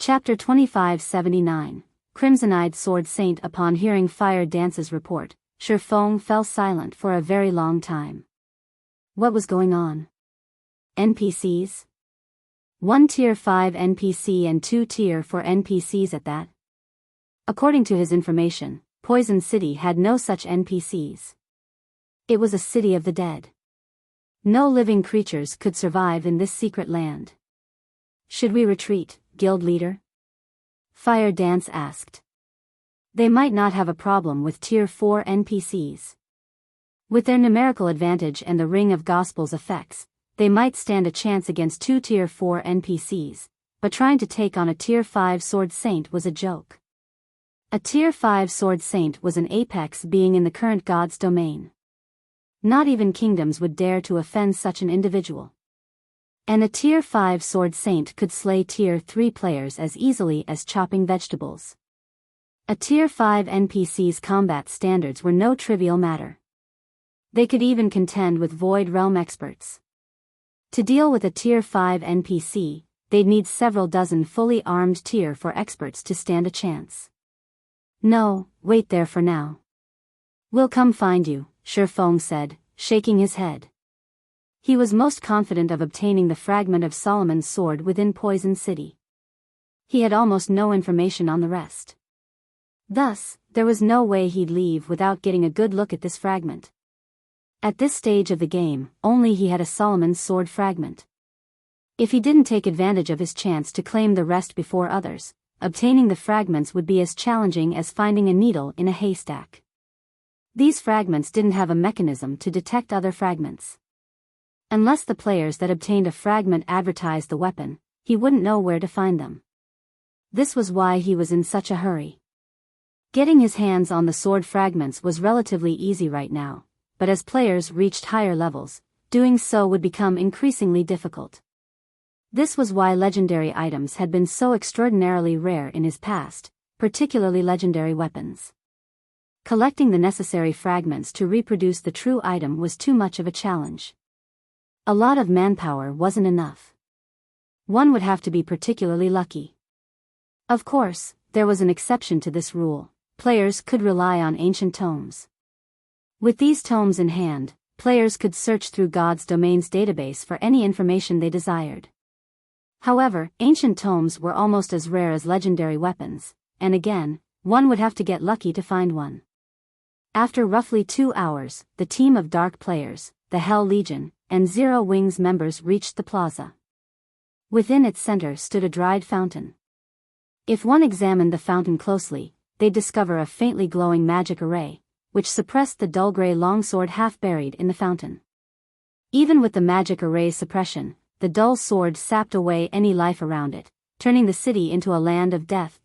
Chapter 2579, Crimson-Eyed Sword Saint. Upon hearing Fire Dance's report, Shi Feng fell silent for a very long time. What was going on? NPCs? 1 Tier 5 NPC and 2 Tier 4 NPCs at that? According to his information, Poison City had no such NPCs. It was a city of the dead. No living creatures could survive in this secret land. Should we retreat, guild leader? Fire Dance asked. They might not have a problem with Tier 4 NPCs. With their numerical advantage and the Ring of Gospels effects, they might stand a chance against 2 Tier 4 NPCs, but trying to take on a Tier 5 Sword Saint was a joke. A Tier 5 Sword Saint was an apex being in the current god's domain. Not even kingdoms would dare to offend such an individual. And a Tier 5 Sword Saint could slay Tier 3 players as easily as chopping vegetables. A Tier 5 NPC's combat standards were no trivial matter. They could even contend with Void Realm experts. To deal with a Tier 5 NPC, they'd need several dozen fully armed Tier 4 experts to stand a chance. No, wait there for now. We'll come find you, Shi Feng said, shaking his head. He was most confident of obtaining the fragment of Solomon's sword within Poison City. He had almost no information on the rest. Thus, there was no way he'd leave without getting a good look at this fragment. At this stage of the game, only he had a Solomon's sword fragment. If he didn't take advantage of his chance to claim the rest before others, obtaining the fragments would be as challenging as finding a needle in a haystack. These fragments didn't have a mechanism to detect other fragments. Unless the players that obtained a fragment advertised the weapon, he wouldn't know where to find them. This was why he was in such a hurry. Getting his hands on the sword fragments was relatively easy right now, but as players reached higher levels, doing so would become increasingly difficult. This was why legendary items had been so extraordinarily rare in his past, particularly legendary weapons. Collecting the necessary fragments to reproduce the true item was too much of a challenge. A lot of manpower wasn't enough. One would have to be particularly lucky. Of course, there was an exception to this rule. Players could rely on ancient tomes. With these tomes in hand, players could search through God's Domain's database for any information they desired. However, ancient tomes were almost as rare as legendary weapons, and again, one would have to get lucky to find one. After roughly 2 hours, the team of Dark players, the Hell Legion, and Zero Wings members reached the plaza. Within its center stood a dried fountain. If one examined the fountain closely, they'd discover a faintly glowing magic array, which suppressed the dull gray longsword half buried in the fountain. Even with the magic array's suppression, the dull sword sapped away any life around it, turning the city into a land of death.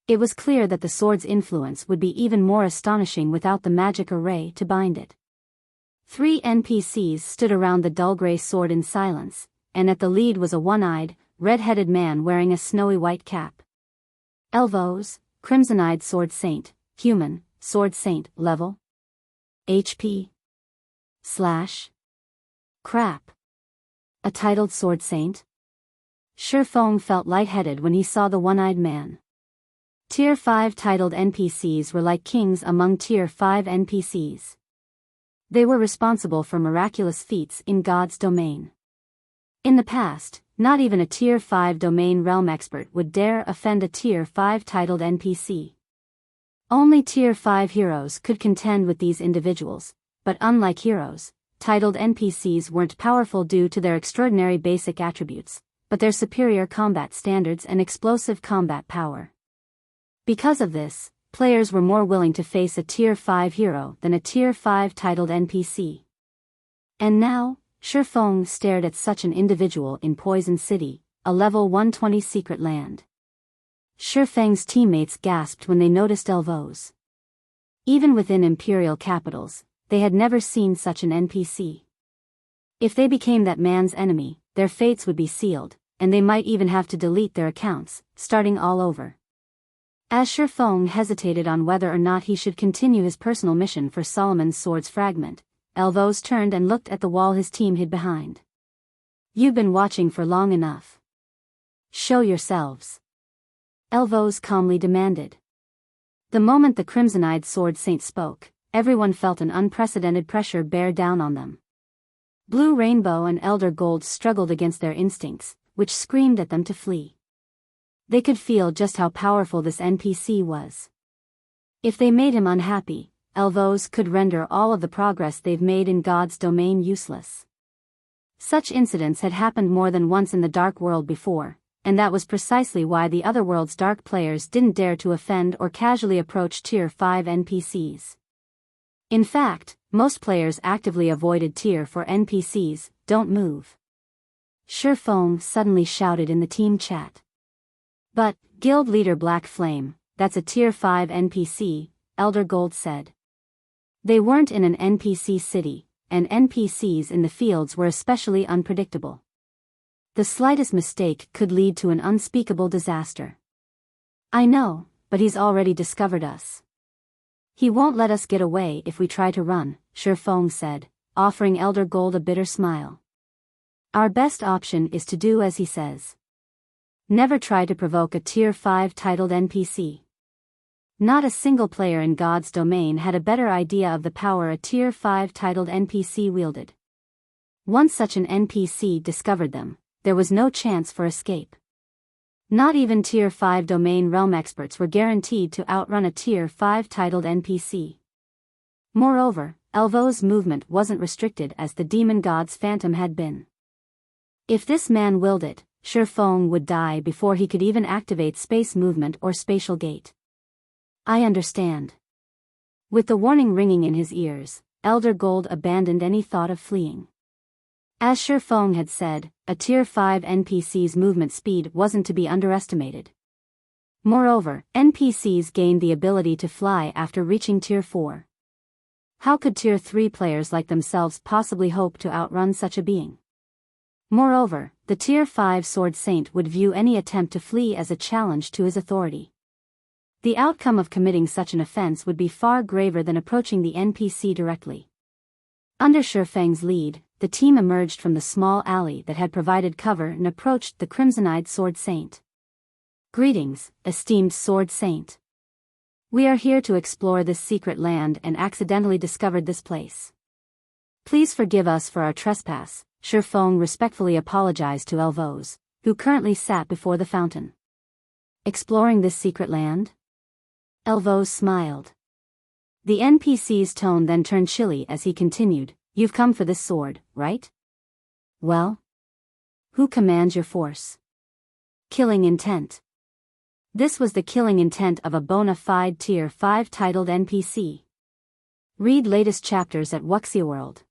It was clear that the sword's influence would be even more astonishing without the magic array to bind it. 3 NPCs stood around the dull gray sword in silence, and at the lead was a one-eyed, red-headed man wearing a snowy white cap. Elvos, Crimson-Eyed Sword Saint, Human, Sword Saint, level? HP? / Crap. A titled Sword Saint? Shi Feng felt lightheaded when he saw the one-eyed man. Tier 5 titled NPCs were like kings among Tier 5 NPCs. They were responsible for miraculous feats in God's domain. In the past, not even a Tier 5 domain realm expert would dare offend a Tier 5 titled NPC. Only Tier 5 heroes could contend with these individuals, but unlike heroes, titled NPCs weren't powerful due to their extraordinary basic attributes, but their superior combat standards and explosive combat power. Because of this, players were more willing to face a Tier 5 hero than a Tier 5 titled NPC. And now, Shi Feng stared at such an individual in Poison City, a level 120 secret land. Shi Feng's teammates gasped when they noticed Elvos. Even within imperial capitals, they had never seen such an NPC. If they became that man's enemy, their fates would be sealed, and they might even have to delete their accounts, starting all over. As Shi Feng hesitated on whether or not he should continue his personal mission for Solomon's sword's fragment, Elvos turned and looked at the wall his team hid behind. You've been watching for long enough. Show yourselves. Elvos calmly demanded. The moment the crimson-eyed sword saint spoke, everyone felt an unprecedented pressure bear down on them. Blue Rainbow and Elder Gold struggled against their instincts, which screamed at them to flee. They could feel just how powerful this NPC was. If they made him unhappy, Elvos could render all of the progress they've made in God's domain useless. Such incidents had happened more than once in the Dark World before, and that was precisely why the other world's Dark players didn't dare to offend or casually approach Tier 5 NPCs. In fact, most players actively avoided Tier 4 NPCs. Don't move. Shurfeng suddenly shouted in the team chat. But, Guild Leader Black Flame, that's a Tier 5 NPC, Elder Gold said. They weren't in an NPC city, and NPCs in the fields were especially unpredictable. The slightest mistake could lead to an unspeakable disaster. I know, but he's already discovered us. He won't let us get away if we try to run, Shurfeng said, offering Elder Gold a bitter smile. Our best option is to do as he says. Never try to provoke a Tier 5 titled NPC. Not a single player in God's domain had a better idea of the power a Tier 5 titled NPC wielded. Once such an NPC discovered them, there was no chance for escape. Not even Tier 5 domain realm experts were guaranteed to outrun a Tier 5 titled NPC. Moreover, Elvos' movement wasn't restricted as the demon god's phantom had been. If this man willed it, Shurfeng would die before he could even activate space movement or spatial gate. I understand. With the warning ringing in his ears, Elder Gold abandoned any thought of fleeing. As Shurfeng had said, a Tier 5 NPC's movement speed wasn't to be underestimated. Moreover, NPCs gained the ability to fly after reaching Tier 4. How could Tier 3 players like themselves possibly hope to outrun such a being? Moreover, the Tier 5 Sword Saint would view any attempt to flee as a challenge to his authority. The outcome of committing such an offense would be far graver than approaching the NPC directly. Under Shurfeng's lead, the team emerged from the small alley that had provided cover and approached the crimson-eyed Sword Saint. Greetings, esteemed Sword Saint. We are here to explore this secret land and accidentally discovered this place. Please forgive us for our trespass, Shurfeng respectfully apologized to Elvos, who currently sat before the fountain. Exploring this secret land? Elvos smiled. The NPC's tone then turned chilly as he continued, You've come for this sword, right? Well? Who commands your force? Killing intent. This was the killing intent of a bona fide Tier 5 titled NPC. Read latest chapters at Wuxia World.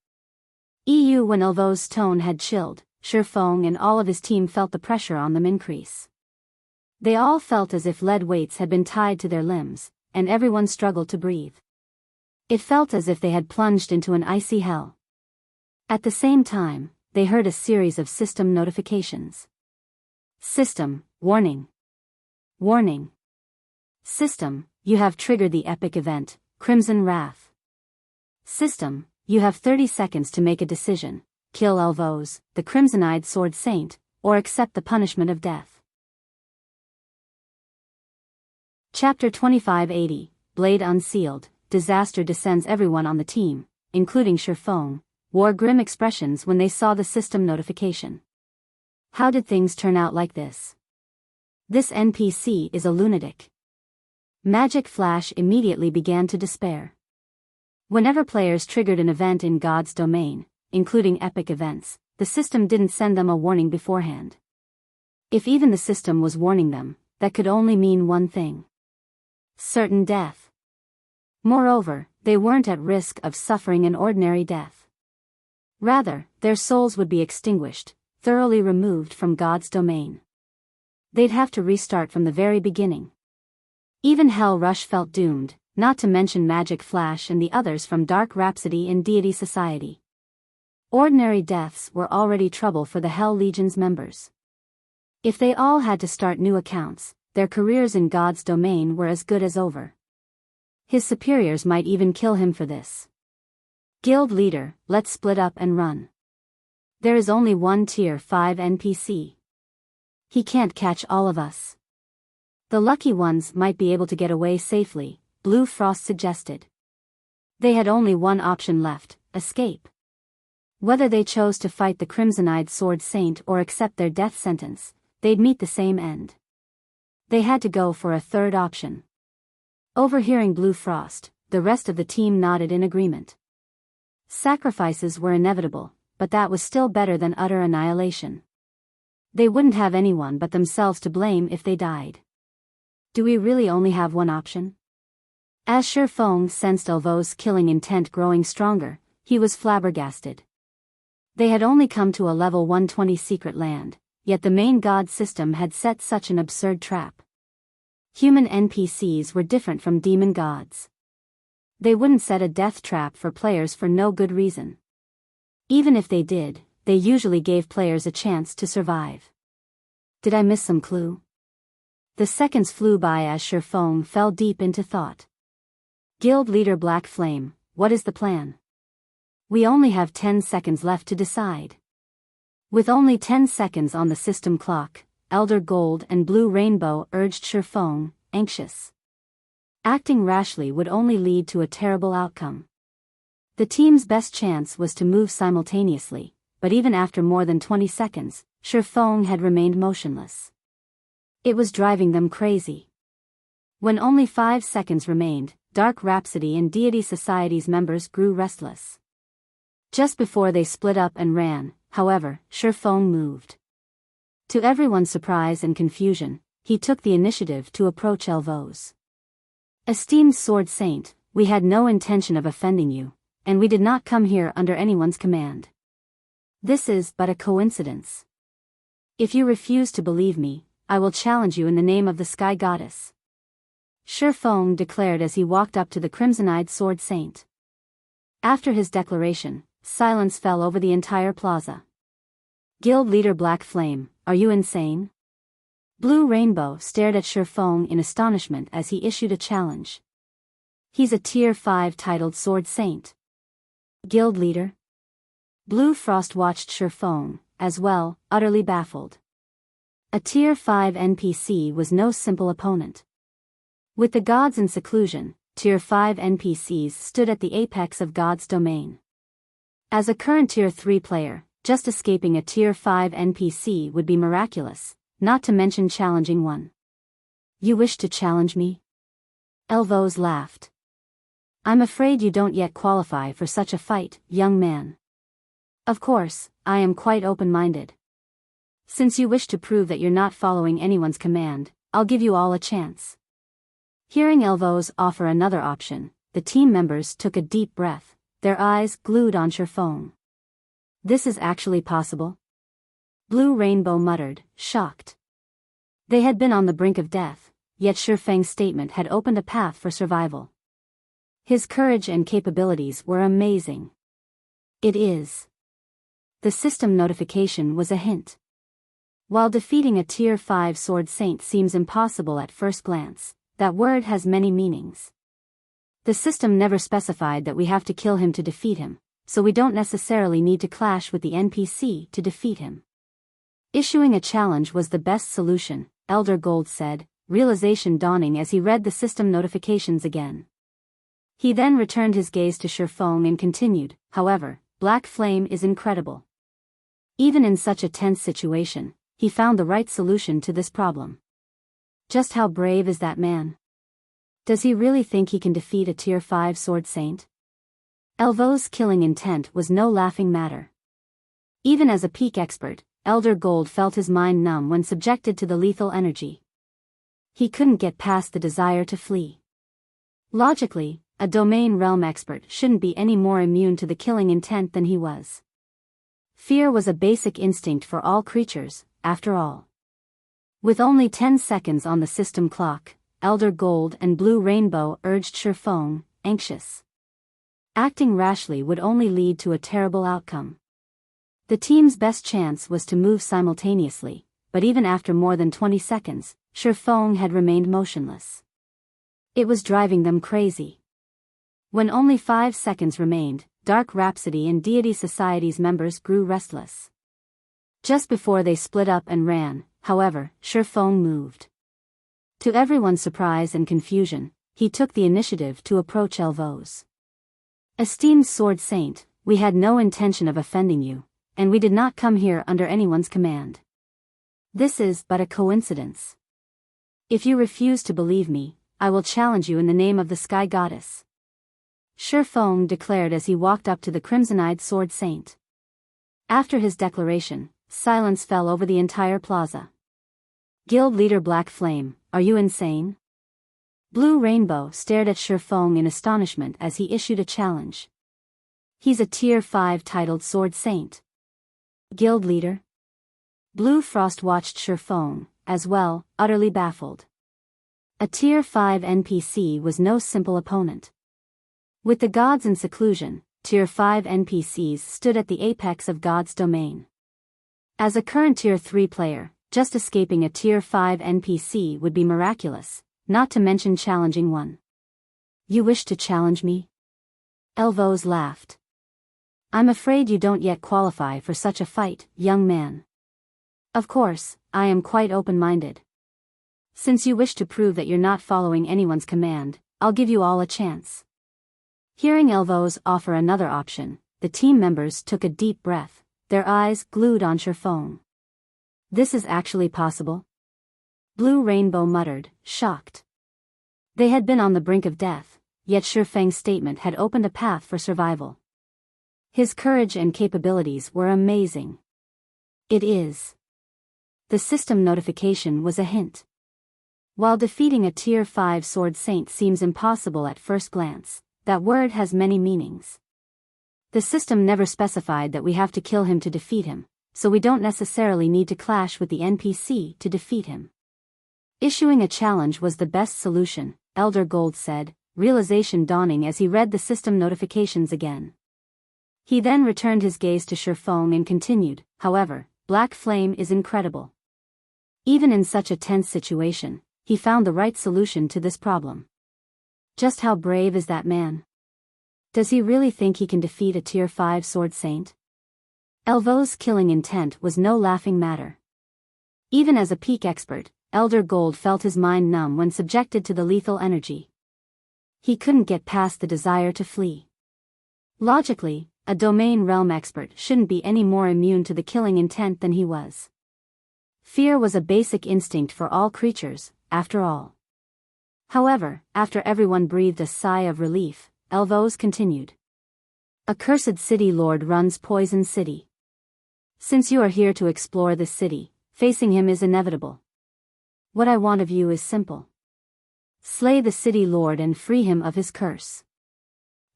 When Elvos' tone had chilled, Shurfeng and all of his team felt the pressure on them increase. They all felt as if lead weights had been tied to their limbs, and everyone struggled to breathe. It felt as if they had plunged into an icy hell. At the same time, they heard a series of system notifications. System, warning. Warning. System, you have triggered the epic event, Crimson Wrath. System, you have 30 seconds to make a decision, kill Elvos, the crimson-eyed Sword Saint, or accept the punishment of death. Chapter 2580, Blade Unsealed. Disaster descends. Everyone on the team, including Shurfeng, wore grim expressions when they saw the system notification. How did things turn out like this? This NPC is a lunatic. Magic Flash immediately began to despair. Whenever players triggered an event in God's domain, including epic events, the system didn't send them a warning beforehand. If even the system was warning them, that could only mean one thing: certain death. Moreover, they weren't at risk of suffering an ordinary death. Rather, their souls would be extinguished, thoroughly removed from God's domain. They'd have to restart from the very beginning. Even Hell Rush felt doomed, not to mention Magic Flash and the others from Dark Rhapsody in Deity Society. Ordinary deaths were already trouble for the Hell Legion's members. If they all had to start new accounts, their careers in God's domain were as good as over. His superiors might even kill him for this. Guild leader, let's split up and run. There is only one Tier 5 NPC. He can't catch all of us. The lucky ones might be able to get away safely, Blue Frost suggested. They had only one option left, escape. Whether they chose to fight the Crimson-Eyed Sword Saint or accept their death sentence, they'd meet the same end. They had to go for a third option. Overhearing Blue Frost, the rest of the team nodded in agreement. Sacrifices were inevitable, but that was still better than utter annihilation. They wouldn't have anyone but themselves to blame if they died. Do we really only have one option? As Shifeng sensed Elvo's killing intent growing stronger, he was flabbergasted. They had only come to a level 120 secret land, yet the main god system had set such an absurd trap. Human NPCs were different from demon gods. They wouldn't set a death trap for players for no good reason. Even if they did, they usually gave players a chance to survive. Did I miss some clue? The seconds flew by as Shifeng fell deep into thought. Guild leader Black Flame, what is the plan? We only have 10 seconds left to decide. With only 10 seconds on the system clock, Elder Gold and Blue Rainbow urged Shifeng, anxious. Acting rashly would only lead to a terrible outcome. The team's best chance was to move simultaneously, but even after more than 20 seconds, Shifeng had remained motionless. It was driving them crazy. When only 5 seconds remained, Dark Rhapsody and Deity Society's members grew restless. Just before they split up and ran, however, Shifeng moved. To everyone's surprise and confusion, he took the initiative to approach Elvos. Esteemed Sword Saint, we had no intention of offending you, and we did not come here under anyone's command. This is but a coincidence. If you refuse to believe me, I will challenge you in the name of the Sky Goddess. Shifeng declared as he walked up to the Crimson-Eyed Sword Saint. After his declaration, silence fell over the entire plaza. Guild leader Black Flame, are you insane? Blue Rainbow stared at Shifeng in astonishment as he issued a challenge. He's a Tier 5 titled Sword Saint. Guild leader? Blue Frost watched Shifeng, as well, utterly baffled. A Tier 5 NPC was no simple opponent. With the gods in seclusion, Tier 5 NPCs stood at the apex of God's domain. As a current Tier 3 player, just escaping a Tier 5 NPC would be miraculous, not to mention challenging one. You wish to challenge me? Elvos laughed. I'm afraid you don't yet qualify for such a fight, young man. Of course, I am quite open-minded. Since you wish to prove that you're not following anyone's command, I'll give you all a chance. Hearing Elvos offer another option, the team members took a deep breath, their eyes glued on Shifeng. This is actually possible? Blue Rainbow muttered, shocked. They had been on the brink of death, yet Shifeng's statement had opened a path for survival. His courage and capabilities were amazing. It is. The system notification was a hint. While defeating a Tier 5 Sword Saint seems impossible at first glance, that word has many meanings. The system never specified that we have to kill him to defeat him, so we don't necessarily need to clash with the NPC to defeat him. Issuing a challenge was the best solution, Elder Gold said, realization dawning as he read the system notifications again. He then returned his gaze to Shifeng and continued, however, Black Flame is incredible. Even in such a tense situation, he found the right solution to this problem. Just how brave is that man? Does he really think he can defeat a Tier 5 Sword Saint? Elvo's killing intent was no laughing matter. Even as a peak expert, Elder Gold felt his mind numb when subjected to the lethal energy. He couldn't get past the desire to flee. Logically, a domain realm expert shouldn't be any more immune to the killing intent than he was. Fear was a basic instinct for all creatures, after all. With only 10 seconds on the system clock, Elder Gold and Blue Rainbow urged Shifeng, anxious. Acting rashly would only lead to a terrible outcome. The team's best chance was to move simultaneously, but even after more than 20 seconds, Shifeng had remained motionless. It was driving them crazy. When only 5 seconds remained, Dark Rhapsody and Deity Society's members grew restless. Just before they split up and ran, however, Shifeng moved. To everyone's surprise and confusion, he took the initiative to approach Elvos. Esteemed Sword Saint, we had no intention of offending you, and we did not come here under anyone's command. This is but a coincidence. If you refuse to believe me, I will challenge you in the name of the Sky Goddess. Shifeng declared as he walked up to the crimson-eyed Sword Saint. After his declaration, silence fell over the entire plaza. Guild leader Black Flame, are you insane? Blue Rainbow stared at Shifeng in astonishment as he issued a challenge. He's a Tier 5 titled Sword Saint. Guild leader? Blue Frost watched Shifeng, as well, utterly baffled. A Tier 5 NPC was no simple opponent. With the gods in seclusion, Tier 5 NPCs stood at the apex of God's domain. As a current Tier 3 player, just escaping a Tier 5 NPC would be miraculous, not to mention challenging one. You wish to challenge me? Elvos laughed. I'm afraid you don't yet qualify for such a fight, young man. Of course, I am quite open-minded. Since you wish to prove that you're not following anyone's command, I'll give you all a chance. Hearing Elvos offer another option, the team members took a deep breath, their eyes glued on Shifeng. This is actually possible? Blue Rainbow muttered, shocked. They had been on the brink of death, yet Shifeng's statement had opened a path for survival. His courage and capabilities were amazing. It is. The system notification was a hint. While defeating a Tier 5 Sword Saint seems impossible at first glance, that word has many meanings. The system never specified that we have to kill him to defeat him, so we don't necessarily need to clash with the NPC to defeat him. Issuing a challenge was the best solution, Elder Gold said, realization dawning as he read the system notifications again. He then returned his gaze to Shifeng and continued, however, Black Flame is incredible. Even in such a tense situation, he found the right solution to this problem. Just how brave is that man? Does he really think he can defeat a Tier 5 Sword Saint? Elvos' killing intent was no laughing matter. Even as a peak expert, Elder Gold felt his mind numb when subjected to the lethal energy. He couldn't get past the desire to flee. Logically, a domain realm expert shouldn't be any more immune to the killing intent than he was. Fear was a basic instinct for all creatures, after all. However, after everyone breathed a sigh of relief, Elvos continued. A cursed city lord runs Poison City. Since you are here to explore this city, facing him is inevitable. What I want of you is simple. Slay the city lord and free him of his curse.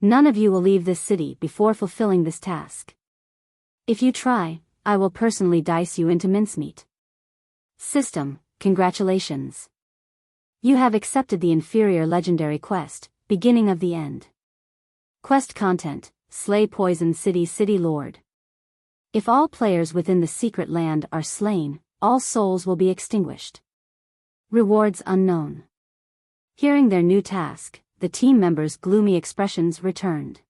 None of you will leave this city before fulfilling this task. If you try, I will personally dice you into mincemeat. System, congratulations. You have accepted the inferior legendary quest, Beginning of the End. Quest content, Slay Poison City City Lord. If all players within the secret land are slain, all souls will be extinguished. Rewards unknown. Hearing their new task, the team members' gloomy expressions returned.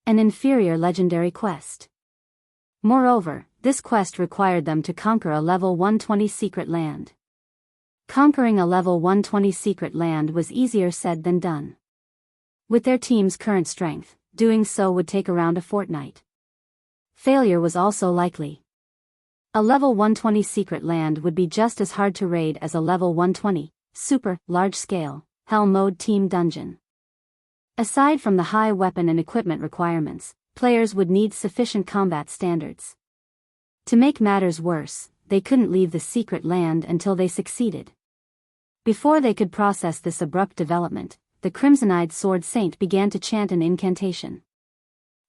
An inferior legendary quest. Moreover, this quest required them to conquer a level 120 secret land. Conquering a level 120 secret land was easier said than done. With their team's current strength, doing so would take around a fortnight. Failure was also likely. A level 120 secret land would be just as hard to raid as a level 120, super, large-scale, Hell mode team dungeon. Aside from the high weapon and equipment requirements, players would need sufficient combat standards. To make matters worse, they couldn't leave the secret land until they succeeded. Before they could process this abrupt development, the crimson-eyed Sword Saint began to chant an incantation.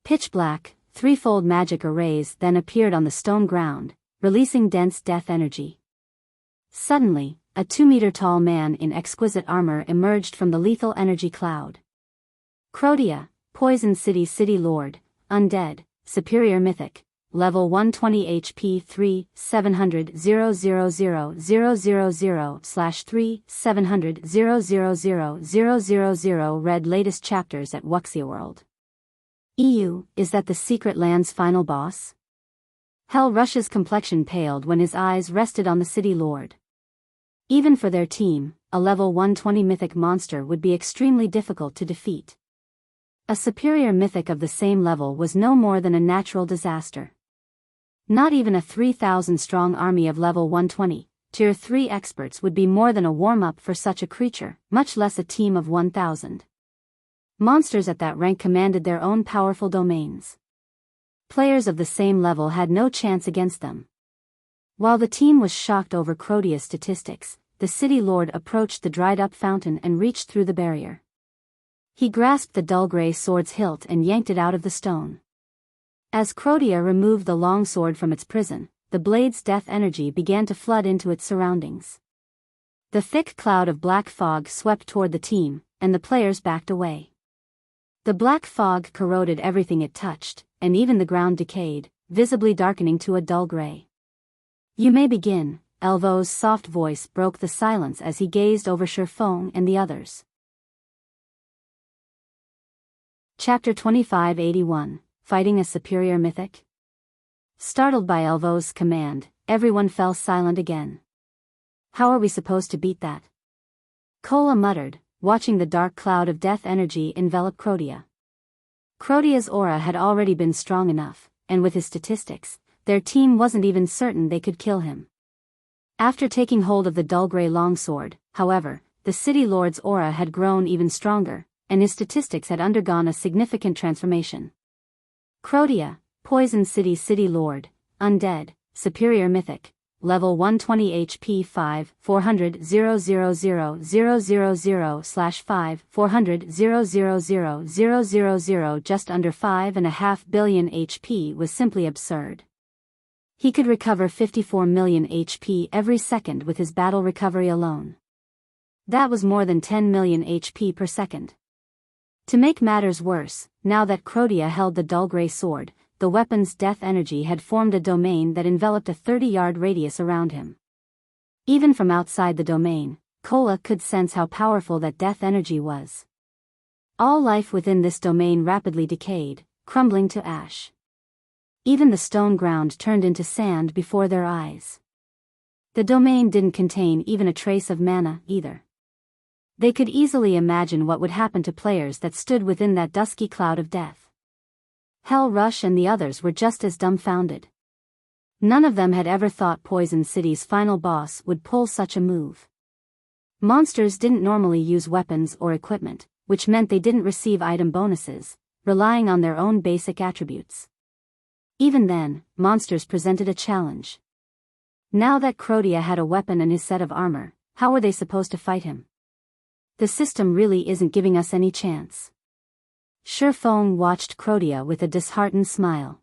Pitch black, threefold magic arrays then appeared on the stone ground, releasing dense death energy. Suddenly, a 2-meter-tall man in exquisite armor emerged from the lethal energy cloud. Crotia, Poison City City Lord, Undead, Superior Mythic, Level 120 HP 3 700 000 3 700 000 read latest chapters at Wuxia World. EU, is that the secret land's final boss? Hell Rush's complexion paled when his eyes rested on the city lord. Even for their team, a level 120 mythic monster would be extremely difficult to defeat. A superior mythic of the same level was no more than a natural disaster. Not even a 3,000-strong army of level 120, Tier 3 experts would be more than a warm-up for such a creature, much less a team of 1,000. Monsters at that rank commanded their own powerful domains. Players of the same level had no chance against them. While the team was shocked over Crodia's statistics, the city lord approached the dried-up fountain and reached through the barrier. He grasped the dull gray sword's hilt and yanked it out of the stone. As Crodia removed the long sword from its prison, the blade's death energy began to flood into its surroundings. The thick cloud of black fog swept toward the team, and the players backed away. The black fog corroded everything it touched, and even the ground decayed, visibly darkening to a dull gray. "You may begin," Elvo's soft voice broke the silence as he gazed over Shurfeng and the others. Chapter 2581, Fighting a Superior Mythic? Startled by Elvo's command, everyone fell silent again. "How are we supposed to beat that?" Kola muttered, watching the dark cloud of death energy envelop Crodia. Crodia's aura had already been strong enough, and with his statistics, their team wasn't even certain they could kill him. After taking hold of the dull gray longsword, however, the city lord's aura had grown even stronger, and his statistics had undergone a significant transformation. Crodia, Poison City Lord, Undead, Superior Mythic, Level 120 HP 5, 400 000/5, 400 000 just under 5.5 billion HP was simply absurd. He could recover 54 million HP every second with his battle recovery alone. That was more than 10 million HP per second. To make matters worse, now that Crodia held the dull gray sword, the weapon's death energy had formed a domain that enveloped a 30-yard radius around him. Even from outside the domain, Kola could sense how powerful that death energy was. All life within this domain rapidly decayed, crumbling to ash. Even the stone ground turned into sand before their eyes. The domain didn't contain even a trace of mana, either. They could easily imagine what would happen to players that stood within that dusky cloud of death. Hell Rush and the others were just as dumbfounded. None of them had ever thought Poison City's final boss would pull such a move. Monsters didn't normally use weapons or equipment, which meant they didn't receive item bonuses, relying on their own basic attributes. Even then, monsters presented a challenge. Now that Crodia had a weapon and his set of armor, how were they supposed to fight him? "The system really isn't giving us any chance." Shurfeng watched Crodia with a disheartened smile.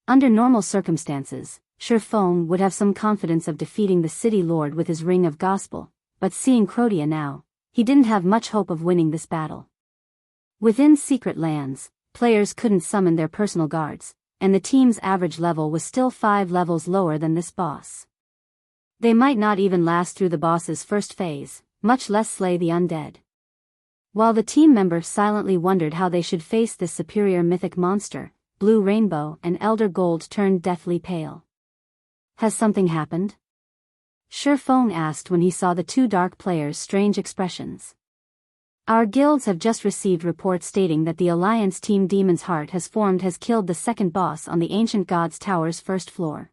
Under normal circumstances, Shurfeng would have some confidence of defeating the city lord with his ring of gospel, but seeing Crodia now, he didn't have much hope of winning this battle. Within secret lands, players couldn't summon their personal guards, and the team's average level was still 5 levels lower than this boss. They might not even last through the boss's first phase, much less slay the undead. While the team members silently wondered how they should face this superior mythic monster, Blue Rainbow and Elder Gold turned deathly pale. "Has something happened?" Shurfeng asked when he saw the two dark players' strange expressions. "Our guilds have just received reports stating that the Alliance Team Demon's Heart has killed the second boss on the Ancient Gods Tower's first floor.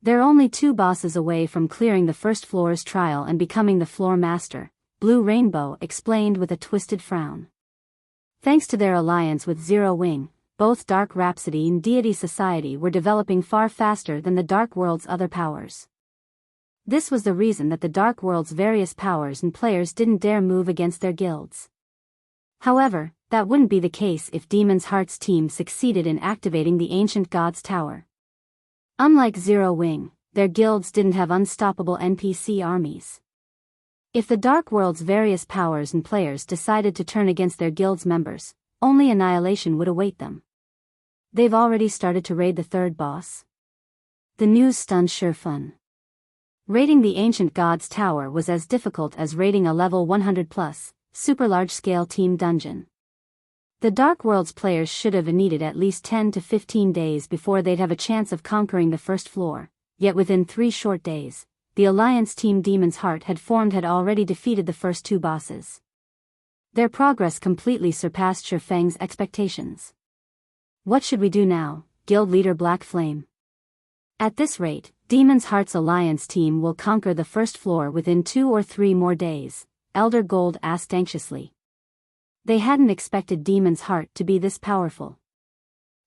They're only 2 bosses away from clearing the first floor's trial and becoming the floor master," Blue Rainbow explained with a twisted frown. Thanks to their alliance with Zero Wing, both Dark Rhapsody and Deity Society were developing far faster than the Dark World's other powers. This was the reason that the Dark World's various powers and players didn't dare move against their guilds. However, that wouldn't be the case if Demon's Heart's team succeeded in activating the Ancient Gods Tower. Unlike Zero Wing, their guilds didn't have unstoppable NPC armies. If the Dark World's various powers and players decided to turn against their guild's members, only annihilation would await them. "They've already started to raid the third boss?" The news stunned Shurfeng. Raiding the Ancient Gods Tower was as difficult as raiding a level 100+, super large-scale team dungeon. The Dark Worlds players should have needed at least 10 to 15 days before they'd have a chance of conquering the first floor, yet within 3 short days, the Alliance team Demon's Heart had already defeated the first 2 bosses. Their progress completely surpassed Shifeng's expectations. What should we do now, Guild Leader Black Flame? At this rate, Demon's Heart's Alliance team will conquer the first floor within 2 or 3 more days, Elder Gold asked anxiously. They hadn't expected Demon's Heart to be this powerful.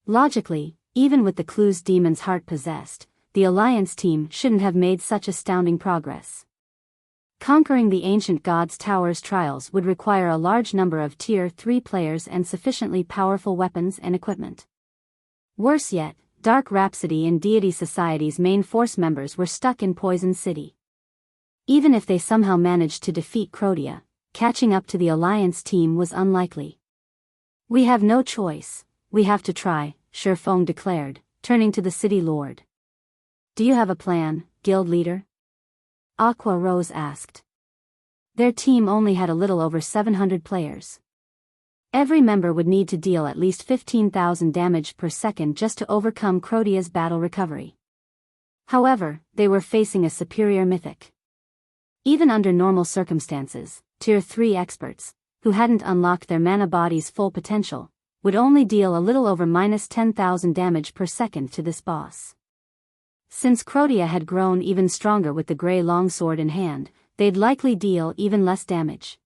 Logically, even with the clues Demon's Heart possessed, the Alliance team shouldn't have made such astounding progress. Conquering the Ancient God's Tower's trials would require a large number of Tier 3 players and sufficiently powerful weapons and equipment. Worse yet, Dark Rhapsody and Deity Society's main force members were stuck in Poison City. Even if they somehow managed to defeat Crotia, catching up to the Alliance team was unlikely. We have no choice, we have to try, Shifeng declared, turning to the City Lord. Do you have a plan, Guild Leader? Aqua Rose asked. Their team only had a little over 700 players. Every member would need to deal at least 15,000 damage per second just to overcome Crotia's battle recovery. However, they were facing a superior Mythic. Even under normal circumstances, Tier 3 experts, who hadn't unlocked their mana body's full potential, would only deal a little over -10,000 damage per second to this boss. Since Crotia had grown even stronger with the grey longsword in hand, they'd likely deal even less damage.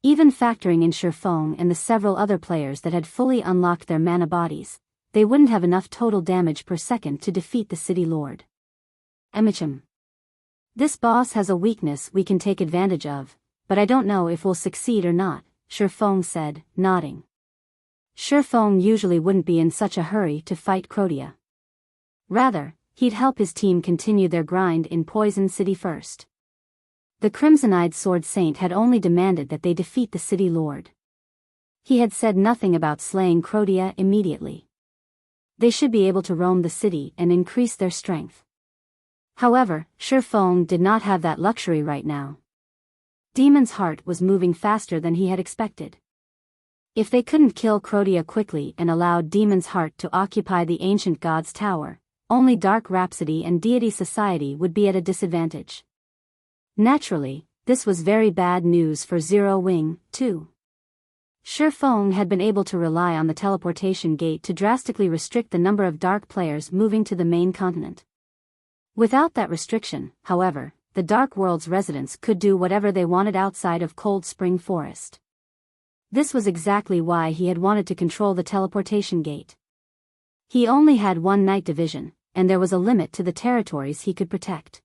Even factoring in Shifeng and the several other players that had fully unlocked their mana bodies, they wouldn't have enough total damage per second to defeat the City Lord. Emichim. This boss has a weakness we can take advantage of, but I don't know if we'll succeed or not, Shifeng said, nodding. Shifeng usually wouldn't be in such a hurry to fight Crotia. Rather, he'd help his team continue their grind in Poison City first. The Crimson-Eyed Sword Saint had only demanded that they defeat the City Lord. He had said nothing about slaying Crotia immediately. They should be able to roam the city and increase their strength. However, Shifeng did not have that luxury right now. Demon's Heart was moving faster than he had expected. If they couldn't kill Crotia quickly and allowed Demon's Heart to occupy the Ancient God's Tower, only Dark Rhapsody and Deity Society would be at a disadvantage. Naturally, this was very bad news for Zero Wing, too. Shifeng had been able to rely on the teleportation gate to drastically restrict the number of dark players moving to the main continent. Without that restriction, however, the Dark World's residents could do whatever they wanted outside of Cold Spring Forest. This was exactly why he had wanted to control the teleportation gate. He only had 1 night division, and there was a limit to the territories he could protect.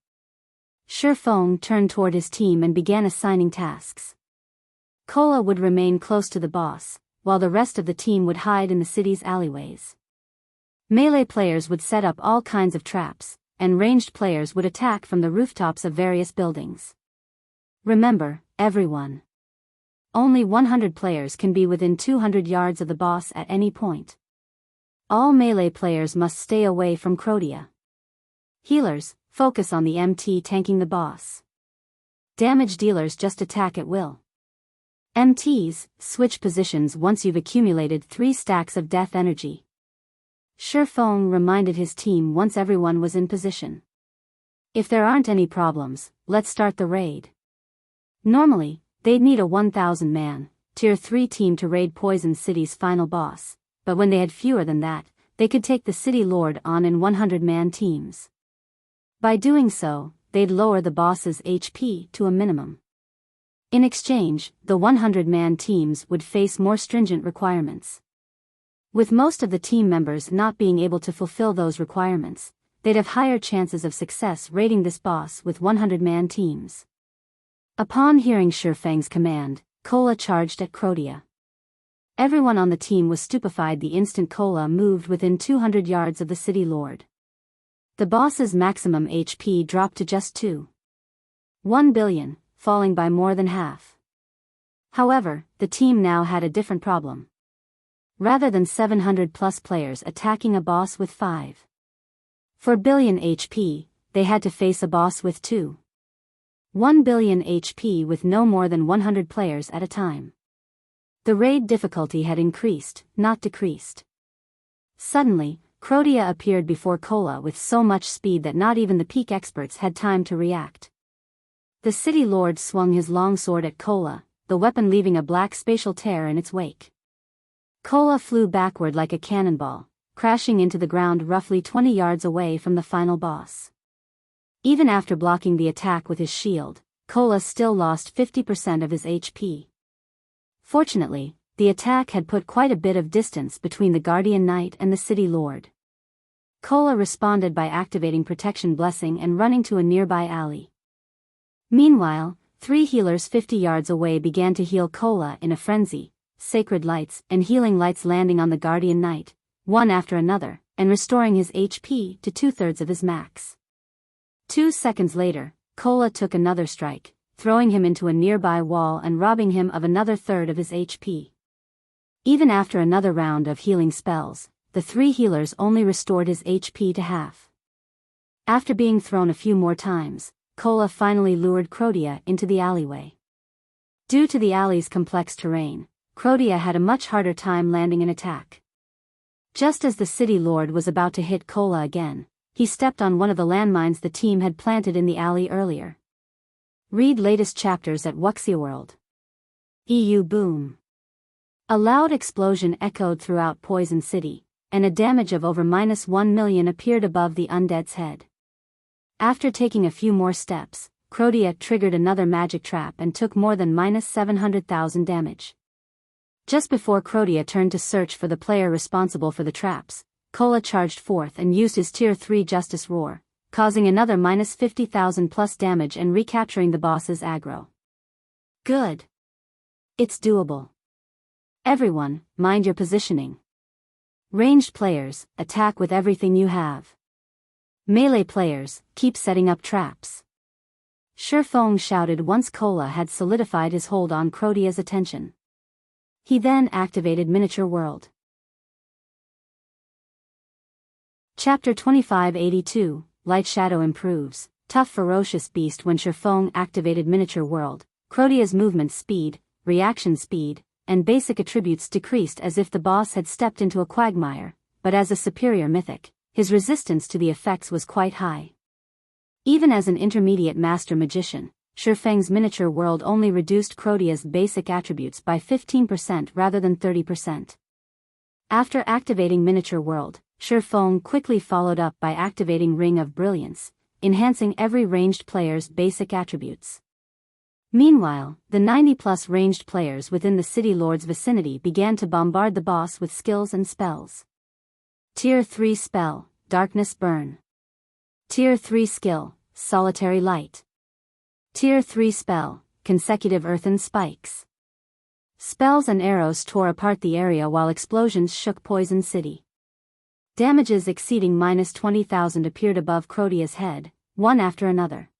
Shifeng turned toward his team and began assigning tasks. Kola would remain close to the boss, while the rest of the team would hide in the city's alleyways. Melee players would set up all kinds of traps, and ranged players would attack from the rooftops of various buildings. Remember, everyone. Only 100 players can be within 200 yards of the boss at any point. All melee players must stay away from Crotia. Healers, focus on the MT tanking the boss. Damage dealers just attack at will. MTs, switch positions once you've accumulated 3 stacks of death energy. Shifeng reminded his team once everyone was in position. If there aren't any problems, let's start the raid. Normally, they'd need a 1,000-man, Tier 3 team to raid Poison City's final boss, but when they had fewer than that, they could take the City Lord on in 100-man teams. By doing so, they'd lower the boss's HP to a minimum. In exchange, the 100-man teams would face more stringent requirements. With most of the team members not being able to fulfill those requirements, they'd have higher chances of success raiding this boss with 100-man teams. Upon hearing Shifeng's command, Kola charged at Crotia. Everyone on the team was stupefied the instant Kola moved within 200 yards of the City Lord. The boss's maximum HP dropped to just 2.1 billion, falling by more than half. However, the team now had a different problem. Rather than 700+ players attacking a boss with 5.4 billion HP, they had to face a boss with 2.1 billion HP with no more than 100 players at a time. The raid difficulty had increased, not decreased. Suddenly, Crotia appeared before Kola with so much speed that not even the peak experts had time to react. The city lord swung his long sword at Kola, the weapon leaving a black spatial tear in its wake. Kola flew backward like a cannonball, crashing into the ground roughly 20 yards away from the final boss. Even after blocking the attack with his shield, Kola still lost 50% of his HP. Fortunately, the attack had put quite a bit of distance between the Guardian Knight and the city lord. Kola responded by activating Protection Blessing and running to a nearby alley. Meanwhile, 3 healers 50 yards away began to heal Kola in a frenzy, sacred lights and healing lights landing on the Guardian Knight, one after another, and restoring his HP to 2/3 of his max. 2 seconds later, Kola took another strike, throwing him into a nearby wall and robbing him of another third of his HP. Even after another round of healing spells, the 3 healers only restored his HP to half. After being thrown a few more times, Kola finally lured Crotia into the alleyway. Due to the alley's complex terrain, Crotia had a much harder time landing an attack. Just as the city lord was about to hit Kola again, he stepped on one of the landmines the team had planted in the alley earlier. Read latest chapters at Wuxia World. EU boom. A loud explosion echoed throughout Poison City, and a damage of over -1 million appeared above the undead's head. After taking a few more steps, Crotia triggered another magic trap and took more than -700,000 damage. Just before Crotia turned to search for the player responsible for the traps, Kola charged forth and used his Tier 3 Justice Roar, causing another -50,000 plus damage and recapturing the boss's aggro. Good. It's doable. Everyone, mind your positioning. Ranged players, attack with everything you have. Melee players, keep setting up traps. Shifeng shouted once Kola had solidified his hold on Crotia's attention. He then activated Miniature World. Chapter 2582, Lightshadow improves. Tough ferocious beast. When Shifeng activated Miniature World, Crotia's movement speed, reaction speed, and basic attributes decreased as if the boss had stepped into a quagmire, but as a superior mythic, his resistance to the effects was quite high. Even as an intermediate master magician, Shifeng's Miniature World only reduced Crotia's basic attributes by 15% rather than 30%. After activating Miniature World, Shifeng quickly followed up by activating Ring of Brilliance, enhancing every ranged player's basic attributes. Meanwhile, the 90-plus ranged players within the City Lord's vicinity began to bombard the boss with skills and spells. Tier 3 spell, Darkness Burn. Tier 3 skill, Solitary Light. Tier 3 spell, Consecutive Earthen Spikes. Spells and arrows tore apart the area while explosions shook Poison City. Damages exceeding -20,000 appeared above Crotia's head, one after another.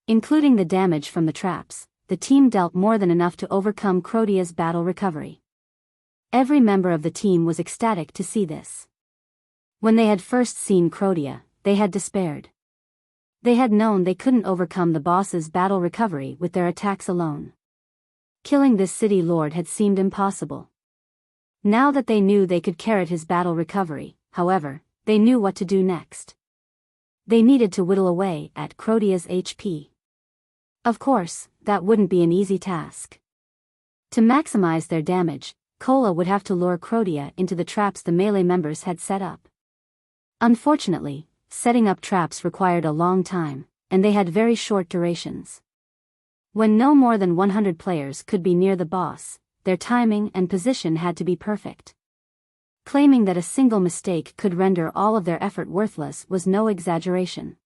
Including the damage from the traps, the team dealt more than enough to overcome Crotia's battle recovery. Every member of the team was ecstatic to see this. When they had first seen Crotia, they had despaired. They had known they couldn't overcome the boss's battle recovery with their attacks alone. Killing this city lord had seemed impossible. Now that they knew they could carrot his battle recovery, however, they knew what to do next. They needed to whittle away at Crotia's HP. Of course, that wouldn't be an easy task. To maximize their damage, Kola would have to lure Crotia into the traps the melee members had set up. Unfortunately, setting up traps required a long time, and they had very short durations. When no more than 100 players could be near the boss, their timing and position had to be perfect. Claiming that a single mistake could render all of their effort worthless was no exaggeration.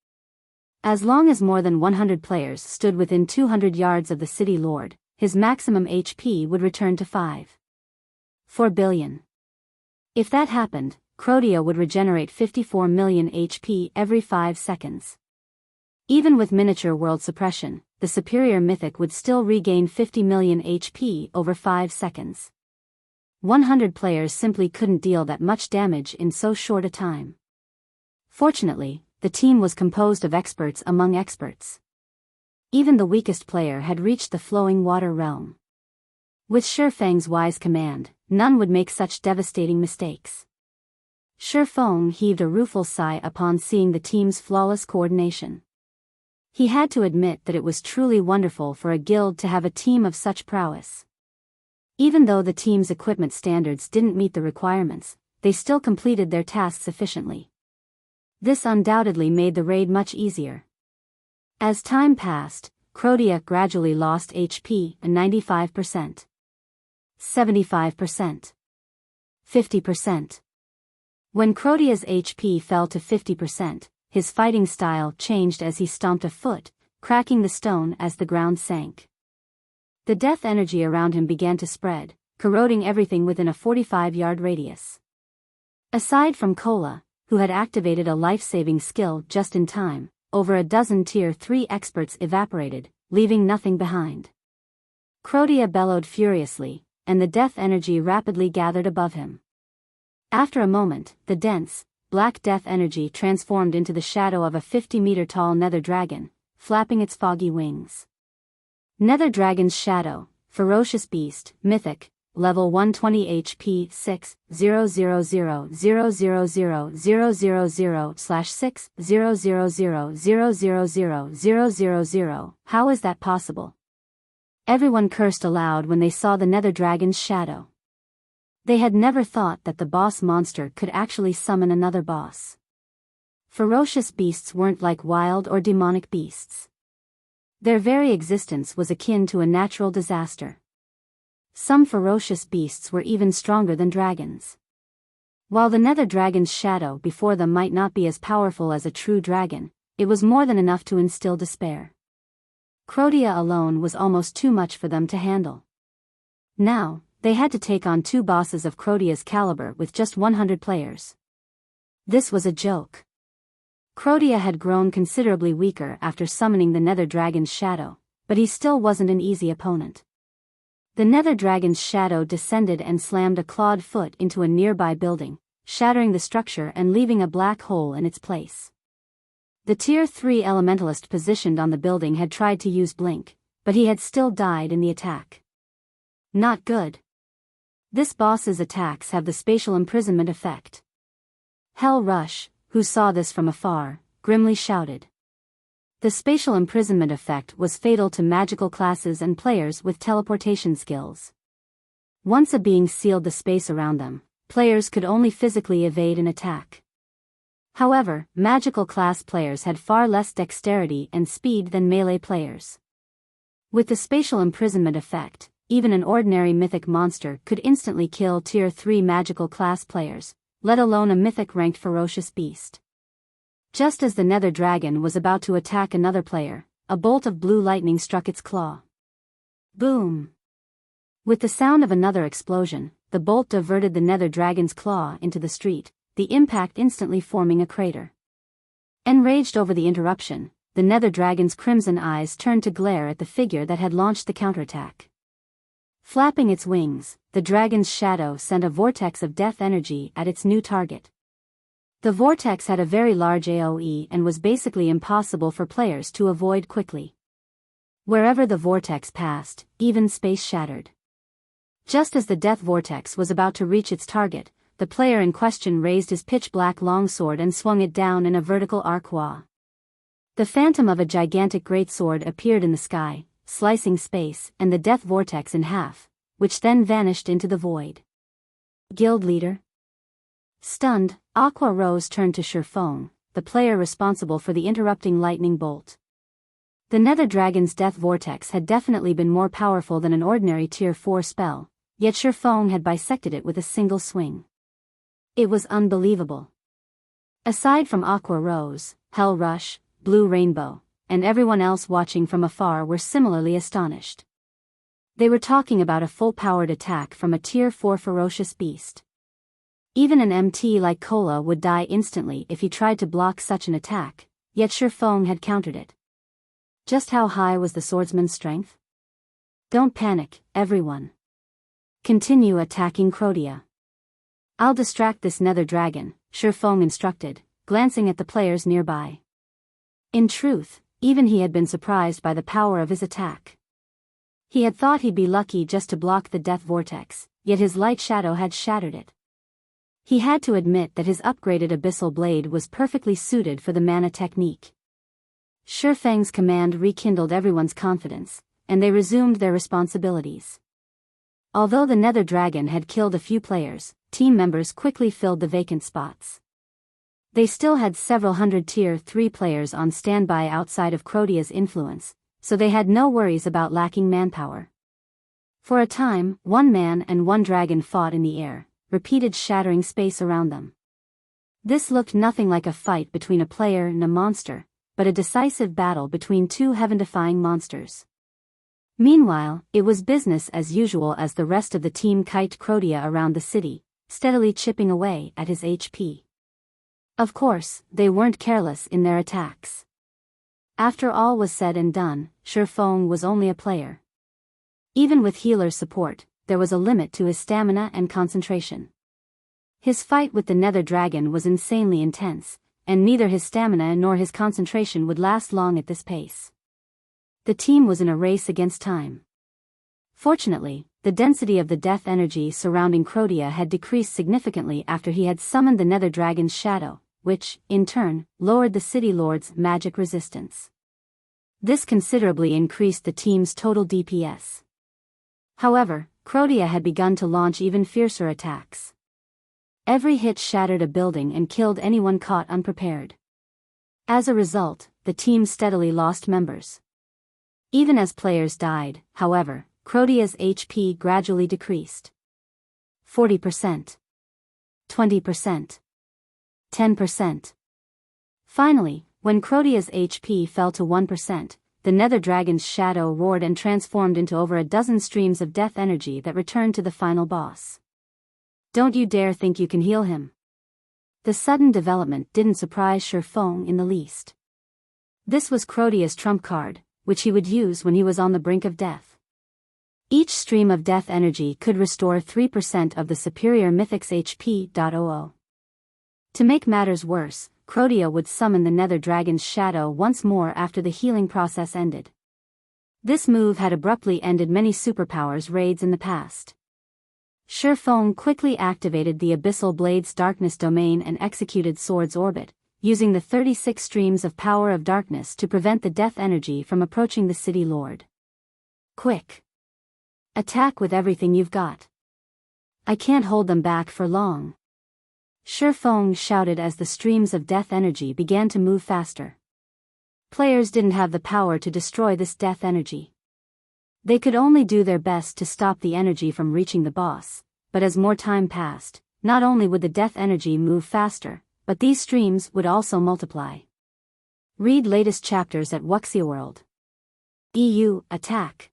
As long as more than 100 players stood within 200 yards of the city lord, his maximum HP would return to 5.4 billion. If that happened, Crotia would regenerate 54 million HP every 5 seconds. Even with Miniature World suppression, the superior mythic would still regain 50 million HP over 5 seconds. 100 players simply couldn't deal that much damage in so short a time. Fortunately, the team was composed of experts among experts. Even the weakest player had reached the flowing water realm. With Shifeng's wise command, none would make such devastating mistakes. Shifeng heaved a rueful sigh upon seeing the team's flawless coordination. He had to admit that it was truly wonderful for a guild to have a team of such prowess. Even though the team's equipment standards didn't meet the requirements, they still completed their tasks efficiently. This undoubtedly made the raid much easier. As time passed, Crotia gradually lost HP to 95%. 75%. 50%. When Crotia's HP fell to 50%, his fighting style changed as he stomped a foot, cracking the stone as the ground sank. The death energy around him began to spread, corroding everything within a 45-yard radius. Aside from Cola, who had activated a life-saving skill just in time, over a dozen Tier 3 experts evaporated, leaving nothing behind. Crotia bellowed furiously, and the death energy rapidly gathered above him. After a moment, the dense, black death energy transformed into the shadow of a 50-meter-tall nether dragon, flapping its foggy wings. Nether Dragon's Shadow, Ferocious Beast, Mythic, Level 120 HP 6000000/60000000000. How is that possible? Everyone cursed aloud when they saw the Nether Dragon's shadow. They had never thought that the boss monster could actually summon another boss. Ferocious beasts weren't like wild or demonic beasts. Their very existence was akin to a natural disaster. Some ferocious beasts were even stronger than dragons. While the Nether Dragon's shadow before them might not be as powerful as a true dragon, it was more than enough to instill despair. Crotia alone was almost too much for them to handle. Now, they had to take on two bosses of Crotia's caliber with just 100 players. This was a joke. Crotia had grown considerably weaker after summoning the Nether Dragon's shadow, but he still wasn't an easy opponent. The Nether Dragon's shadow descended and slammed a clawed foot into a nearby building, shattering the structure and leaving a black hole in its place. The Tier 3 elementalist positioned on the building had tried to use Blink, but he had still died in the attack. Not good. This boss's attacks have the spatial imprisonment effect. Hell Rush, who saw this from afar, grimly shouted. The spatial imprisonment effect was fatal to magical classes and players with teleportation skills. Once a being sealed the space around them, players could only physically evade an attack. However, magical class players had far less dexterity and speed than melee players. With the spatial imprisonment effect, even an ordinary mythic monster could instantly kill Tier 3 magical class players, let alone a mythic-ranked ferocious beast. Just as the Nether Dragon was about to attack another player, a bolt of blue lightning struck its claw. Boom! With the sound of another explosion, the bolt diverted the Nether Dragon's claw into the street, the impact instantly forming a crater. Enraged over the interruption, the Nether Dragon's crimson eyes turned to glare at the figure that had launched the counterattack. Flapping its wings, the dragon's shadow sent a vortex of death energy at its new target. The vortex had a very large AoE and was basically impossible for players to avoid quickly. Wherever the vortex passed, even space shattered. Just as the death vortex was about to reach its target, the player in question raised his pitch-black longsword and swung it down in a vertical arc. The phantom of a gigantic greatsword appeared in the sky, slicing space and the death vortex in half, which then vanished into the void. Guild leader? Stunned, Aqua Rose turned to Shifeng, the player responsible for the interrupting lightning bolt. The Nether Dragon's death vortex had definitely been more powerful than an ordinary Tier 4 spell, yet Shifeng had bisected it with a single swing. It was unbelievable. Aside from Aqua Rose, Hell Rush, Blue Rainbow, and everyone else watching from afar were similarly astonished. They were talking about a full-powered attack from a Tier 4 ferocious beast. Even an MT like Cola would die instantly if he tried to block such an attack, yet Shifeng had countered it. Just how high was the swordsman's strength? Don't panic, everyone. Continue attacking Crotia. I'll distract this Nether Dragon, Shifeng instructed, glancing at the players nearby. In truth, even he had been surprised by the power of his attack. He had thought he'd be lucky just to block the death vortex, yet his Lightshadow had shattered it. He had to admit that his upgraded abyssal blade was perfectly suited for the mana technique. Shifeng's command rekindled everyone's confidence, and they resumed their responsibilities. Although the Nether Dragon had killed a few players, team members quickly filled the vacant spots. They still had several hundred Tier 3 players on standby outside of Crodia's influence, so they had no worries about lacking manpower. For a time, one man and one dragon fought in the air, repeated shattering space around them. This looked nothing like a fight between a player and a monster, but a decisive battle between two heaven-defying monsters. Meanwhile, it was business as usual as the rest of the team kited Crodia around the city, steadily chipping away at his HP. Of course, they weren't careless in their attacks. After all was said and done, Shifeng was only a player. Even with healer support, there was a limit to his stamina and concentration. His fight with the Nether Dragon was insanely intense, and neither his stamina nor his concentration would last long at this pace. The team was in a race against time. Fortunately, the density of the death energy surrounding Crodia had decreased significantly after he had summoned the Nether Dragon's shadow, which, in turn, lowered the City Lord's magic resistance. This considerably increased the team's total DPS. However, Crodia had begun to launch even fiercer attacks. Every hit shattered a building and killed anyone caught unprepared. As a result, the team steadily lost members. Even as players died, however, Crodia's HP gradually decreased. 40%. 20%. 10%. Finally, when Crodia's HP fell to 1%, the Nether Dragon's shadow roared and transformed into over a dozen streams of death energy that returned to the final boss. Don't you dare think you can heal him. The sudden development didn't surprise Shifeng in the least. This was Crodia's trump card, which he would use when he was on the brink of death. Each stream of death energy could restore 3% of the superior Mythic's HP. To make matters worse, Crodia would summon the Nether Dragon's shadow once more after the healing process ended. This move had abruptly ended many superpowers raids in the past. Shifeng quickly activated the Abyssal Blade's Darkness Domain and executed Sword's Orbit, using the 36 streams of power of darkness to prevent the death energy from approaching the City Lord. Quick! Attack with everything you've got. I can't hold them back for long. Shifeng shouted as the streams of death energy began to move faster. Players didn't have the power to destroy this death energy. They could only do their best to stop the energy from reaching the boss, but as more time passed, not only would the death energy move faster, but these streams would also multiply. Read latest chapters at Wuxia World. EU, attack!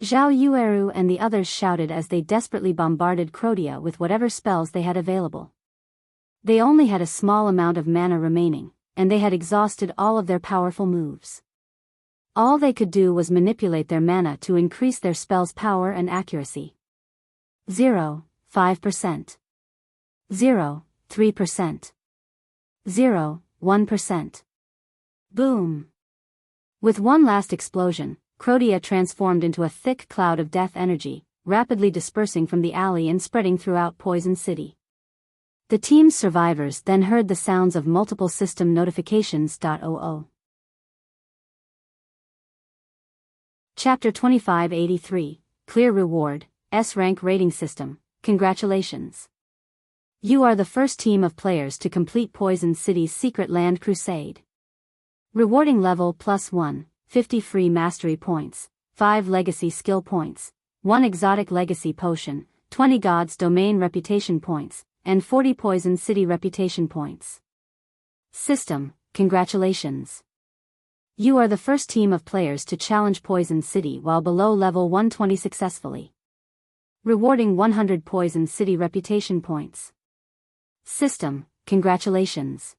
Zhao Yueru and the others shouted as they desperately bombarded Crodia with whatever spells they had available. They only had a small amount of mana remaining, and they had exhausted all of their powerful moves. All they could do was manipulate their mana to increase their spell's power and accuracy. 0, 5%. 0, 3%. 0, 1%. Boom! With one last explosion, Crodia transformed into a thick cloud of death energy, rapidly dispersing from the alley and spreading throughout Poison City. The team's survivors then heard the sounds of multiple system notifications. Chapter 2583, Clear Reward, S-Rank Rating System, Congratulations. You are the first team of players to complete Poison City's Secret Land Crusade. Rewarding level +1, 50 free mastery points, 5 legacy skill points, 1 exotic legacy potion, 20 God's Domain reputation points, and 40 Poison City reputation points. System, congratulations. You are the first team of players to challenge Poison City while below level 120 successfully. Rewarding 100 Poison City reputation points. System, congratulations.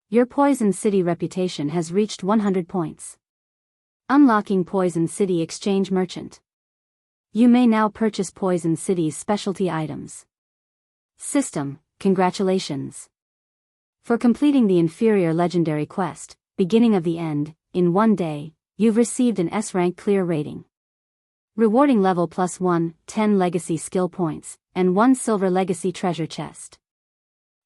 Your Poison City reputation has reached 100 points. Unlocking Poison City Exchange Merchant. You may now purchase Poison City's specialty items. System, congratulations. For completing the inferior legendary quest, Beginning of the End, in one day, you've received an S-Rank clear rating. Rewarding level +1, 10 legacy skill points, and 1 silver legacy treasure chest.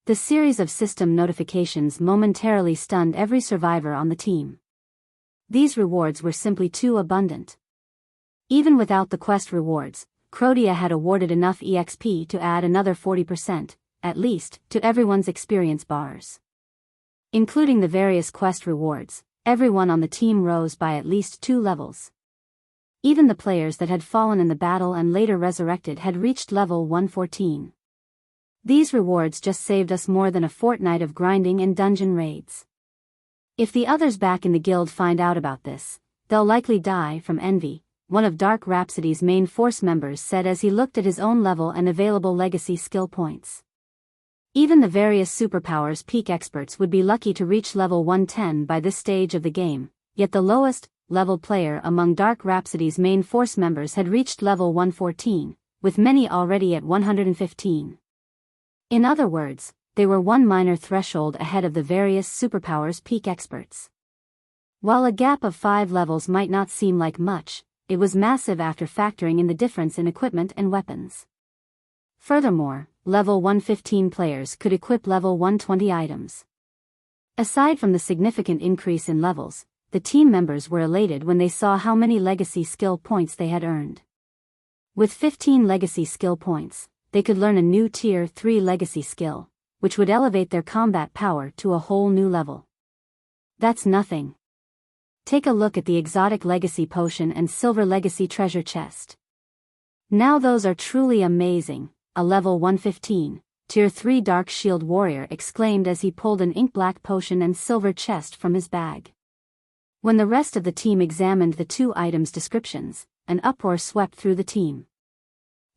The series of system notifications momentarily stunned every survivor on the team. These rewards were simply too abundant. Even without the quest rewards, Crodia had awarded enough EXP to add another 40%, at least, to everyone's experience bars. Including the various quest rewards, everyone on the team rose by at least 2 levels. Even the players that had fallen in the battle and later resurrected had reached level 114. These rewards just saved us more than a fortnight of grinding and dungeon raids. If the others back in the guild find out about this, they'll likely die from envy, one of Dark Rhapsody's main force members said as he looked at his own level and available legacy skill points. Even the various superpowers peak experts would be lucky to reach level 110 by this stage of the game, yet the lowest level player among Dark Rhapsody's main force members had reached level 114, with many already at 115. In other words, they were one minor threshold ahead of the various superpowers peak experts. While a gap of 5 levels might not seem like much, it was massive after factoring in the difference in equipment and weapons. Furthermore, level 115 players could equip level 120 items. Aside from the significant increase in levels, the team members were elated when they saw how many legacy skill points they had earned. With 15 legacy skill points, they could learn a new tier 3 legacy skill, which would elevate their combat power to a whole new level. That's nothing. Take a look at the exotic legacy potion and silver legacy treasure chest. Now those are truly amazing, a level 115, tier 3 dark shield warrior exclaimed as he pulled an ink black potion and silver chest from his bag. When the rest of the team examined the 2 items' descriptions, an uproar swept through the team.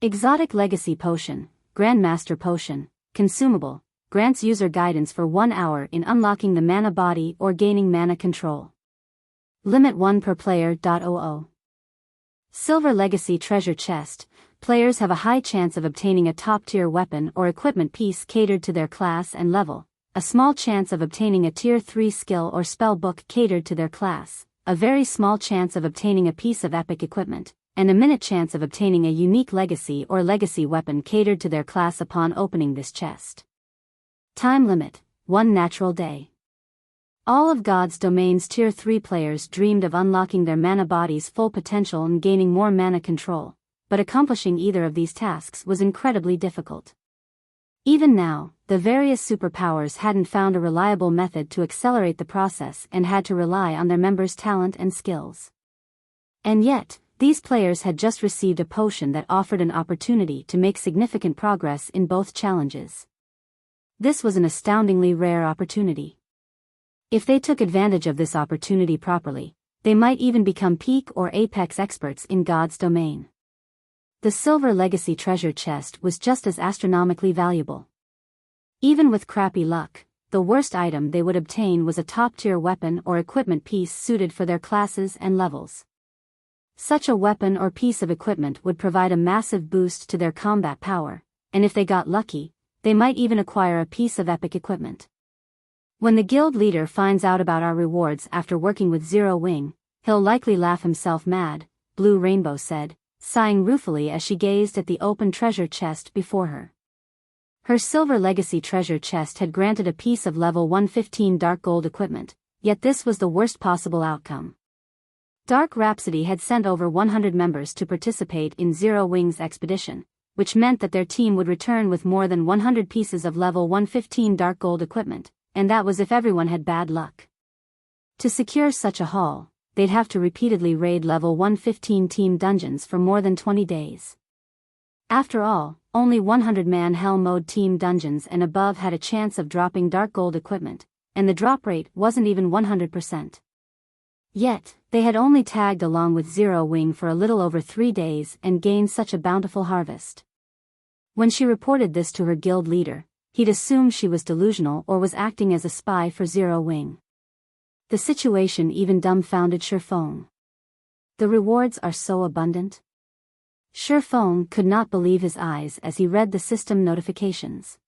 Exotic Legacy Potion, Grandmaster Potion, Consumable, grants user guidance for 1 hour in unlocking the mana body or gaining mana control. Limit 1 per player. 00. Silver Legacy Treasure Chest, players have a high chance of obtaining a top-tier weapon or equipment piece catered to their class and level, a small chance of obtaining a tier 3 skill or spell book catered to their class, a very small chance of obtaining a piece of epic equipment, and a minute chance of obtaining a unique legacy or legacy weapon catered to their class upon opening this chest. Time limit, 1 natural day. All of God's Domain's tier 3 players dreamed of unlocking their mana body's full potential and gaining more mana control, but accomplishing either of these tasks was incredibly difficult. Even now, the various superpowers hadn't found a reliable method to accelerate the process and had to rely on their members' talent and skills. And yet, these players had just received a potion that offered an opportunity to make significant progress in both challenges. This was an astoundingly rare opportunity. If they took advantage of this opportunity properly, they might even become peak or apex experts in God's Domain. The Silver Legacy Treasure Chest was just as astronomically valuable. Even with crappy luck, the worst item they would obtain was a top-tier weapon or equipment piece suited for their classes and levels. Such a weapon or piece of equipment would provide a massive boost to their combat power, and if they got lucky, they might even acquire a piece of epic equipment. When the guild leader finds out about our rewards after working with Zero Wing, he'll likely laugh himself mad, Blue Rainbow said, sighing ruefully as she gazed at the open treasure chest before her. Her Silver Legacy treasure chest had granted a piece of level 115 dark gold equipment, yet this was the worst possible outcome. Dark Rhapsody had sent over 100 members to participate in Zero Wing's expedition, which meant that their team would return with more than 100 pieces of level 115 dark gold equipment, and that was if everyone had bad luck. To secure such a haul, they'd have to repeatedly raid level 115 team dungeons for more than 20 days. After all, only 100-man Hell Mode team dungeons and above had a chance of dropping dark gold equipment, and the drop rate wasn't even 100%. Yet, they had only tagged along with Zero Wing for a little over 3 days and gained such a bountiful harvest. When she reported this to her guild leader, he'd assumed she was delusional or was acting as a spy for Zero Wing. The situation even dumbfounded Shifeng. The rewards are so abundant. Shifeng could not believe his eyes as he read the system notifications.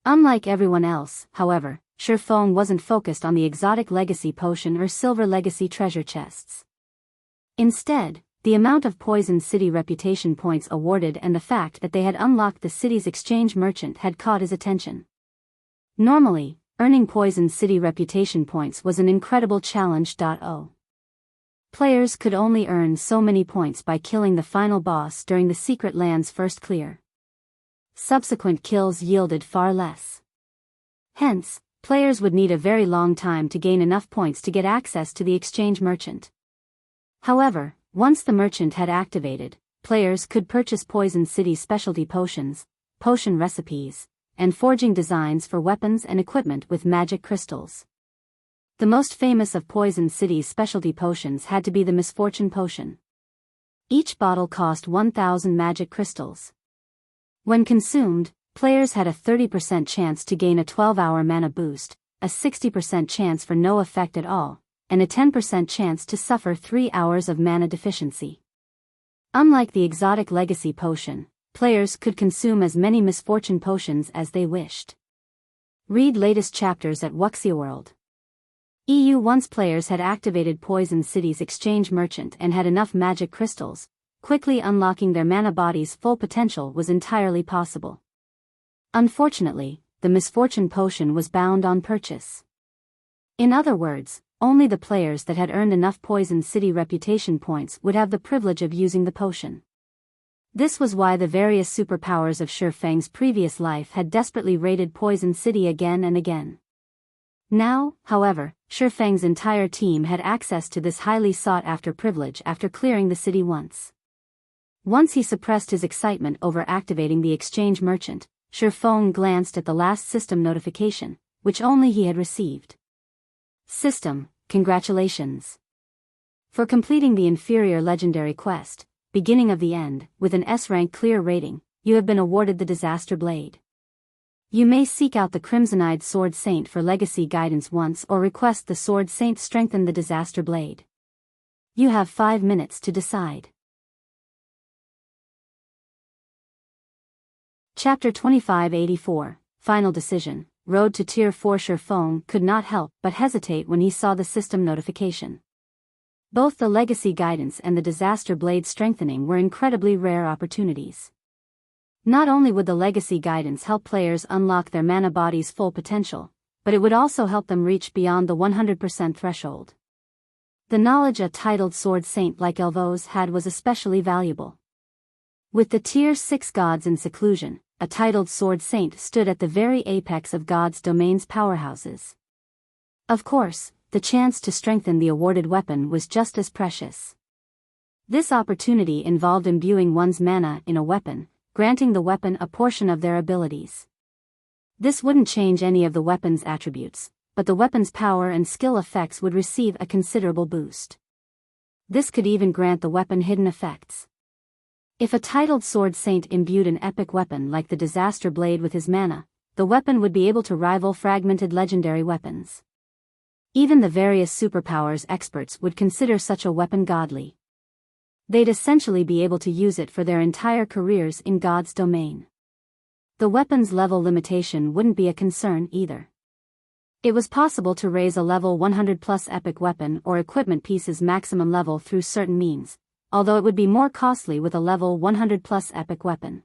Unlike everyone else, however, Shifeng wasn't focused on the exotic legacy potion or silver legacy treasure chests. Instead, the amount of Poison City reputation points awarded and the fact that they had unlocked the city's exchange merchant had caught his attention. Normally, earning Poison City reputation points was an incredible challenge. Players could only earn so many points by killing the final boss during the Secret Land's first clear. Subsequent kills yielded far less. Hence, players would need a very long time to gain enough points to get access to the exchange merchant. However, once the merchant had activated, players could purchase Poison City specialty potions, potion recipes, and forging designs for weapons and equipment with magic crystals. The most famous of Poison City's specialty potions had to be the Misfortune Potion. Each bottle cost 1,000 magic crystals. When consumed, players had a 30% chance to gain a 12-hour mana boost, a 60% chance for no effect at all, and a 10% chance to suffer 3 hours of mana deficiency. Unlike the exotic Legacy Potion, players could consume as many Misfortune Potions as they wished. Read latest chapters at Wuxia World. Once players had activated Poison City's exchange merchant and had enough magic crystals, quickly unlocking their mana body's full potential was entirely possible. Unfortunately, the Misfortune Potion was bound on purchase. In other words, only the players that had earned enough Poison City reputation points would have the privilege of using the potion. This was why the various superpowers of Shifeng's previous life had desperately raided Poison City again and again. Now, however, Shifeng's entire team had access to this highly sought-after privilege after clearing the city once. Once he suppressed his excitement over activating the exchange merchant, Shifeng glanced at the last system notification, which only he had received. System, congratulations. For completing the inferior legendary quest, Beginning of the End, with an S-rank clear rating, you have been awarded the Disaster Blade. You may seek out the Crimsonide Sword Saint for legacy guidance once or request the Sword Saint strengthen the Disaster Blade. You have 5 minutes to decide. Chapter 2584, Final Decision. Road to Tier 4. Shifeng could not help but hesitate when he saw the system notification. Both the legacy guidance and the Disaster Blade strengthening were incredibly rare opportunities. Not only would the legacy guidance help players unlock their mana body's full potential, but it would also help them reach beyond the 100% threshold. The knowledge a titled Sword Saint like Elvos had was especially valuable. With the Tier 6 gods in seclusion, a titled Sword Saint stood at the very apex of God's domain's powerhouses. Of course, the chance to strengthen the awarded weapon was just as precious. This opportunity involved imbuing one's mana in a weapon, granting the weapon a portion of their abilities. This wouldn't change any of the weapon's attributes, but the weapon's power and skill effects would receive a considerable boost. This could even grant the weapon hidden effects. If a titled Sword Saint imbued an epic weapon like the Disaster Blade with his mana, the weapon would be able to rival fragmented legendary weapons. Even the various superpowers experts would consider such a weapon godly. They'd essentially be able to use it for their entire careers in God's domain. The weapon's level limitation wouldn't be a concern either. It was possible to raise a level 100+ epic weapon or equipment piece's maximum level through certain means, although it would be more costly with a level 100+ epic weapon.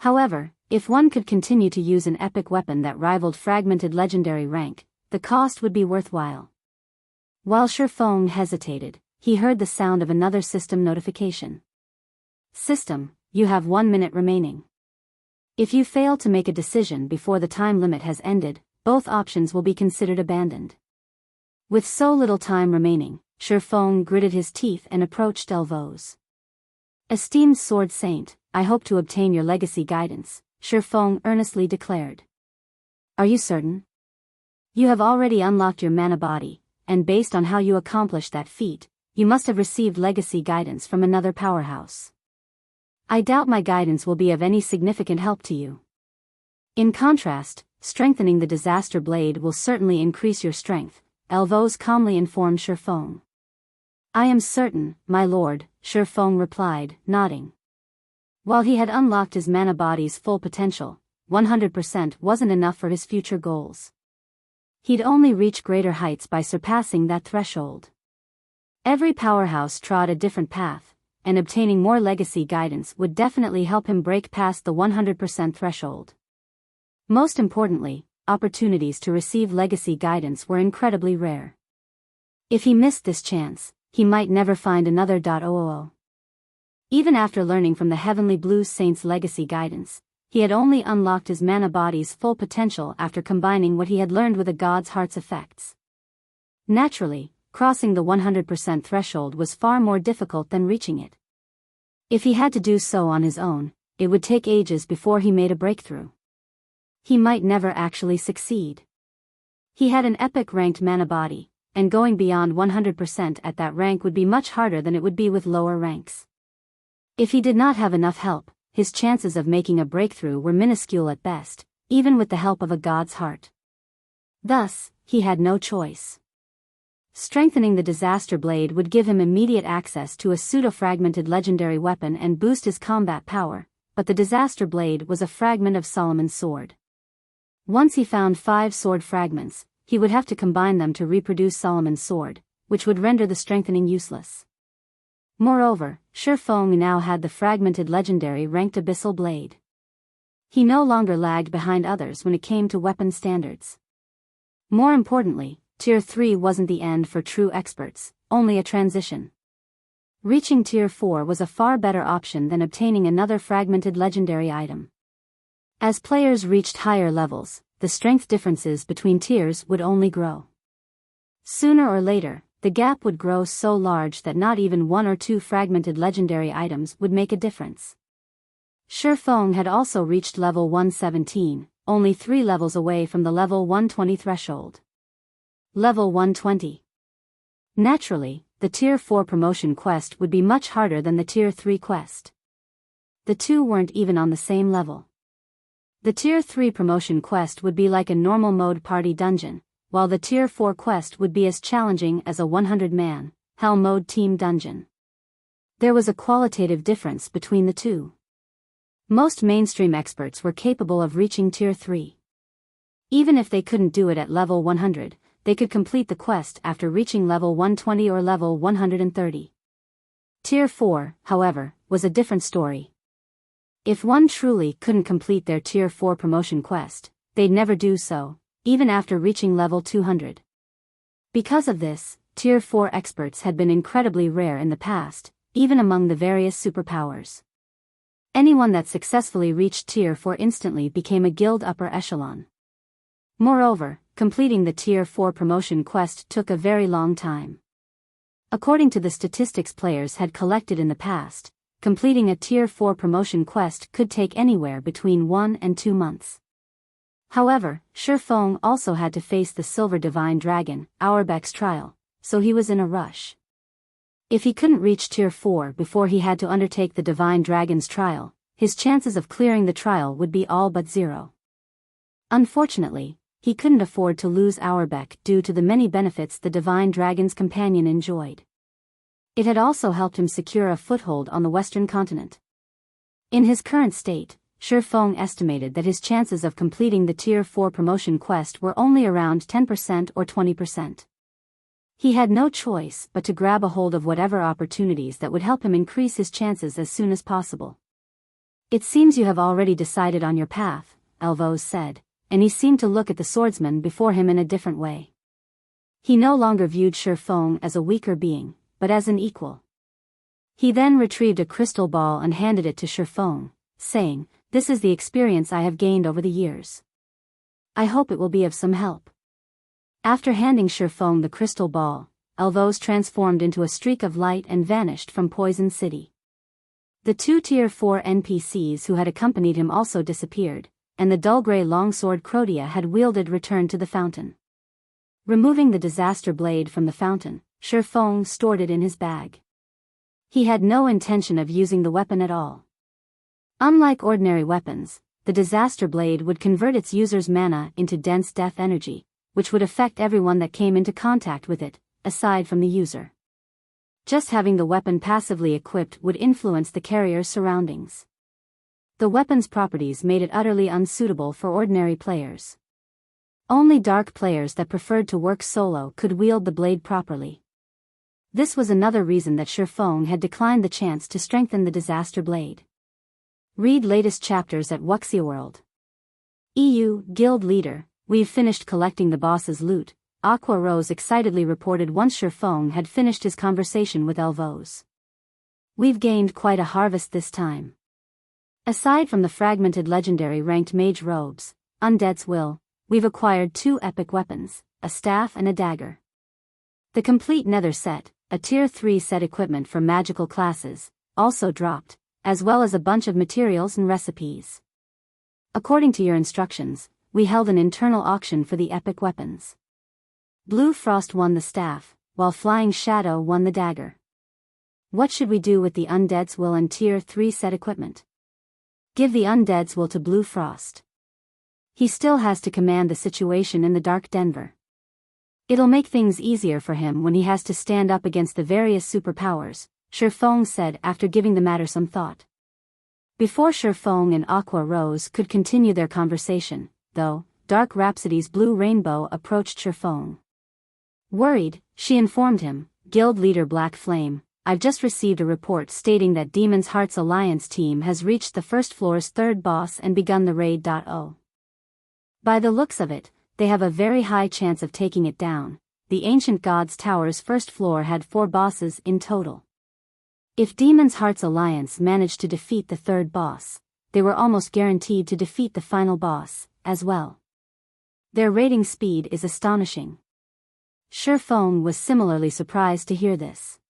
However, if one could continue to use an epic weapon that rivaled fragmented legendary rank, the cost would be worthwhile. While Shifeng hesitated, he heard the sound of another system notification. System, you have 1 minute remaining. If you fail to make a decision before the time limit has ended, both options will be considered abandoned. With so little time remaining, Shifeng gritted his teeth and approached Elvos. Esteemed Sword Saint, I hope to obtain your legacy guidance, Shifeng earnestly declared. Are you certain? You have already unlocked your mana body, and based on how you accomplished that feat, you must have received legacy guidance from another powerhouse. I doubt my guidance will be of any significant help to you. In contrast, strengthening the Disaster Blade will certainly increase your strength, Elvos calmly informed Shifeng. I am certain, my lord, Shifeng replied, nodding. While he had unlocked his mana body's full potential, 100% wasn't enough for his future goals. He'd only reach greater heights by surpassing that threshold. Every powerhouse trod a different path, and obtaining more legacy guidance would definitely help him break past the 100% threshold. Most importantly, opportunities to receive legacy guidance were incredibly rare. If he missed this chance, he might never find another. Even after learning from the Heavenly Blue Saint's legacy guidance, he had only unlocked his mana body's full potential after combining what he had learned with a God's Heart's effects. Naturally, crossing the 100% threshold was far more difficult than reaching it. If he had to do so on his own, it would take ages before he made a breakthrough. He might never actually succeed. He had an epic ranked mana body, and going beyond 100% at that rank would be much harder than it would be with lower ranks. If he did not have enough help, his chances of making a breakthrough were minuscule at best, even with the help of a God's Heart. Thus, he had no choice. Strengthening the Disaster Blade would give him immediate access to a pseudo-fragmented legendary weapon and boost his combat power, but the Disaster Blade was a fragment of Solomon's sword. Once he found 5 sword fragments, he would have to combine them to reproduce Solomon's sword, which would render the strengthening useless. Moreover, Shifeng now had the fragmented legendary ranked Abyssal Blade. He no longer lagged behind others when it came to weapon standards. More importantly, Tier 3 wasn't the end for true experts, only a transition. Reaching Tier 4 was a far better option than obtaining another fragmented legendary item. As players reached higher levels, the strength differences between tiers would only grow. Sooner or later, the gap would grow so large that not even 1 or 2 fragmented legendary items would make a difference. Shifeng had also reached level 117, only 3 levels away from the level 120 threshold. Level 120. Naturally, the Tier 4 promotion quest would be much harder than the Tier 3 quest. The two weren't even on the same level. The Tier 3 promotion quest would be like a normal mode party dungeon, while the Tier 4 quest would be as challenging as a 100-man, Hell mode team dungeon. There was a qualitative difference between the two. Most mainstream experts were capable of reaching Tier 3. Even if they couldn't do it at level 100, they could complete the quest after reaching level 120 or level 130. Tier 4, however, was a different story. If one truly couldn't complete their Tier 4 promotion quest, they'd never do so, even after reaching level 200. Because of this, Tier 4 experts had been incredibly rare in the past, even among the various superpowers. Anyone that successfully reached Tier 4 instantly became a guild upper echelon. Moreover, completing the Tier 4 promotion quest took a very long time. According to the statistics players had collected in the past, completing a Tier 4 promotion quest could take anywhere between 1 and 2 months. However, Shifeng also had to face the Silver Divine Dragon, Auerbach's trial, so he was in a rush. If he couldn't reach Tier 4 before he had to undertake the Divine Dragon's trial, his chances of clearing the trial would be all but 0. Unfortunately, he couldn't afford to lose Auerbach due to the many benefits the Divine Dragon's companion enjoyed. It had also helped him secure a foothold on the Western continent. In his current state, Shifeng estimated that his chances of completing the Tier 4 promotion quest were only around 10% or 20%. He had no choice but to grab a hold of whatever opportunities that would help him increase his chances as soon as possible. "It seems you have already decided on your path," Elvos said, and he seemed to look at the swordsman before him in a different way. He no longer viewed Shifeng as a weaker being, but as an equal. He then retrieved a crystal ball and handed it to Shifeng, saying, "This is the experience I have gained over the years. I hope it will be of some help." After handing Shifeng the crystal ball, Elvos transformed into a streak of light and vanished from Poison City. The 2 Tier 4 NPCs who had accompanied him also disappeared, and the dull grey longsword Crotia had wielded returned to the fountain. Removing the Disaster Blade from the fountain, Shifeng stored it in his bag. He had no intention of using the weapon at all. Unlike ordinary weapons, the Disaster Blade would convert its user's mana into dense death energy, which would affect everyone that came into contact with it, aside from the user. Just having the weapon passively equipped would influence the carrier's surroundings. The weapon's properties made it utterly unsuitable for ordinary players. Only dark players that preferred to work solo could wield the blade properly. This was another reason that Shifeng had declined the chance to strengthen the disaster blade. Read latest chapters at Wuxia World. EU Guild Leader, we've finished collecting the boss's loot, Aqua Rose excitedly reported once Shifeng had finished his conversation with Elvos. We've gained quite a harvest this time. Aside from the fragmented legendary ranked mage robes, Undead's Will, we've acquired 2 epic weapons, a staff and a dagger. The complete nether set, a tier 3 set equipment for magical classes, also dropped, as well as a bunch of materials and recipes. According to your instructions, we held an internal auction for the epic weapons. Blue Frost won the staff, while Flying Shadow won the dagger. What should we do with the Undead's Will and tier 3 set equipment? Give the Undead's Will to Blue Frost. He still has to command the situation in the Dark Denver. It'll make things easier for him when he has to stand up against the various superpowers, Shifeng said after giving the matter some thought. Before Shifeng and Aqua Rose could continue their conversation, though, Dark Rhapsody's Blue Rainbow approached Shifeng. Worried, she informed him, Guild Leader Black Flame, I've just received a report stating that Demon's Heart's Alliance team has reached the first floor's 3rd boss and begun the raid. By the looks of it, they have a very high chance of taking it down. The Ancient Gods Tower's first floor had 4 bosses in total. If Demon's Heart's Alliance managed to defeat the 3rd boss, they were almost guaranteed to defeat the final boss, as well. Their raiding speed is astonishing. Shifeng was similarly surprised to hear this.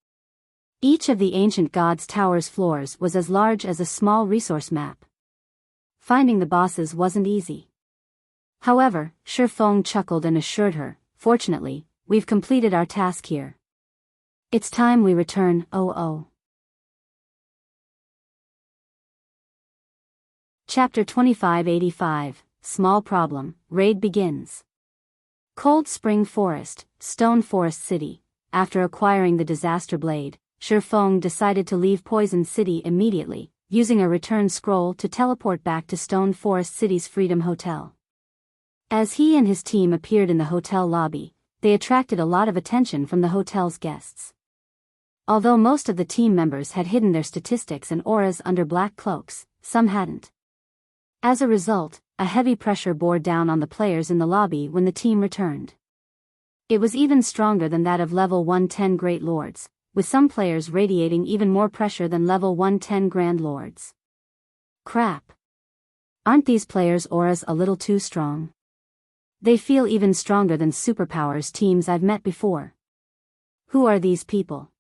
Each of the Ancient Gods Tower's floors was as large as a small resource map. Finding the bosses wasn't easy. However, Shifeng chuckled and assured her, fortunately, we've completed our task here. It's time we return. Chapter 2585, Small Problem, Raid begins. Cold Spring Forest, Stone Forest City. After acquiring the Disaster Blade, Shifeng decided to leave Poison City immediately, using a return scroll to teleport back to Stone Forest City's Freedom Hotel. As he and his team appeared in the hotel lobby, they attracted a lot of attention from the hotel's guests. Although most of the team members had hidden their statistics and auras under black cloaks, some hadn't. As a result, a heavy pressure bore down on the players in the lobby when the team returned. It was even stronger than that of level 110 Great Lords, with some players radiating even more pressure than level 110 Grand Lords. Crap. Aren't these players' auras a little too strong? They feel even stronger than superpowers teams I've met before. Who are these people?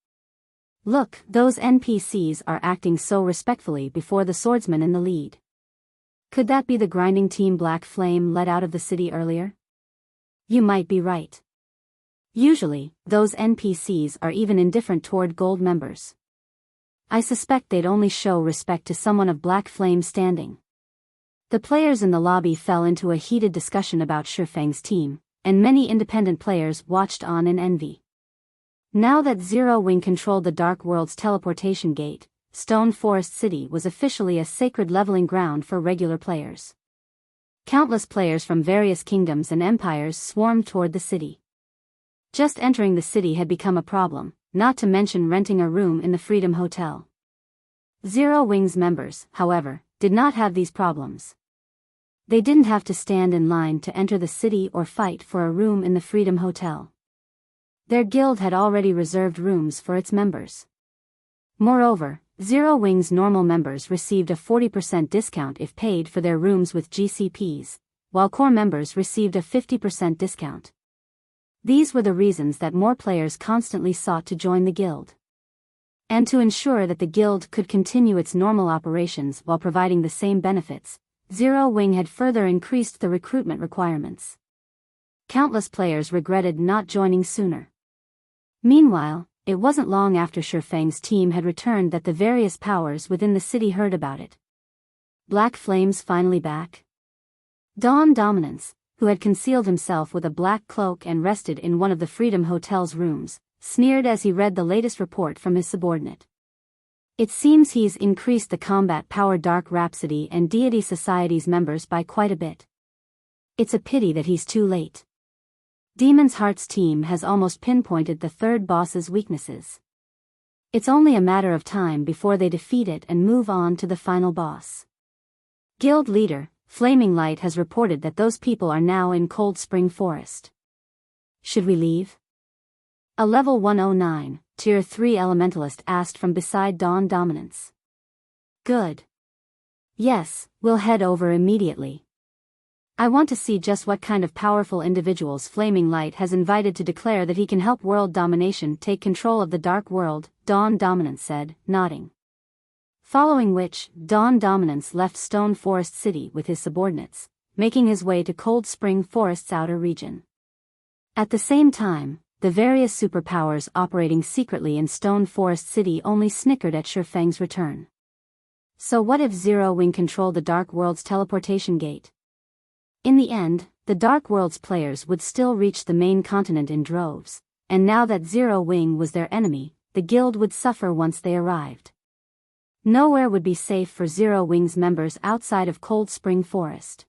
Look, those NPCs are acting so respectfully before the swordsman in the lead. Could that be the grinding team Black Flame let out of the city earlier? You might be right. Usually, those NPCs are even indifferent toward gold members. I suspect they'd only show respect to someone of Black Flame's standing. The players in the lobby fell into a heated discussion about Shifeng's team, and many independent players watched on in envy. Now that Zero Wing controlled the Dark World's teleportation gate, Stone Forest City was officially a sacred leveling ground for regular players. Countless players from various kingdoms and empires swarmed toward the city. Just entering the city had become a problem, not to mention renting a room in the Freedom Hotel. Zero Wing's members, however, did not have these problems. They didn't have to stand in line to enter the city or fight for a room in the Freedom Hotel. Their guild had already reserved rooms for its members. Moreover, Zero Wing's normal members received a 40% discount if paid for their rooms with GCPs, while core members received a 50% discount. These were the reasons that more players constantly sought to join the guild. And to ensure that the guild could continue its normal operations while providing the same benefits, Zero Wing had further increased the recruitment requirements. Countless players regretted not joining sooner. Meanwhile, it wasn't long after Shifeng's team had returned that the various powers within the city heard about it. Black Flame's finally back? Dawn Dominance, who had concealed himself with a black cloak and rested in one of the Freedom Hotel's rooms, sneered as he read the latest report from his subordinate. It seems he's increased the combat power Dark Rhapsody and Deity Society's members by quite a bit. It's a pity that he's too late. Demon's Heart's team has almost pinpointed the third boss's weaknesses. It's only a matter of time before they defeat it and move on to the final boss. Guild leader, Flaming Light, has reported that those people are now in Cold Spring Forest. Should we leave? A level 109, Tier 3 Elementalist asked from beside Dawn Dominance. Good. Yes, we'll head over immediately. I want to see just what kind of powerful individuals Flaming Light has invited to declare that he can help world domination take control of the Dark World, Dawn Dominance said, nodding. Following which, Dawn Dominance left Stone Forest City with his subordinates, making his way to Cold Spring Forest's outer region. At the same time, the various superpowers operating secretly in Stone Forest City only snickered at Shifeng's return. So what if Zero Wing controlled the Dark World's teleportation gate? In the end, the Dark World's players would still reach the main continent in droves, and now that Zero Wing was their enemy, the guild would suffer once they arrived. Nowhere would be safe for Zero Wing's members outside of Cold Spring Forest.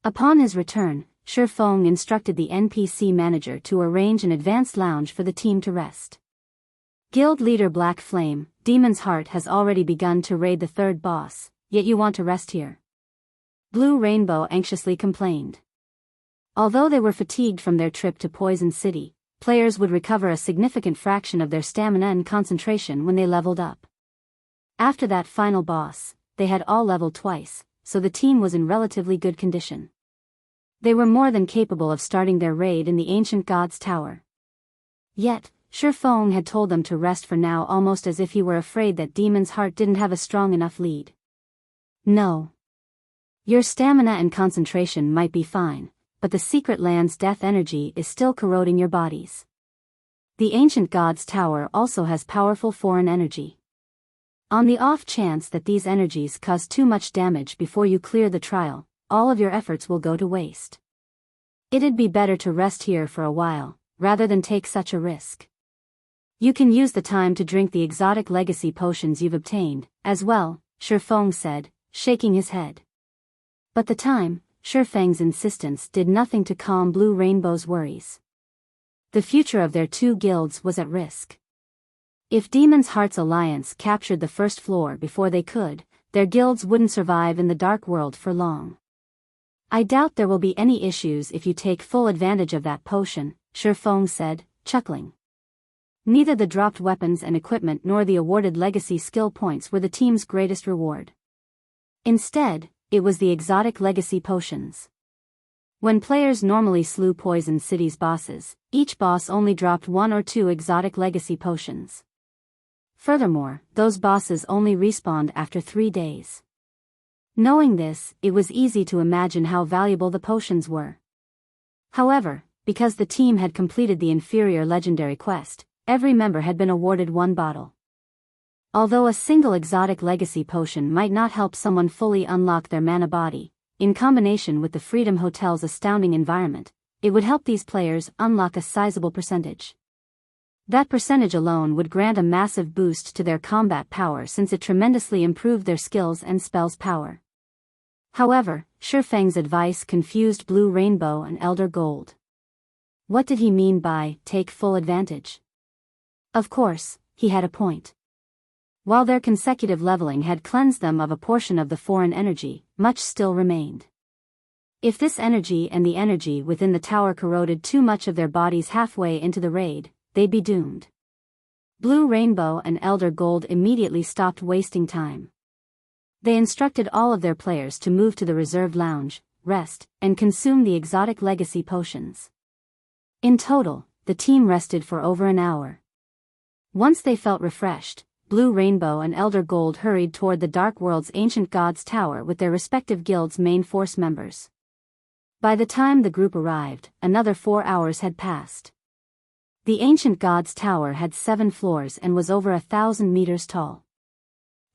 Upon his return, Shifeng instructed the NPC manager to arrange an advanced lounge for the team to rest. Guild leader Black Flame, Demon's Heart has already begun to raid the third boss, yet you want to rest here? Blue Rainbow anxiously complained. Although they were fatigued from their trip to Poison City, players would recover a significant fraction of their stamina and concentration when they leveled up. After that final boss, they had all leveled twice, so the team was in relatively good condition. They were more than capable of starting their raid in the Ancient God's Tower. Yet, Shifeng had told them to rest for now, almost as if he were afraid that Demon's Heart didn't have a strong enough lead. No. Your stamina and concentration might be fine, but the Secret Land's death energy is still corroding your bodies. The Ancient God's Tower also has powerful foreign energy. On the off chance that these energies cause too much damage before you clear the trial, all of your efforts will go to waste. It'd be better to rest here for a while, rather than take such a risk. You can use the time to drink the exotic legacy potions you've obtained, as well, Shifeng said, shaking his head. But the time, Shifeng's insistence did nothing to calm Blue Rainbow's worries. The future of their two guilds was at risk. If Demon's Heart's alliance captured the first floor before they could, their guilds wouldn't survive in the Dark World for long. I doubt there will be any issues if you take full advantage of that potion, Shifeng said, chuckling. Neither the dropped weapons and equipment nor the awarded legacy skill points were the team's greatest reward. Instead, it was the exotic legacy potions. When players normally slew Poison City's bosses, each boss only dropped 1 or 2 exotic legacy potions. Furthermore, those bosses only respawned after 3 days. Knowing this, it was easy to imagine how valuable the potions were. However, because the team had completed the inferior legendary quest, every member had been awarded 1 bottle. Although a single exotic legacy potion might not help someone fully unlock their mana body, in combination with the Freedom Hotel's astounding environment, it would help these players unlock a sizable percentage. That percentage alone would grant a massive boost to their combat power since it tremendously improved their skills and spells power. However, Shifeng's advice confused Blue Rainbow and Elder Gold. What did he mean by take full advantage? Of course, he had a point. While their consecutive leveling had cleansed them of a portion of the foreign energy, much still remained. If this energy and the energy within the tower corroded too much of their bodies halfway into the raid, they'd be doomed. Blue Rainbow and Elder Gold immediately stopped wasting time. They instructed all of their players to move to the reserved lounge, rest, and consume the exotic legacy potions. In total, the team rested for over an hour. Once they felt refreshed, Blue Rainbow and Elder Gold hurried toward the Dark World's Ancient God's Tower with their respective guilds' main force members. By the time the group arrived, another 4 hours had passed. The Ancient God's Tower had 7 floors and was over 1,000 meters tall.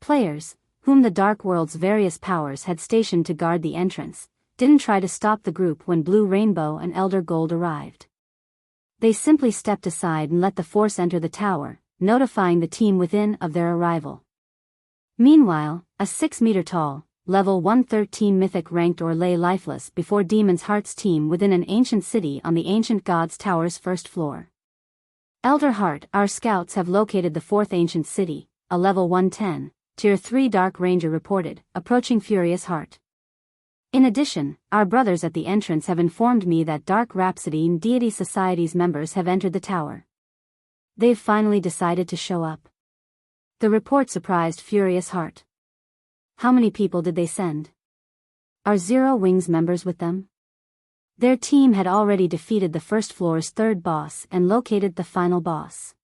Players, whom the Dark World's various powers had stationed to guard the entrance, didn't try to stop the group when Blue Rainbow and Elder Gold arrived. They simply stepped aside and let the force enter the tower, notifying the team within of their arrival. Meanwhile, a 6-meter-tall, level 113 Mythic ranked or lay lifeless before Demon's Heart's team within an ancient city on the Ancient Gods Tower's first floor. Elder Heart, our scouts have located the fourth ancient city, a level 110, Tier 3 Dark Ranger reported, approaching Furious Heart. In addition, our brothers at the entrance have informed me that Dark Rhapsody and Deity Society's members have entered the tower. They've finally decided to show up. The report surprised Furious Heart. How many people did they send? Are Zero Wings members with them? Their team had already defeated the first floor's third boss and located the final boss.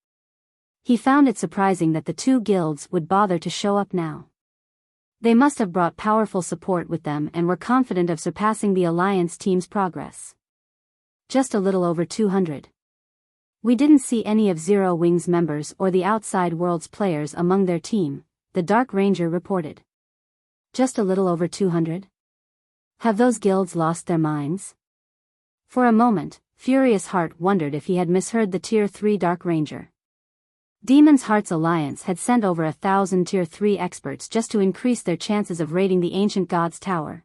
He found it surprising that the two guilds would bother to show up now. They must have brought powerful support with them and were confident of surpassing the Alliance team's progress. Just a little over 200. We didn't see any of Zero Wings members or the Outside Worlds players among their team, the Dark Ranger reported. Just a little over 200? Have those guilds lost their minds? For a moment, Furious Heart wondered if he had misheard the Tier 3 Dark Ranger. Demon's Heart's Alliance had sent over 1,000 Tier 3 experts just to increase their chances of raiding the Ancient Gods Tower.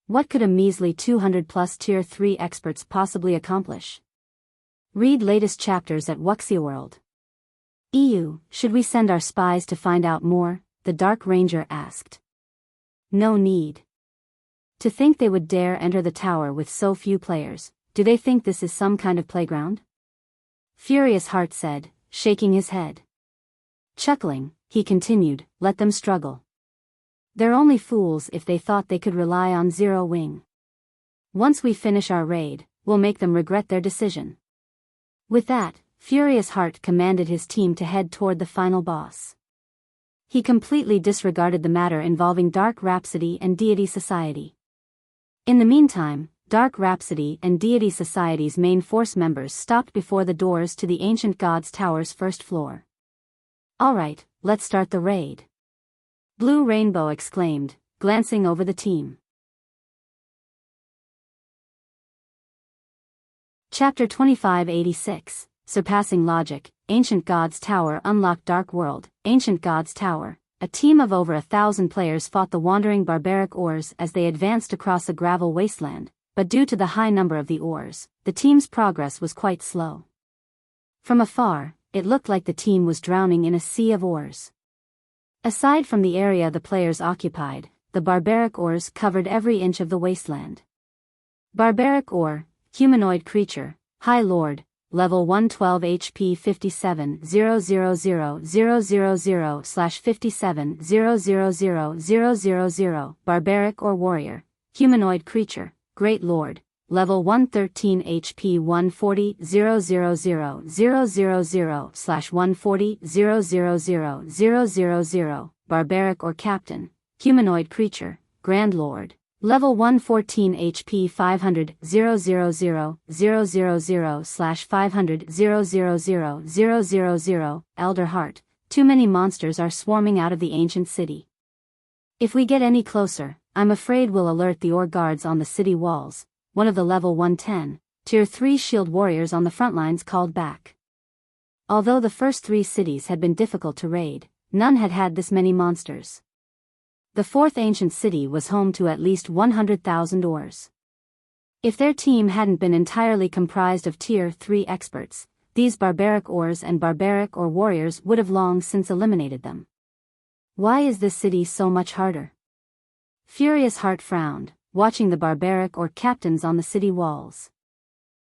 What could a measly 200-plus Tier 3 experts possibly accomplish? Read latest chapters at Wuxia World. EU, should we send our spies to find out more? The Dark Ranger asked. No need. To think they would dare enter the tower with so few players, do they think this is some kind of playground? Furious Heart said, shaking his head. Chuckling, he continued, let them struggle. They're only fools if they thought they could rely on Zero Wing. Once we finish our raid, we'll make them regret their decision. With that, Furious Heart commanded his team to head toward the final boss. He completely disregarded the matter involving Dark Rhapsody and Deity Society. In the meantime, Dark Rhapsody and Deity Society's main force members stopped before the doors to the Ancient Gods Tower's first floor. Alright, let's start the raid. Blue Rainbow exclaimed, glancing over the team. Chapter 2586, Surpassing Logic, Ancient Gods Tower unlocked Dark World, Ancient Gods Tower. A team of over 1,000 players fought the wandering barbaric Ors as they advanced across a gravel wasteland, but due to the high number of the Ors, the team's progress was quite slow. From afar, it looked like the team was drowning in a sea of Ors. Aside from the area the players occupied, the barbaric Ors covered every inch of the wasteland. Barbaric Or, humanoid creature, High Lord, level 112 HP 57,000/57,000,000, barbaric or warrior, humanoid creature, Great Lord, level 113 HP 140,000/140,000,000, barbaric or captain, humanoid creature, Grand Lord, level 114 HP 500,000/500,000,000, Elder Heart, too many monsters are swarming out of the ancient city. If we get any closer, I'm afraid we'll alert the Or guards on the city walls, one of the level 110, Tier 3 shield warriors on the front lines called back. Although the first 3 cities had been difficult to raid, none had had this many monsters. The fourth ancient city was home to at least 100,000 Ors. If their team hadn't been entirely comprised of Tier 3 experts, these barbaric Ors and barbaric or warriors would have long since eliminated them. Why is this city so much harder? Furious Heart frowned, watching the barbaric or captains on the city walls.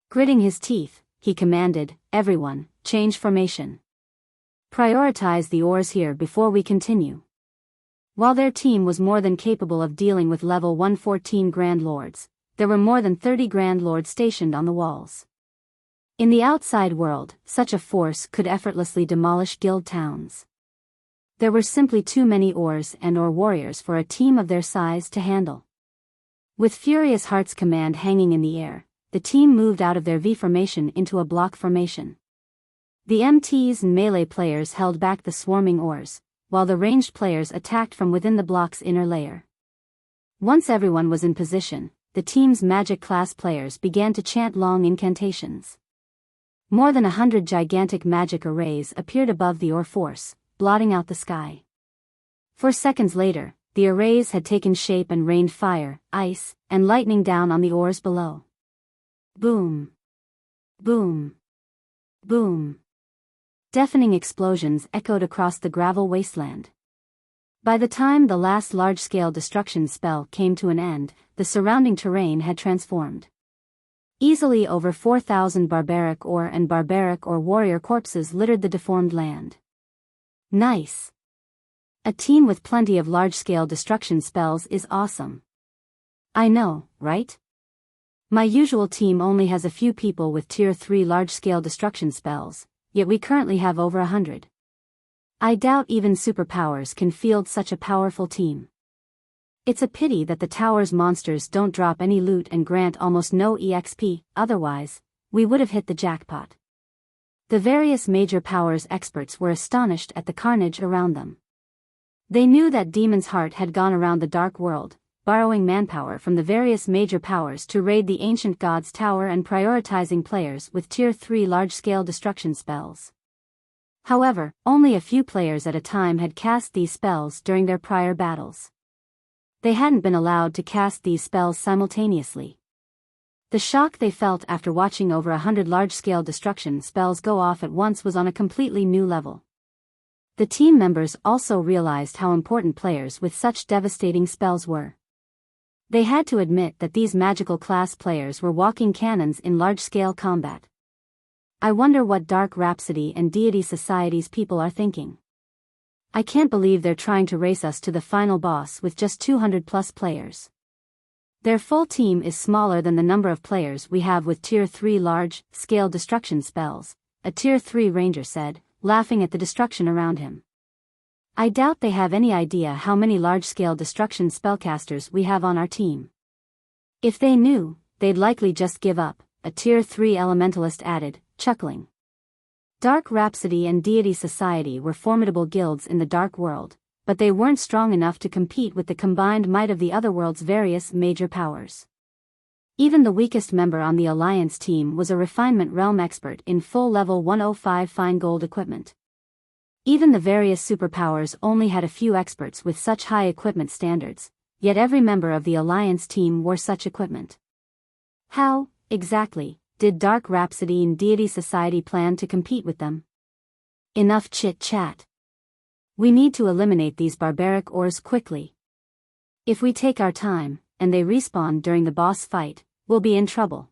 Gritting his teeth, he commanded, everyone, change formation. Prioritize the Ors here before we continue. While their team was more than capable of dealing with level 114 Grand Lords, there were more than 30 Grand Lords stationed on the walls. In the outside world, such a force could effortlessly demolish guild towns. There were simply too many Ors and Or warriors for a team of their size to handle. With Furious Heart's command hanging in the air, the team moved out of their V formation into a block formation. The MTs and melee players held back the swarming Ors, while the ranged players attacked from within the block's inner layer. Once everyone was in position, the team's magic class players began to chant long incantations. More than 100 gigantic magic arrays appeared above the Or force, blotting out the sky. 4 seconds later, the arrays had taken shape and rained fire, ice, and lightning down on the ores below. Boom. Boom. Boom. Deafening explosions echoed across the gravel wasteland. By the time the last large-scale destruction spell came to an end, the surrounding terrain had transformed. Easily over 4,000 barbaric ore and barbaric or warrior corpses littered the deformed land. Nice. A team with plenty of large-scale destruction spells is awesome. I know, right? My usual team only has a few people with Tier 3 large-scale destruction spells, yet we currently have over 100. I doubt even superpowers can field such a powerful team. It's a pity that the tower's monsters don't drop any loot and grant almost no EXP, otherwise, we would have hit the jackpot. The various major powers experts were astonished at the carnage around them. They knew that Demon's Heart had gone around the dark world, borrowing manpower from the various major powers to raid the ancient god's tower and prioritizing players with Tier 3 large-scale destruction spells. However, only a few players at a time had cast these spells during their prior battles. They hadn't been allowed to cast these spells simultaneously. The shock they felt after watching over 100 large-scale destruction spells go off at once was on a completely new level. The team members also realized how important players with such devastating spells were. They had to admit that these magical class players were walking cannons in large-scale combat. I wonder what Dark Rhapsody and Deity Society's people are thinking. I can't believe they're trying to race us to the final boss with just 200+ players. Their full team is smaller than the number of players we have with Tier 3 large-scale destruction spells, a Tier 3 ranger said, laughing at the destruction around him. I doubt they have any idea how many large-scale destruction spellcasters we have on our team. If they knew, they'd likely just give up, a Tier 3 elementalist added, chuckling. Dark Rhapsody and Deity Society were formidable guilds in the Dark World, but they weren't strong enough to compete with the combined might of the Otherworld's various major powers. Even the weakest member on the Alliance team was a Refinement Realm expert in full level 105 fine gold equipment. Even the various superpowers only had a few experts with such high equipment standards, yet every member of the Alliance team wore such equipment. How, exactly, did Dark Rhapsody and Deity Society plan to compete with them? Enough chit-chat. We need to eliminate these barbaric ores quickly. If we take our time, and they respawn during the boss fight, we'll be in trouble.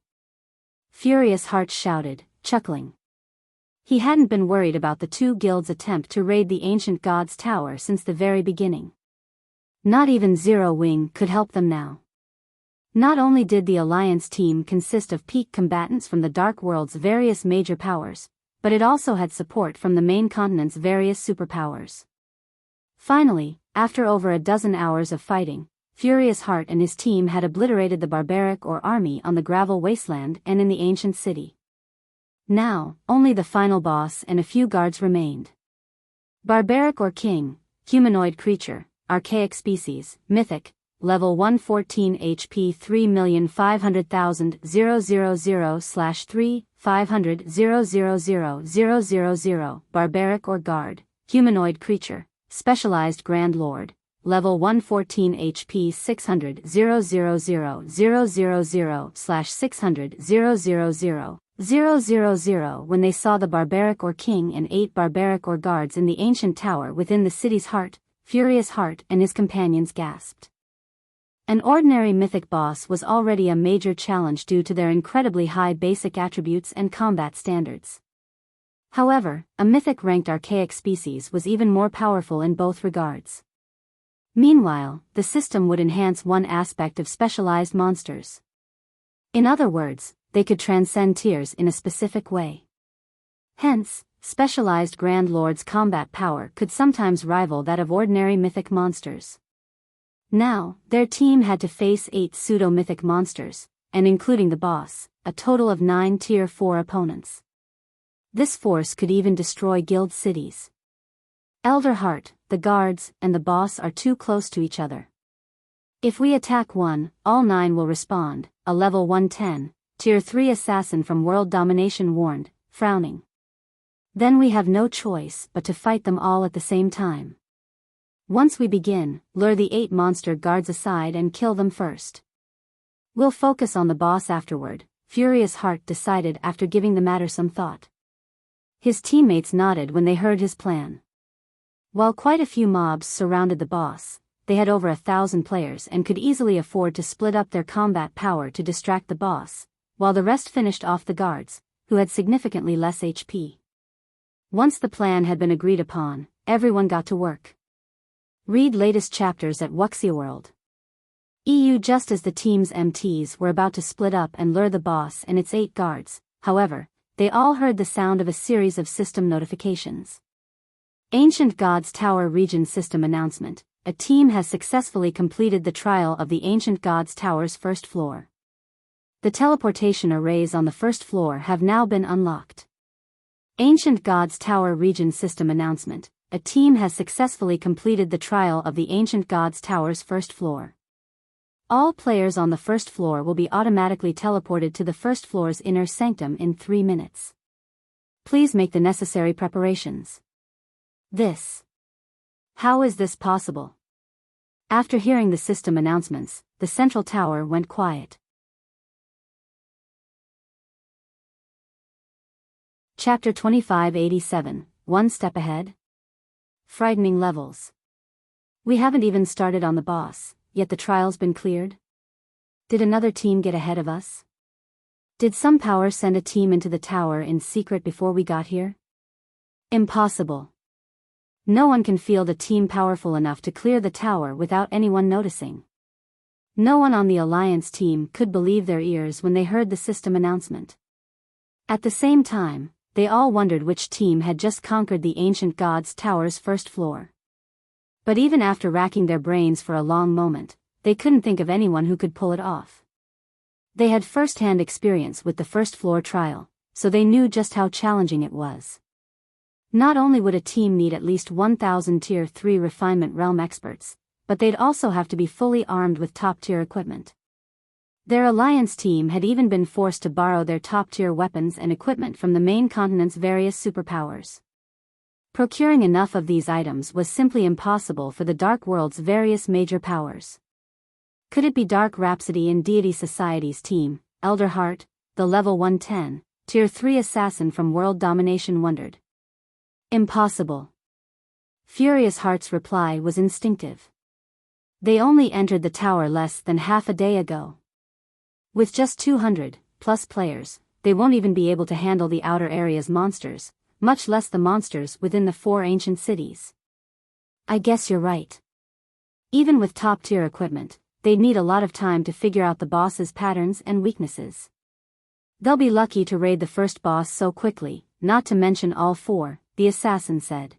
Furious Heart shouted, chuckling. He hadn't been worried about the two guilds' attempt to raid the ancient god's tower since the very beginning. Not even Zero Wing could help them now. Not only did the Alliance team consist of peak combatants from the Dark World's various major powers, but it also had support from the main continent's various superpowers. Finally, after over a dozen hours of fighting, Furious Heart and his team had obliterated the barbaric or army on the gravel wasteland and in the ancient city. Now, only the final boss and a few guards remained. Barbaric or king, humanoid creature, archaic species, mythic, level 114 HP 3,500,000/3,500,000,000, barbaric or guard, humanoid creature, specialized Grand Lord, level 114 HP 600,000/600,000,000. When they saw the barbaric or king and 8 barbaric or guards in the ancient tower within the city's heart, Furious Heart and his companions gasped. An ordinary mythic boss was already a major challenge due to their incredibly high basic attributes and combat standards. However, a mythic-ranked archaic species was even more powerful in both regards. Meanwhile, the system would enhance one aspect of specialized monsters. In other words, they could transcend tiers in a specific way. Hence, specialized Grand Lord's combat power could sometimes rival that of ordinary mythic monsters. Now, their team had to face 8 pseudo-mythic monsters, and including the boss, a total of 9 Tier 4 opponents. This force could even destroy guild cities. Elder Heart, the guards, and the boss are too close to each other. If we attack one, all 9 will respond, a level 110, Tier 3 assassin from World Domination warned, frowning. Then we have no choice but to fight them all at the same time. Once we begin, lure the 8 monster guards aside and kill them first. We'll focus on the boss afterward, Furious Heart decided after giving the matter some thought. His teammates nodded when they heard his plan. While quite a few mobs surrounded the boss, they had over 1,000 players and could easily afford to split up their combat power to distract the boss, while the rest finished off the guards, who had significantly less HP. Once the plan had been agreed upon, everyone got to work. Read latest chapters at Wuxia World. EU. Just as the team's MTs were about to split up and lure the boss and its 8 guards, however, they all heard the sound of a series of system notifications. Ancient Gods Tower Region System Announcement. A team has successfully completed the trial of the Ancient Gods Tower's first floor. The teleportation arrays on the first floor have now been unlocked. Ancient Gods Tower Region System Announcement. A team has successfully completed the trial of the Ancient Gods Tower's first floor. All players on the first floor will be automatically teleported to the first floor's inner sanctum in 3 minutes. Please make the necessary preparations. How is this possible? After hearing the system announcements, the central tower went quiet. Chapter 2587, One Step Ahead. Frightening levels. We haven't even started on the boss, yet the trial's been cleared? Did another team get ahead of us? Did some power send a team into the tower in secret before we got here? Impossible. No one can field a team powerful enough to clear the tower without anyone noticing. No one on the Alliance team could believe their ears when they heard the system announcement. At the same time, they all wondered which team had just conquered the Ancient Gods Tower's first floor. But even after racking their brains for a long moment, they couldn't think of anyone who could pull it off. They had first-hand experience with the first floor trial, so they knew just how challenging it was. Not only would a team need at least 1,000 Tier 3 Refinement Realm experts, but they'd also have to be fully armed with top-tier equipment. Their Alliance team had even been forced to borrow their top-tier weapons and equipment from the main continent's various superpowers. Procuring enough of these items was simply impossible for the Dark World's various major powers. Could it be Dark Rhapsody and Deity Society's team, Elder Heart, the level 110, Tier 3 assassin from World Domination wondered? Impossible. Furious Heart's reply was instinctive. They only entered the tower less than half a day ago. With just 200 plus players, they won't even be able to handle the outer area's monsters, much less the monsters within the 4 ancient cities. I guess you're right. Even with top-tier equipment, they'd need a lot of time to figure out the boss's patterns and weaknesses. They'll be lucky to raid the first boss so quickly, not to mention all 4, the assassin said.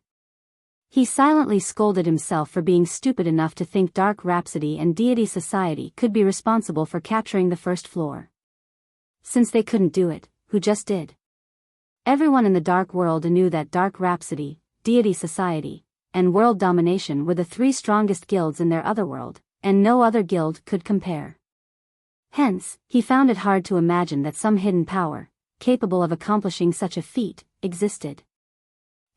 He silently scolded himself for being stupid enough to think Dark Rhapsody and Deity Society could be responsible for capturing the first floor. Since they couldn't do it, who just did? Everyone in the Dark World knew that Dark Rhapsody, Deity Society, and World Domination were the 3 strongest guilds in their otherworld, and no other guild could compare. Hence, he found it hard to imagine that some hidden power, capable of accomplishing such a feat, existed.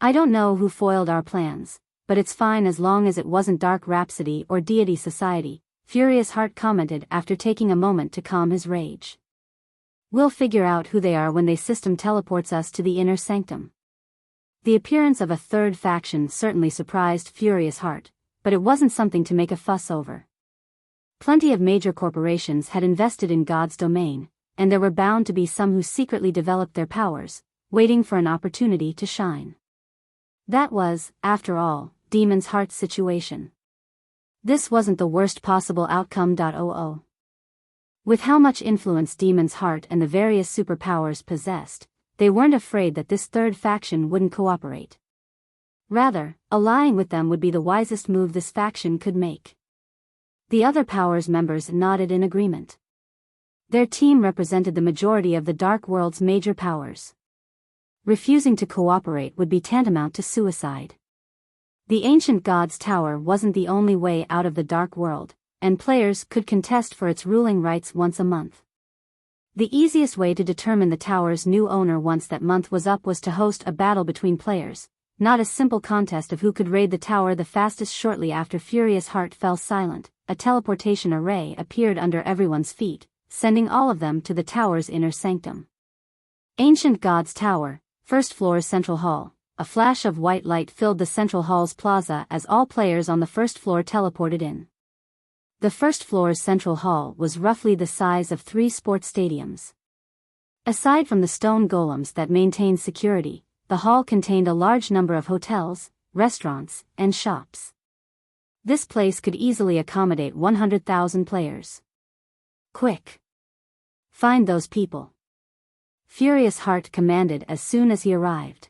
I don't know who foiled our plans, but it's fine as long as it wasn't Dark Rhapsody or Deity Society, Furious Heart commented after taking a moment to calm his rage. We'll figure out who they are when they system teleports us to the inner sanctum. The appearance of a third faction certainly surprised Furious Heart, but it wasn't something to make a fuss over. Plenty of major corporations had invested in God's domain, and there were bound to be some who secretly developed their powers, waiting for an opportunity to shine. That was, after all, Demon's Heart's situation. This wasn't the worst possible outcome. With how much influence Demon's Heart and the various superpowers possessed, they weren't afraid that this third faction wouldn't cooperate. Rather, allying with them would be the wisest move this faction could make. The other powers members nodded in agreement. Their team represented the majority of the Dark World's major powers. Refusing to cooperate would be tantamount to suicide. The Ancient Gods Tower wasn't the only way out of the Dark World, and players could contest for its ruling rights once a month. The easiest way to determine the tower's new owner once that month was up was to host a battle between players, not a simple contest of who could raid the tower the fastest. Shortly after Furious Heart fell silent, a teleportation array appeared under everyone's feet, sending all of them to the tower's inner sanctum. Ancient God's Tower, first floor's central hall. A flash of white light filled the central hall's plaza as all players on the first floor teleported in. The first floor's central hall was roughly the size of 3 sports stadiums. Aside from the stone golems that maintained security, the hall contained a large number of hotels, restaurants, and shops. This place could easily accommodate 100,000 players. Quick! Find those people. Furious Heart commanded as soon as he arrived.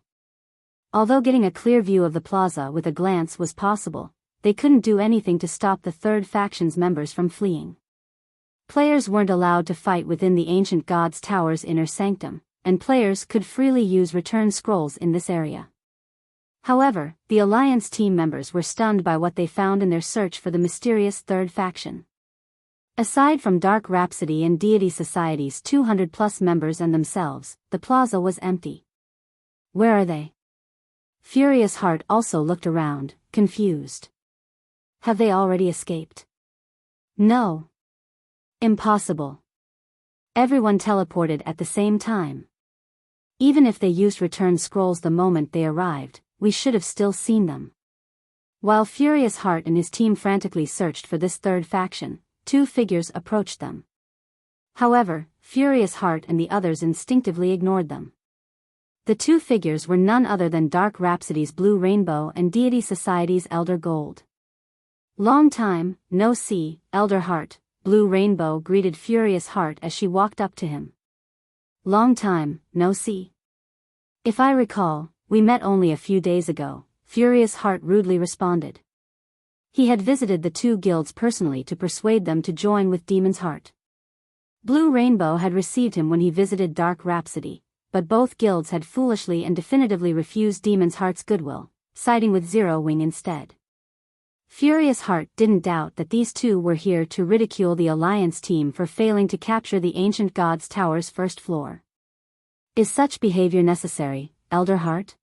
Although getting a clear view of the plaza with a glance was possible, they couldn't do anything to stop the third faction's members from fleeing. Players weren't allowed to fight within the Ancient God's Tower's inner sanctum, and players could freely use return scrolls in this area. However, the Alliance team members were stunned by what they found in their search for the mysterious third faction. Aside from Dark Rhapsody and Deity Society's 200+ members and themselves, the plaza was empty. Where are they? Furious Heart also looked around, confused. Have they already escaped? No. Impossible. Everyone teleported at the same time. Even if they used return scrolls the moment they arrived, we should have still seen them. While Furious Heart and his team frantically searched for this third faction, 2 figures approached them. However, Furious Heart and the others instinctively ignored them. The 2 figures were none other than Dark Rhapsody's Blue Rainbow and Deity Society's Elder Gold. Long time, no see, Elder Heart, Blue Rainbow greeted Furious Heart as she walked up to him. Long time, no see. If I recall, we met only a few days ago, Furious Heart rudely responded. He had visited the 2 guilds personally to persuade them to join with Demon's Heart. Blue Rainbow had received him when he visited Dark Rhapsody, but both guilds had foolishly and definitively refused Demon's Heart's goodwill, siding with Zero Wing instead. Furious Heart didn't doubt that these 2 were here to ridicule the Alliance team for failing to capture the Ancient God's Tower's first floor. Is such behavior necessary, Elder Heart?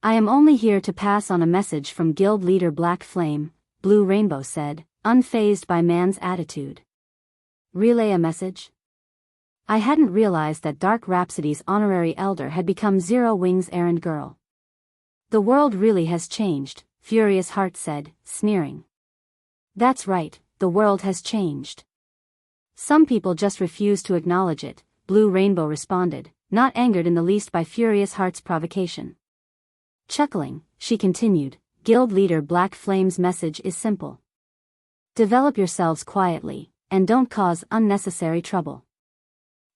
I am only here to pass on a message from Guild Leader Black Flame, Blue Rainbow said, unfazed by man's attitude. Relay a message? I hadn't realized that Dark Rhapsody's honorary elder had become Zero Wing's errand girl. The world really has changed, Furious Heart said, sneering. That's right, the world has changed. Some people just refuse to acknowledge it, Blue Rainbow responded, not angered in the least by Furious Heart's provocation. Chuckling, she continued, Guild Leader Black Flame's message is simple. Develop yourselves quietly, and don't cause unnecessary trouble.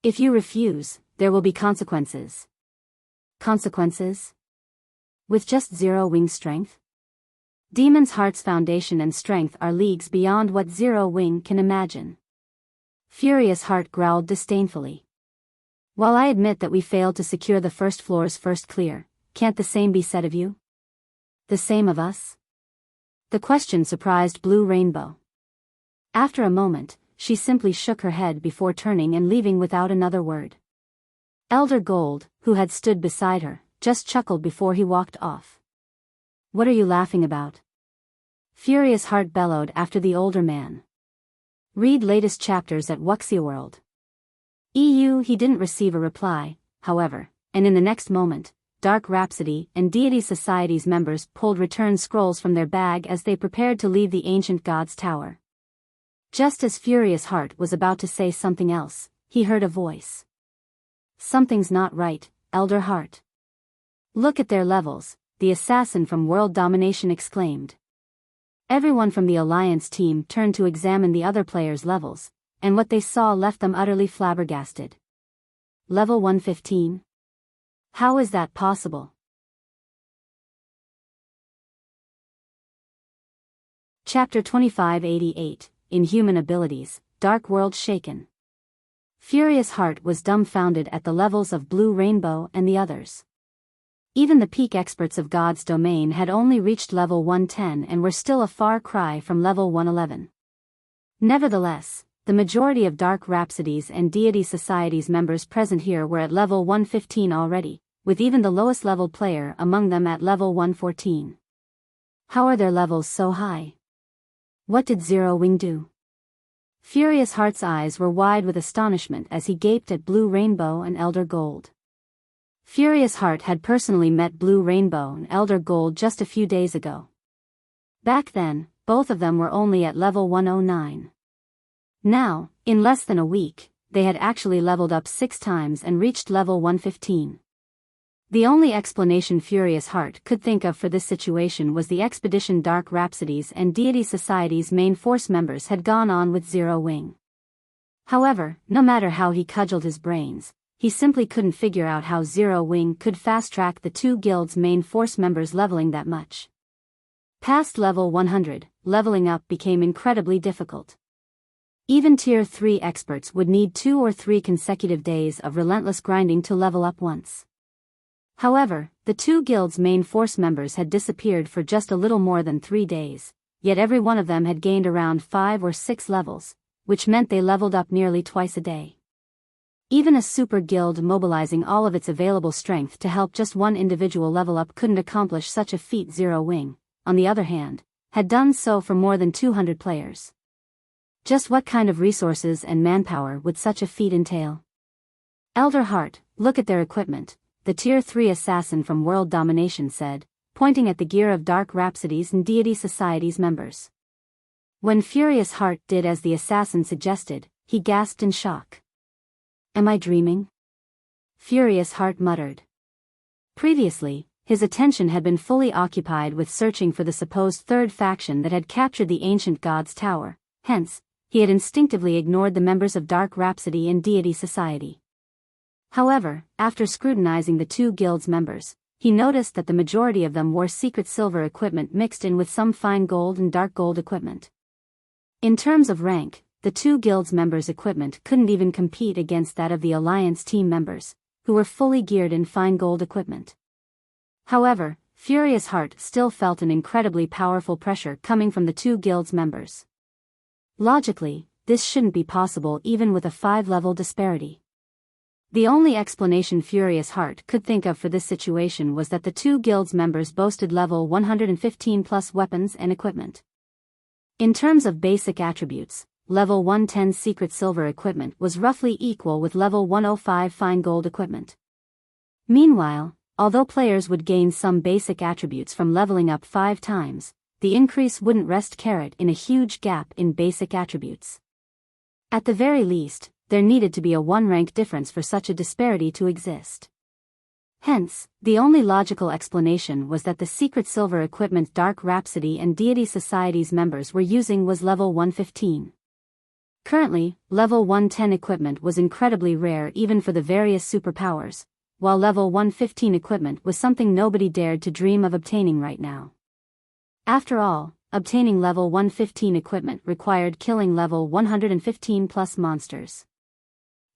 If you refuse, there will be consequences. Consequences? With just Zero Wing strength? Demon's Heart's foundation and strength are leagues beyond what Zero Wing can imagine. Furious Heart growled disdainfully. While I admit that we failed to secure the first floor's first clear, can't the same be said of you? The same of us? The question surprised Blue Rainbow. After a moment, she simply shook her head before turning and leaving without another word. Elder Gold, who had stood beside her, just chuckled before he walked off. What are you laughing about? Furious Heart bellowed after the older man. Read latest chapters at Wuxia World. He didn't receive a reply, however, and in the next moment, Dark Rhapsody and Deity Society's members pulled return scrolls from their bag as they prepared to leave the Ancient God's Tower. Just as Furious Heart was about to say something else, he heard a voice. Something's not right, Elder Heart. Look at their levels, the assassin from World Domination exclaimed. Everyone from the Alliance team turned to examine the other players' levels, and what they saw left them utterly flabbergasted. Level 115? How is that possible? Chapter 2588, Inhuman Abilities, Dark World Shaken. Furious Heart was dumbfounded at the levels of Blue Rainbow and the others. Even the peak experts of God's domain had only reached level 110 and were still a far cry from level 111. Nevertheless, the majority of Dark Rhapsody's and Deity Society's members present here were at level 115 already, with even the lowest level player among them at level 114. How are their levels so high? What did Zero Wing do? Furious Heart's eyes were wide with astonishment as he gaped at Blue Rainbow and Elder Gold. Furious Heart had personally met Blue Rainbow and Elder Gold just a few days ago. Back then, both of them were only at level 109. Now, in less than a week, they had actually leveled up 6 times and reached level 115. The only explanation Furious Heart could think of for this situation was the expedition Dark Rhapsodies and Deity Society's main force members had gone on with Zero Wing. However, no matter how he cudgeled his brains, he simply couldn't figure out how Zero Wing could fast-track the 2 guilds' main force members leveling that much. Past level 100, leveling up became incredibly difficult. Even Tier 3 experts would need 2 or 3 consecutive days of relentless grinding to level up once. However, the 2 guilds' main force members had disappeared for just a little more than 3 days, yet every one of them had gained around 5 or 6 levels, which meant they leveled up nearly twice a day. Even a super guild mobilizing all of its available strength to help just one individual level up couldn't accomplish such a feat. Zero Wing, on the other hand, had done so for more than 200 players. Just what kind of resources and manpower would such a feat entail? Elder Heart, look at their equipment, the Tier 3 assassin from World Domination said, pointing at the gear of Dark Rhapsodies and Deity Society's members. When Furious Heart did as the assassin suggested, he gasped in shock. Am I dreaming? Furious Heart muttered. Previously, his attention had been fully occupied with searching for the supposed third faction that had captured the ancient god's tower, hence, he had instinctively ignored the members of Dark Rhapsody and Deity Society. However, after scrutinizing the 2 guilds' members, he noticed that the majority of them wore secret silver equipment mixed in with some fine gold and dark gold equipment. In terms of rank, the 2 guilds' members' equipment couldn't even compete against that of the Alliance team members, who were fully geared in fine gold equipment. However, Furious Heart still felt an incredibly powerful pressure coming from the 2 guilds' members. Logically, this shouldn't be possible even with a 5-level disparity. The only explanation Furious Heart could think of for this situation was that the 2 guilds members boasted level 115 plus weapons and equipment. In terms of basic attributes, level 110 secret silver equipment was roughly equal with level 105 fine gold equipment. Meanwhile, although players would gain some basic attributes from leveling up 5 times, the increase wouldn't rest in a huge gap in basic attributes. At the very least, there needed to be a 1-rank difference for such a disparity to exist. Hence, the only logical explanation was that the secret silver equipment Dark Rhapsody and Deity Society's members were using was level 115. Currently, level 110 equipment was incredibly rare even for the various superpowers, while level 115 equipment was something nobody dared to dream of obtaining right now. After all, obtaining level 115 equipment required killing level 115 plus monsters.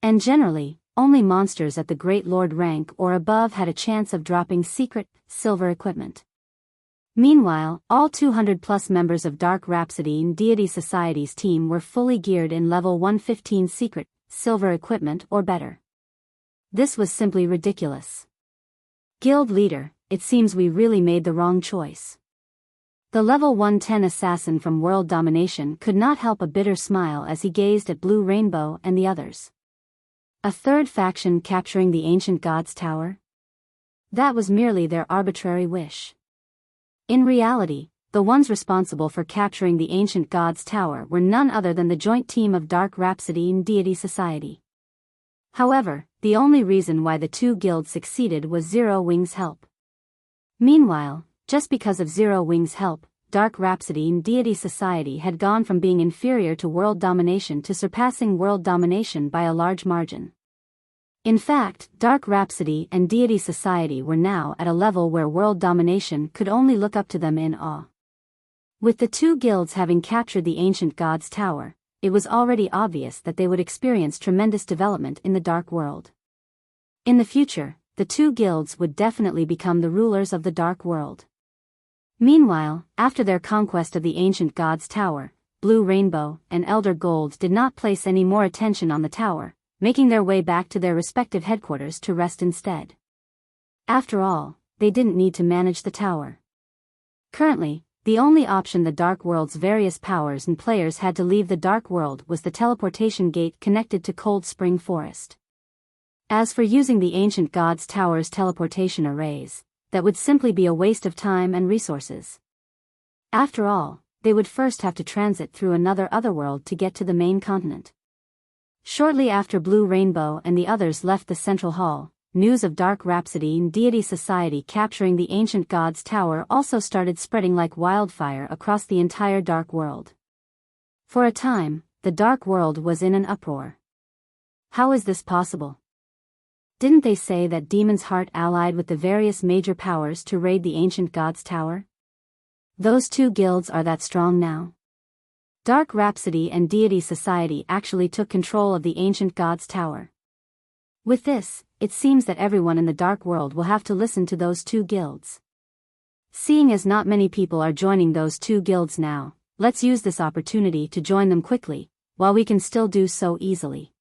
And generally, only monsters at the Great Lord rank or above had a chance of dropping secret, silver equipment. Meanwhile, all 200 plus members of Dark Rhapsody and Deity Society's team were fully geared in level 115 secret, silver equipment or better. This was simply ridiculous. Guild leader, it seems we really made the wrong choice. The level 110 assassin from World Domination could not help a bitter smile as he gazed at Blue Rainbow and the others. A third faction capturing the ancient god's tower? That was merely their arbitrary wish. In reality, the ones responsible for capturing the ancient god's tower were none other than the joint team of Dark Rhapsody and Deity Society. However, the only reason why the 2 guilds succeeded was Zero Wing's help. Meanwhile, just because of Zero Wing's help, Dark Rhapsody and Deity Society had gone from being inferior to World Domination to surpassing World Domination by a large margin. In fact, Dark Rhapsody and Deity Society were now at a level where World Domination could only look up to them in awe. With the 2 guilds having captured the ancient god's tower, it was already obvious that they would experience tremendous development in the Dark World. In the future, the 2 guilds would definitely become the rulers of the Dark World. Meanwhile, after their conquest of the ancient god's tower, Blue Rainbow and Elder Gold did not place any more attention on the tower, making their way back to their respective headquarters to rest instead. After all, they didn't need to manage the tower. Currently, the only option the Dark World's various powers and players had to leave the Dark World was the teleportation gate connected to Cold Spring Forest. As for using the ancient god's tower's teleportation arrays, that would simply be a waste of time and resources. After all, they would first have to transit through another otherworld to get to the main continent. Shortly after Blue Rainbow and the others left the Central Hall, news of Dark Rhapsody and Deity Society capturing the ancient god's tower also started spreading like wildfire across the entire Dark World. For a time, the Dark World was in an uproar. How is this possible? Didn't they say that Demon's Heart allied with the various major powers to raid the ancient god's tower? Those two guilds are that strong now? Dark Rhapsody and Deity Society actually took control of the ancient god's tower. With this, it seems that everyone in the Dark World will have to listen to those two guilds. Seeing as not many people are joining those two guilds now, let's use this opportunity to join them quickly, while we can still do so easily.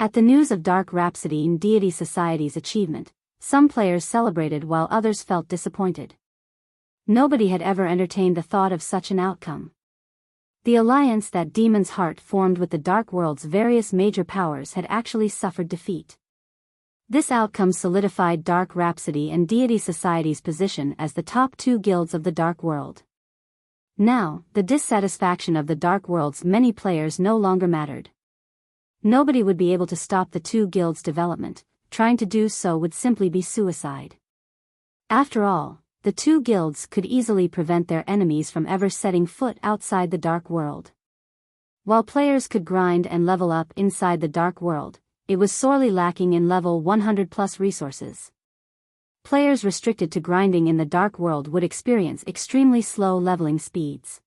At the news of Dark Rhapsody and Deity Society's achievement, some players celebrated while others felt disappointed. Nobody had ever entertained the thought of such an outcome. The alliance that Demon's Heart formed with the Dark World's various major powers had actually suffered defeat. This outcome solidified Dark Rhapsody and Deity Society's position as the top two guilds of the Dark World. Now, the dissatisfaction of the Dark World's many players no longer mattered. Nobody would be able to stop the two guilds' development, trying to do so would simply be suicide. After all, the two guilds could easily prevent their enemies from ever setting foot outside the Dark World. While players could grind and level up inside the Dark World, it was sorely lacking in level 100+ resources. Players restricted to grinding in the Dark World would experience extremely slow leveling speeds.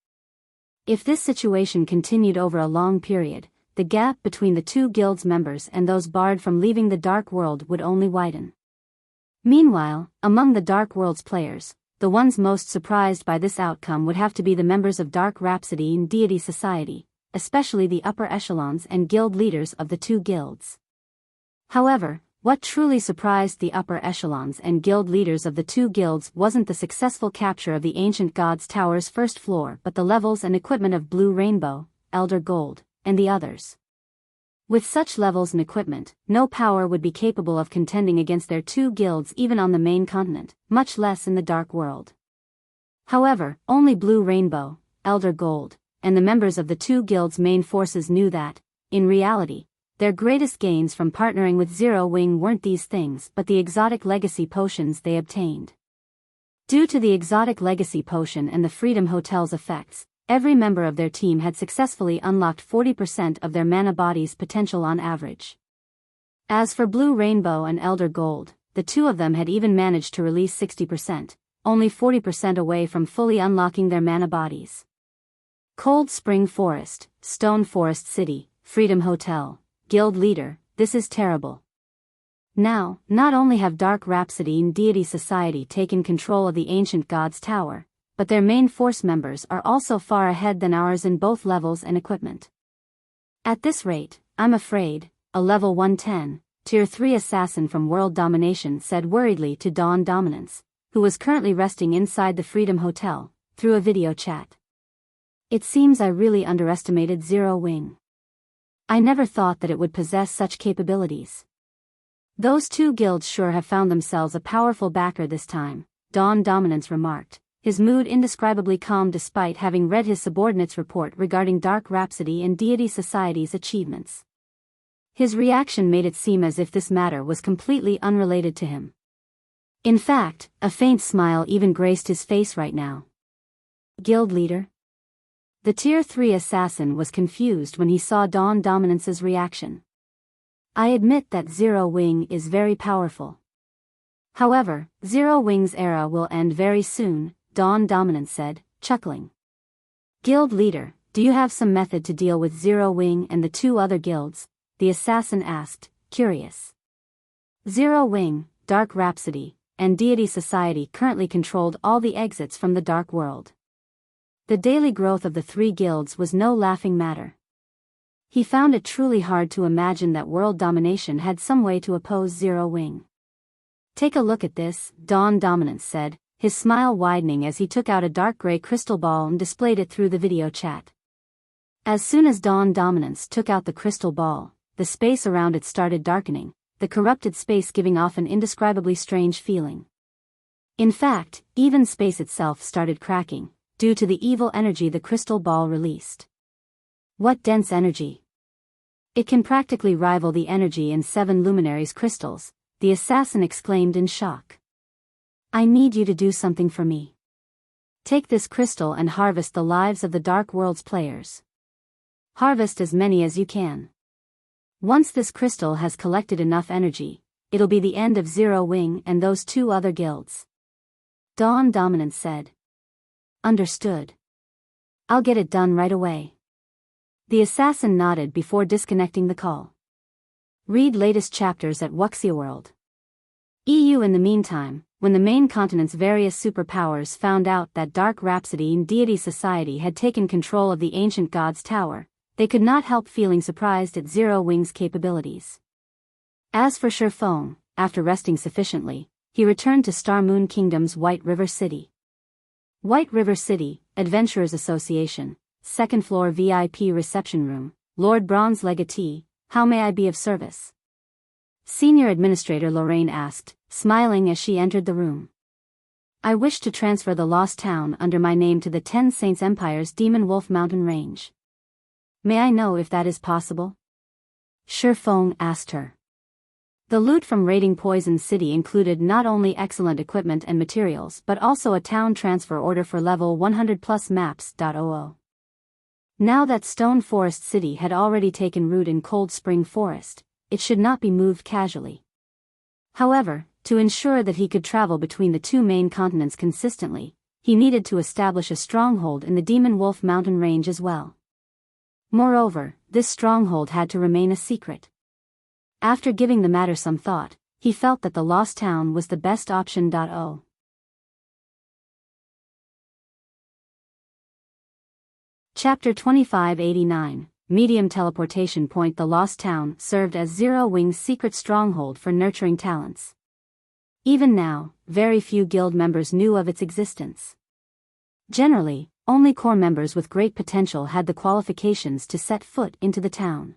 If this situation continued over a long period, the gap between the two guilds' members and those barred from leaving the Dark World would only widen. Meanwhile, among the Dark World's players, the ones most surprised by this outcome would have to be the members of Dark Rhapsody and Deity Society, especially the upper echelons and guild leaders of the two guilds. However, what truly surprised the upper echelons and guild leaders of the two guilds wasn't the successful capture of the ancient god's tower's first floor but the levels and equipment of Blue Rainbow, Elder Gold, and the others. With such levels and equipment, no power would be capable of contending against their two guilds even on the main continent, much less in the Dark World. However, only Blue Rainbow, Elder Gold, and the members of the two guilds' main forces knew that, in reality, their greatest gains from partnering with Zero Wing weren't these things but the exotic legacy potions they obtained. Due to the exotic legacy potion and the Freedom Hotel's effects, every member of their team had successfully unlocked 40% of their mana body's potential on average. As for Blue Rainbow and Elder Gold, the two of them had even managed to release 60%, only 40% away from fully unlocking their mana bodies. Cold Spring Forest, Stone Forest City, Freedom Hotel, Guild Leader, this is terrible. Now, not only have Dark Rhapsody and Deity Society taken control of the ancient god's tower, but their main force members are also far ahead than ours in both levels and equipment. At this rate, I'm afraid, a level 110, Tier 3 assassin from World Domination said worriedly to Dawn Dominance, who was currently resting inside the Freedom Hotel, through a video chat. It seems I really underestimated Zero Wing. I never thought that it would possess such capabilities. Those two guilds sure have found themselves a powerful backer this time, Dawn Dominance remarked, his mood indescribably calm despite having read his subordinate's report regarding Dark Rhapsody and Deity Society's achievements. His reaction made it seem as if this matter was completely unrelated to him. In fact, a faint smile even graced his face right now. Guild leader? The Tier 3 assassin was confused when he saw Dawn Dominance's reaction. I admit that Zero Wing is very powerful. However, Zero Wing's era will end very soon, Dawn Dominance said, chuckling. Guild leader, do you have some method to deal with Zero Wing and the two other guilds? The assassin asked, curious. Zero Wing, Dark Rhapsody, and Deity Society currently controlled all the exits from the Dark World. The daily growth of the three guilds was no laughing matter. He found it truly hard to imagine that World Domination had some way to oppose Zero Wing. Take a look at this, Dawn Dominance said, his smile widening as he took out a dark gray crystal ball and displayed it through the video chat. As soon as Dawn Dominance took out the crystal ball, the space around it started darkening, the corrupted space giving off an indescribably strange feeling. In fact, even space itself started cracking, due to the evil energy the crystal ball released. What dense energy! It can practically rival the energy in 7 luminaries crystals, the assassin exclaimed in shock. I need you to do something for me. Take this crystal and harvest the lives of the Dark World's players. Harvest as many as you can. Once this crystal has collected enough energy, it'll be the end of Zero Wing and those 2 other guilds. Dawn Dominance said. Understood. I'll get it done right away. The assassin nodded before disconnecting the call. Read latest chapters at Wuxia World. EU. In the meantime, when the main continent's various superpowers found out that Dark Rhapsody and Deity Society had taken control of the Ancient God's Tower, they could not help feeling surprised at Zero Wing's capabilities. As for Shifeng, after resting sufficiently, he returned to Star Moon Kingdom's White River City. White River City, Adventurers Association, 2nd floor VIP reception room, Lord Bronze Legatee, how may I be of service? Senior Administrator Lorraine asked, smiling as she entered the room. I wish to transfer the Lost Town under my name to the 10 Saints Empire's Demon Wolf Mountain Range. May I know if that is possible? Shifeng asked her. The loot from raiding Poison City included not only excellent equipment and materials but also a town transfer order for level 100 plus maps. Now that Stone Forest City had already taken root in Cold Spring Forest, it should not be moved casually. However, to ensure that he could travel between the 2 main continents consistently, he needed to establish a stronghold in the Demon Wolf Mountain Range as well. Moreover, this stronghold had to remain a secret. After giving the matter some thought, he felt that the Lost Town was the best option. Chapter 2589, Medium Teleportation Point. The Lost Town served as Zero Wing's secret stronghold for nurturing talents. Even now, very few guild members knew of its existence. Generally, only core members with great potential had the qualifications to set foot into the town.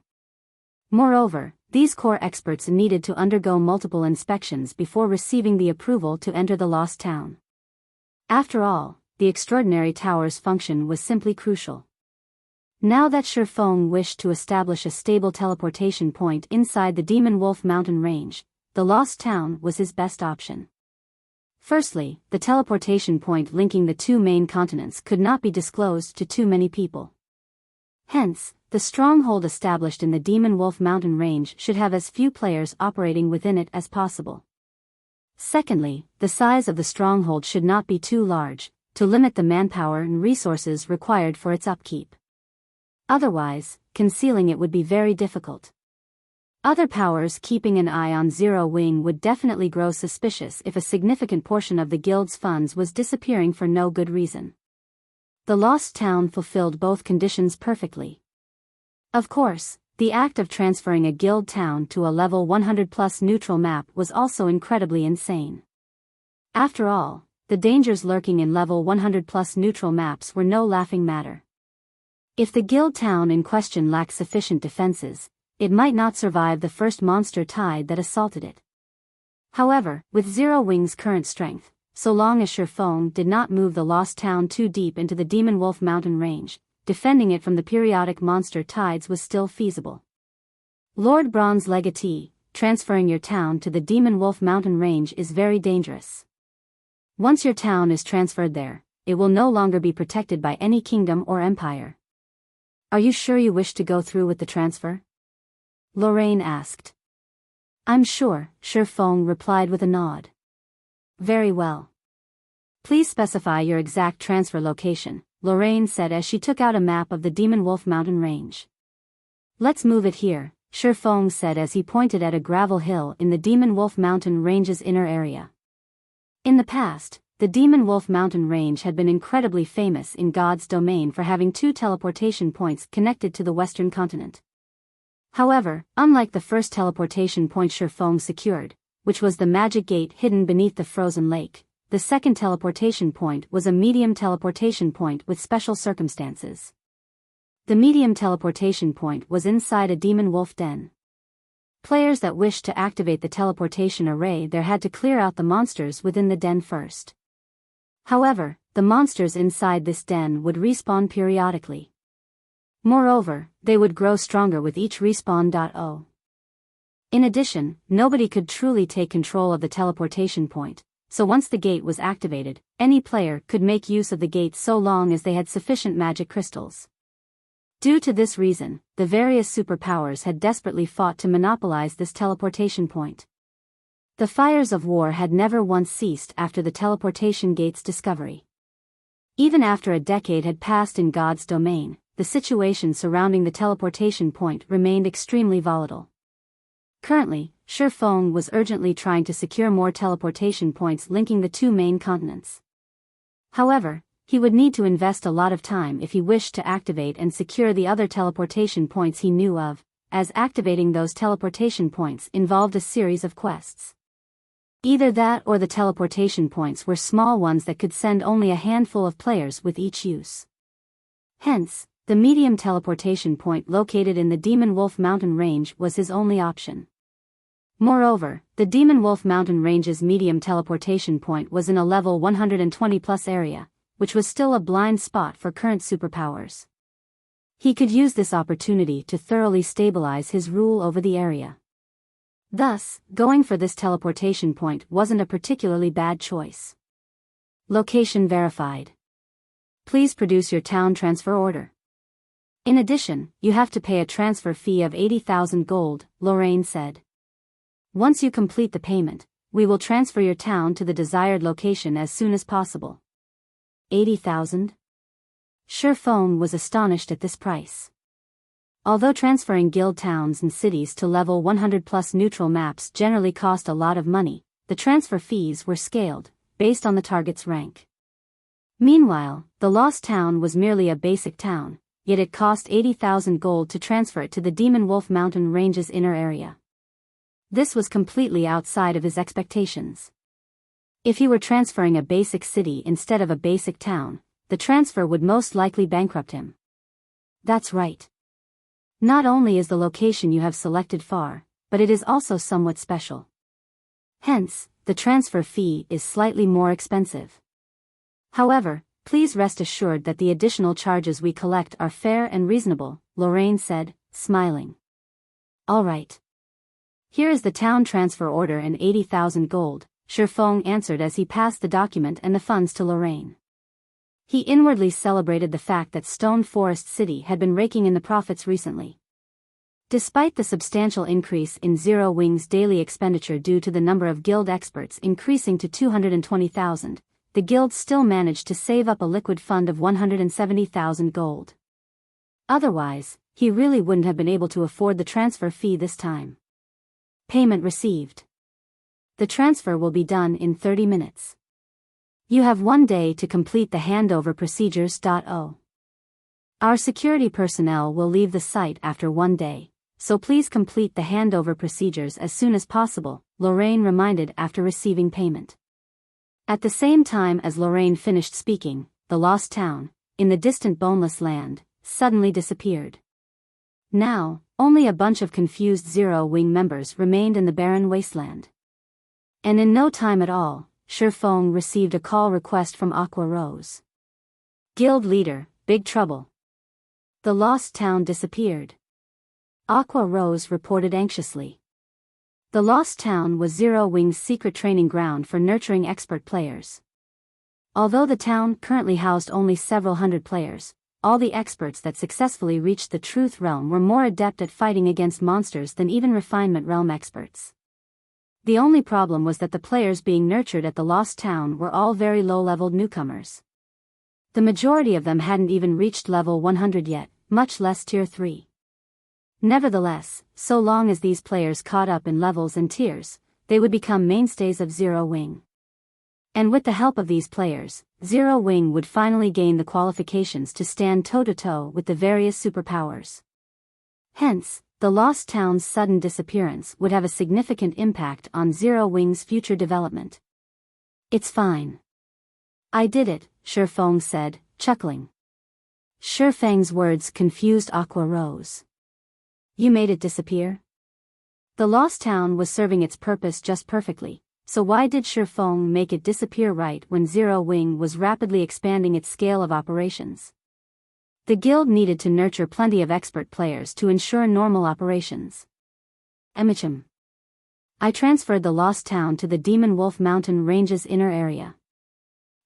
Moreover, these core experts needed to undergo multiple inspections before receiving the approval to enter the Lost Town. After all, the Extraordinary Tower's function was simply crucial. Now that Shifeng wished to establish a stable teleportation point inside the Demon Wolf Mountain Range, the Lost Town was his best option. Firstly, the teleportation point linking the 2 main continents could not be disclosed to too many people. Hence, the stronghold established in the Demon Wolf Mountain Range should have as few players operating within it as possible. Secondly, the size of the stronghold should not be too large, to limit the manpower and resources required for its upkeep. Otherwise, concealing it would be very difficult. Other powers keeping an eye on Zero Wing would definitely grow suspicious if a significant portion of the guild's funds was disappearing for no good reason. The Lost Town fulfilled both conditions perfectly. Of course, the act of transferring a guild town to a level 100 plus neutral map was also incredibly insane. After all, the dangers lurking in level 100 plus neutral maps were no laughing matter. If the guild town in question lacked sufficient defenses, it might not survive the first monster tide that assaulted it. However, with Zero Wing's current strength, so long as Shifeng did not move the Lost Town too deep into the Demon Wolf Mountain Range, defending it from the periodic monster tides was still feasible. Lord Bronze Legatee, transferring your town to the Demon Wolf Mountain Range is very dangerous. Once your town is transferred there, it will no longer be protected by any kingdom or empire. Are you sure you wish to go through with the transfer? Lorraine asked. I'm sure, Shifeng replied with a nod. Very well. Please specify your exact transfer location, Lorraine said as she took out a map of the Demon Wolf Mountain Range. Let's move it here, Shifeng said as he pointed at a gravel hill in the Demon Wolf Mountain Range's inner area. In the past, the Demon Wolf Mountain Range had been incredibly famous in God's domain for having 2 teleportation points connected to the western continent. However, unlike the first teleportation point Shifeng secured, which was the magic gate hidden beneath the frozen lake. The second teleportation point was a medium teleportation point with special circumstances. The medium teleportation point was inside a demon wolf den. Players that wished to activate the teleportation array there had to clear out the monsters within the den first. However, the monsters inside this den would respawn periodically. Moreover, they would grow stronger with each respawn. In addition, nobody could truly take control of the teleportation point, so once the gate was activated, any player could make use of the gate so long as they had sufficient magic crystals. Due to this reason, the various superpowers had desperately fought to monopolize this teleportation point. The fires of war had never once ceased after the teleportation gate's discovery. Even after a decade had passed in God's domain, the situation surrounding the teleportation point remained extremely volatile. Currently, Shifeng was urgently trying to secure more teleportation points linking the two main continents. However, he would need to invest a lot of time if he wished to activate and secure the other teleportation points he knew of, as activating those teleportation points involved a series of quests. Either that or the teleportation points were small ones that could send only a handful of players with each use. Hence, the medium teleportation point located in the Demon Wolf Mountain Range was his only option. Moreover, the Demon Wolf Mountain Range's medium teleportation point was in a level 120+ area, which was still a blind spot for current superpowers. He could use this opportunity to thoroughly stabilize his rule over the area. Thus, going for this teleportation point wasn't a particularly bad choice. Location verified. Please produce your town transfer order. In addition, you have to pay a transfer fee of 80,000 gold, Lorraine said. Once you complete the payment, we will transfer your town to the desired location as soon as possible. 80,000? Shifeng was astonished at this price. Although transferring guild towns and cities to level 100+ neutral maps generally cost a lot of money, the transfer fees were scaled, based on the target's rank. Meanwhile, the Lost Town was merely a basic town, yet it cost 80,000 gold to transfer it to the Demon Wolf Mountain Range's inner area. This was completely outside of his expectations. If he were transferring a basic city instead of a basic town, the transfer would most likely bankrupt him. That's right. Not only is the location you have selected far, but it is also somewhat special. Hence, the transfer fee is slightly more expensive. However, please rest assured that the additional charges we collect are fair and reasonable, Lorraine said, smiling. All right. Here is the town transfer order and 80,000 gold, Shifeng answered as he passed the document and the funds to Lorraine. He inwardly celebrated the fact that Stone Forest City had been raking in the profits recently. Despite the substantial increase in Zero Wing's daily expenditure due to the number of guild experts increasing to 220,000, the guild still managed to save up a liquid fund of 170,000 gold. Otherwise, he really wouldn't have been able to afford the transfer fee this time. Payment received. The transfer will be done in 30 minutes. You have 1 day to complete the handover procedures. Our security personnel will leave the site after 1 day, so please complete the handover procedures as soon as possible, Lorraine reminded after receiving payment. At the same time as Lorraine finished speaking, the Lost Town, in the distant Boneless Land, suddenly disappeared. Now, only a bunch of confused Zero Wing members remained in the barren wasteland. And in no time at all, Shifeng received a call request from Aqua Rose. Guild leader, big trouble. The Lost Town disappeared. Aqua Rose reported anxiously. The Lost Town was Zero Wing's secret training ground for nurturing expert players. Although the town currently housed only several hundred players, all the experts that successfully reached the Truth Realm were more adept at fighting against monsters than even Refinement Realm experts. The only problem was that the players being nurtured at the Lost Town were all very low-leveled newcomers. The majority of them hadn't even reached level 100 yet, much less tier 3. Nevertheless, so long as these players caught up in levels and tiers, they would become mainstays of Zero Wing. And with the help of these players, Zero Wing would finally gain the qualifications to stand toe-to-toe with the various superpowers. Hence, The Lost Town's sudden disappearance would have a significant impact on Zero Wing's future development. It's fine. I did it, Shifeng said, chuckling. Shifeng's words confused Aqua Rose. You made it disappear? The Lost Town was serving its purpose just perfectly, so why did Shifeng make it disappear right when Zero Wing was rapidly expanding its scale of operations? The guild needed to nurture plenty of expert players to ensure normal operations. Emichim. I transferred the Lost Town to the Demon Wolf Mountain Range's inner area.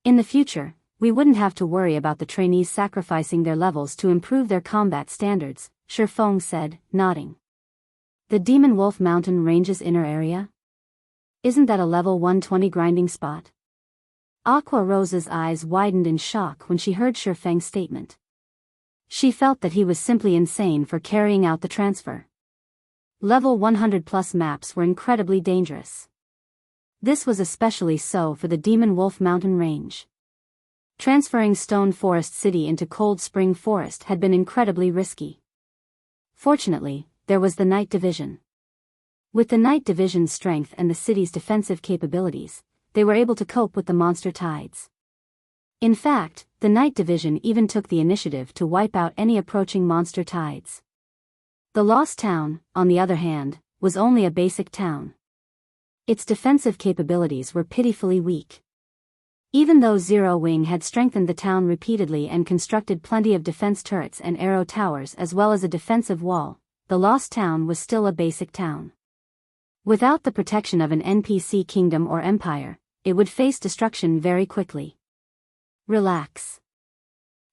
In the future, we wouldn't have to worry about the trainees sacrificing their levels to improve their combat standards, Shifeng said, nodding. The Demon Wolf Mountain Range's inner area? Isn't that a level 120 grinding spot? Aqua Rose's eyes widened in shock when she heard Shifeng's statement. She felt that he was simply insane for carrying out the transfer. Level 100+ maps were incredibly dangerous. This was especially so for the Demon Wolf Mountain Range. Transferring Stone Forest City into Cold Spring Forest had been incredibly risky. Fortunately, there was the Night Division. With the Night Division's strength and the city's defensive capabilities, they were able to cope with the monster tides. In fact, the Night Division even took the initiative to wipe out any approaching monster tides. The Lost Town, on the other hand, was only a basic town. Its defensive capabilities were pitifully weak. Even though Zero Wing had strengthened the town repeatedly and constructed plenty of defense turrets and arrow towers as well as a defensive wall, the Lost Town was still a basic town. Without the protection of an NPC kingdom or empire, it would face destruction very quickly. Relax.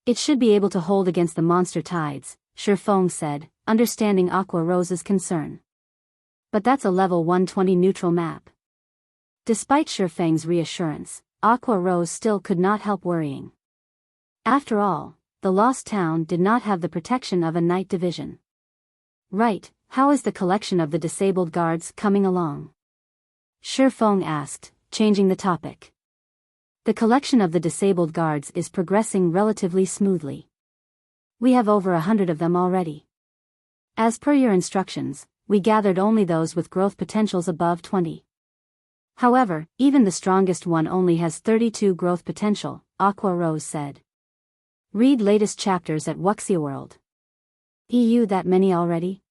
It should be able to hold against the monster tides, Shifeng said, understanding Aqua Rose's concern. But that's a level 120 neutral map. Despite Shifeng's reassurance, Aqua Rose still could not help worrying. After all, the Lost Town did not have the protection of a Night Division. Right, how is the collection of the disabled guards coming along? Shifeng asked, changing the topic. The collection of the disabled guards is progressing relatively smoothly. We have over 100 of them already. As per your instructions, we gathered only those with growth potentials above 20. However, even the strongest one only has 32 growth potential, Aqua Rose said. Read latest chapters at Wuxia World. EU that many already?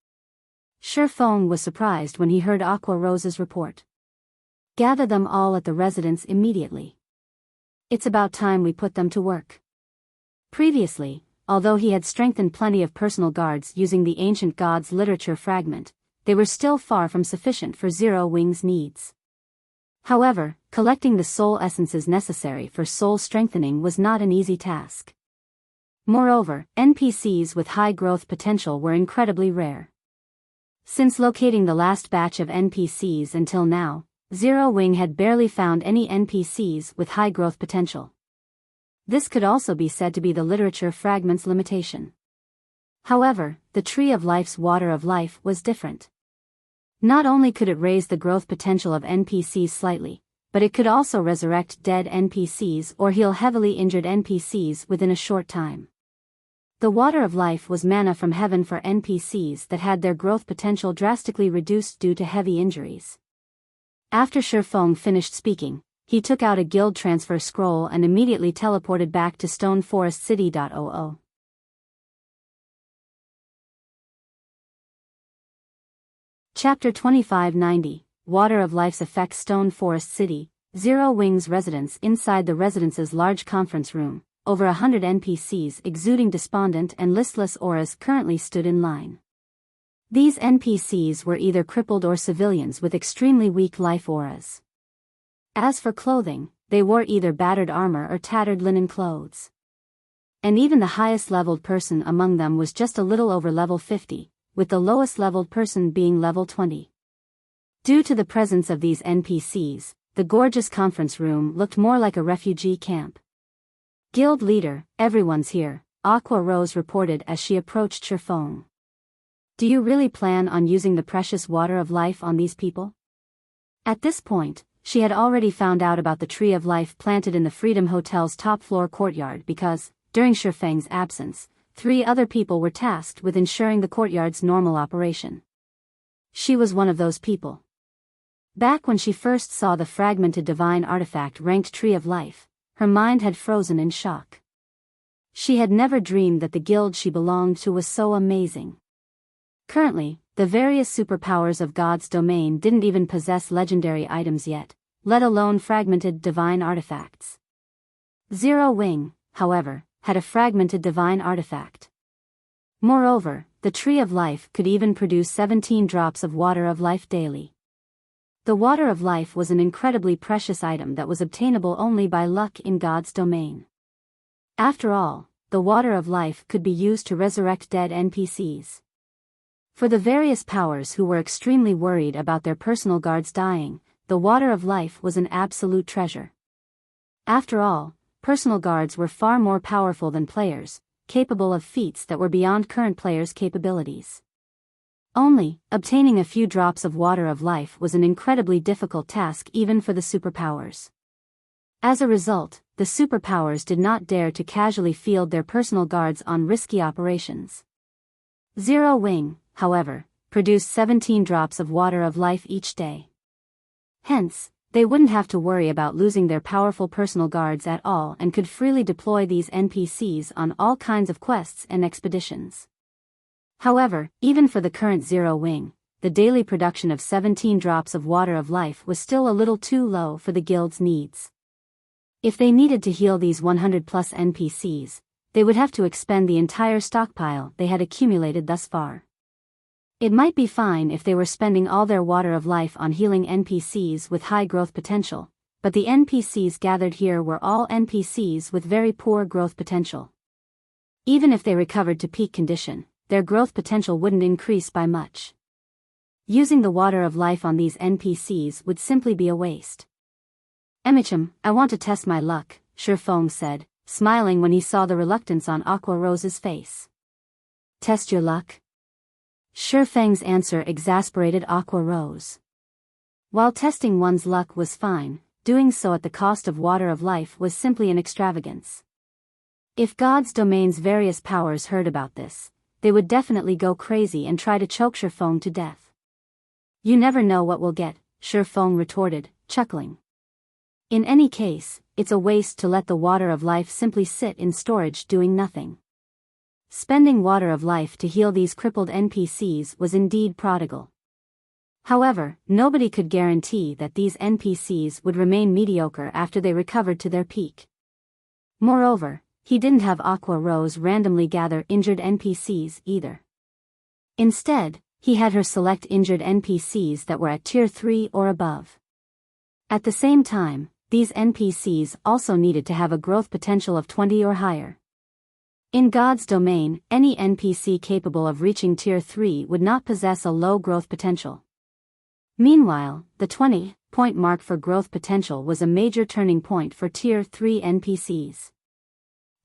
Shifeng was surprised when he heard Aqua Rose's report. Gather them all at the residence immediately. It's about time we put them to work. Previously, although he had strengthened plenty of personal guards using the Ancient Gods literature fragment, they were still far from sufficient for Zero Wing's needs. However, collecting the soul essences necessary for soul strengthening was not an easy task. Moreover, NPCs with high growth potential were incredibly rare. Since locating the last batch of NPCs until now, Zero Wing had barely found any NPCs with high growth potential. This could also be said to be the literature fragment's limitation. However, the Tree of Life's Water of Life was different. Not only could it raise the growth potential of NPCs slightly, but it could also resurrect dead NPCs or heal heavily injured NPCs within a short time. The Water of Life was mana from heaven for NPCs that had their growth potential drastically reduced due to heavy injuries. After Shifeng finished speaking, he took out a guild transfer scroll and immediately teleported back to Stone Forest City. Chapter 2590, Water of Life's Effect. Stone Forest City, Zero Wing's residence. Inside the residence's large conference room, over 100 NPCs exuding despondent and listless auras currently stood in line. These NPCs were either crippled or civilians with extremely weak life auras. As for clothing, they wore either battered armor or tattered linen clothes. And even the highest leveled person among them was just a little over level 50, with the lowest leveled person being level 20. Due to the presence of these NPCs, the gorgeous conference room looked more like a refugee camp. Guild leader, everyone's here, Aqua Rose reported as she approached Shifeng. Do you really plan on using the precious water of life on these people? At this point, she had already found out about the Tree of Life planted in the Freedom Hotel's top-floor courtyard because, during Shifeng's absence, 3 other people were tasked with ensuring the courtyard's normal operation. She was one of those people. Back when she first saw the fragmented divine artifact ranked Tree of Life, her mind had frozen in shock. She had never dreamed that the guild she belonged to was so amazing. Currently, the various superpowers of God's domain didn't even possess legendary items yet, let alone fragmented divine artifacts. Zero Wing, however, had a fragmented divine artifact. Moreover, the Tree of Life could even produce 17 drops of Water of Life daily. The Water of Life was an incredibly precious item that was obtainable only by luck in God's domain. After all, the Water of Life could be used to resurrect dead NPCs. For the various powers who were extremely worried about their personal guards dying, the Water of Life was an absolute treasure. After all, personal guards were far more powerful than players, capable of feats that were beyond current players' capabilities. Only, obtaining a few drops of Water of Life was an incredibly difficult task even for the superpowers. As a result, the superpowers did not dare to casually field their personal guards on risky operations. Zero Wing, however, produced 17 drops of Water of Life each day. Hence, they wouldn't have to worry about losing their powerful personal guards at all and could freely deploy these NPCs on all kinds of quests and expeditions. However, even for the current Zero Wing, the daily production of 17 drops of Water of Life was still a little too low for the guild's needs. If they needed to heal these 100+ NPCs, they would have to expend the entire stockpile they had accumulated thus far. It might be fine if they were spending all their Water of Life on healing NPCs with high growth potential, but the NPCs gathered here were all NPCs with very poor growth potential. Even if they recovered to peak condition, their growth potential wouldn't increase by much. Using the Water of Life on these NPCs would simply be a waste. "Emicham, I want to test my luck," Shifeng said, smiling when he saw the reluctance on Aqua Rose's face. "Test your luck?" Shifeng's answer exasperated Aqua Rose. While testing one's luck was fine, doing so at the cost of Water of Life was simply an extravagance. If God's domain's various powers heard about this, they would definitely go crazy and try to choke Shifeng to death. "You never know what we'll get," Shifeng retorted, chuckling. "In any case, it's a waste to let the Water of Life simply sit in storage doing nothing." Spending Water of Life to heal these crippled NPCs was indeed prodigal. However, nobody could guarantee that these NPCs would remain mediocre after they recovered to their peak. Moreover, he didn't have Aqua Rose randomly gather injured NPCs either. Instead, he had her select injured NPCs that were at Tier 3 or above. At the same time, these NPCs also needed to have a growth potential of 20 or higher. In God's domain, any NPC capable of reaching Tier 3 would not possess a low growth potential. Meanwhile, the 20-point mark for growth potential was a major turning point for Tier 3 NPCs.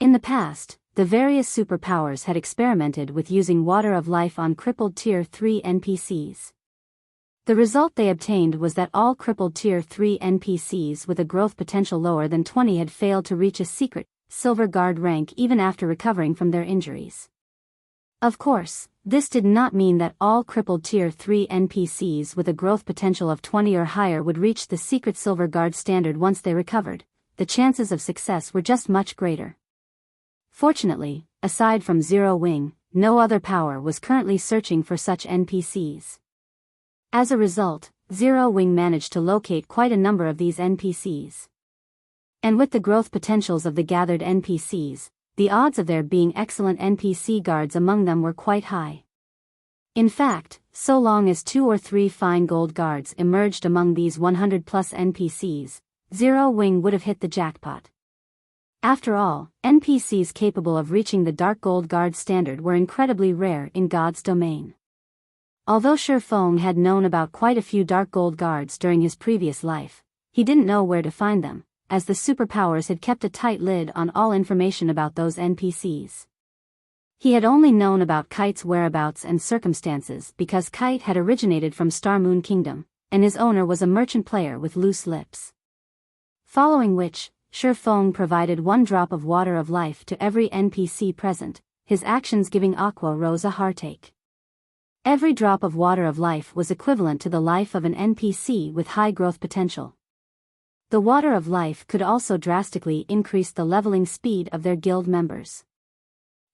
In the past, the various superpowers had experimented with using Water of Life on crippled Tier 3 NPCs. The result they obtained was that all crippled Tier 3 NPCs with a growth potential lower than 20 had failed to reach a secret Silver Guard rank even after recovering from their injuries. Of course, this did not mean that all crippled Tier 3 NPCs with a growth potential of 20 or higher would reach the secret Silver Guard standard once they recovered. The chances of success were just much greater. Fortunately, aside from Zero Wing, no other power was currently searching for such NPCs. As a result, Zero Wing managed to locate quite a number of these NPCs. And with the growth potentials of the gathered NPCs, the odds of there being excellent NPC guards among them were quite high. In fact, so long as 2 or 3 fine gold guards emerged among these 100+ NPCs, Zero Wing would have hit the jackpot. After all, NPCs capable of reaching the Dark Gold Guard standard were incredibly rare in God's domain. Although Shifeng had known about quite a few Dark Gold Guards during his previous life, he didn't know where to find them, as the superpowers had kept a tight lid on all information about those NPCs. He had only known about Kite's whereabouts and circumstances because Kite had originated from Star Moon Kingdom, and his owner was a merchant player with loose lips. Following which, Shifeng provided 1 drop of Water of Life to every NPC present, his actions giving Aqua Rose a heartache. Every drop of water of life was equivalent to the life of an NPC with high growth potential. The water of life could also drastically increase the leveling speed of their guild members.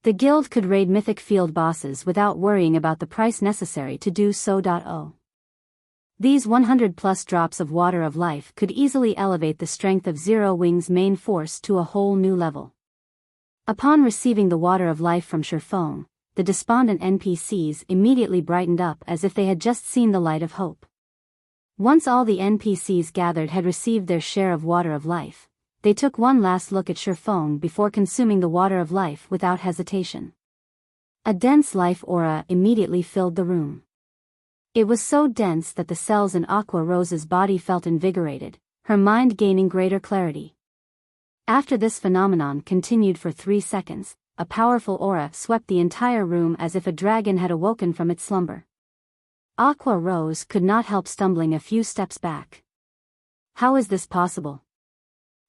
The guild could raid mythic field bosses without worrying about the price necessary to do so. These 100+ drops of water of life could easily elevate the strength of Zero Wing's main force to a whole new level. Upon receiving the water of life from Shifeng, the despondent NPCs immediately brightened up as if they had just seen the light of hope. Once all the NPCs gathered had received their share of water of life, they took one last look at Shifeng before consuming the water of life without hesitation. A dense life aura immediately filled the room. It was so dense that the cells in Aqua Rose's body felt invigorated, her mind gaining greater clarity. After this phenomenon continued for 3 seconds, a powerful aura swept the entire room as if a dragon had awoken from its slumber. Aqua Rose could not help stumbling a few steps back. How is this possible?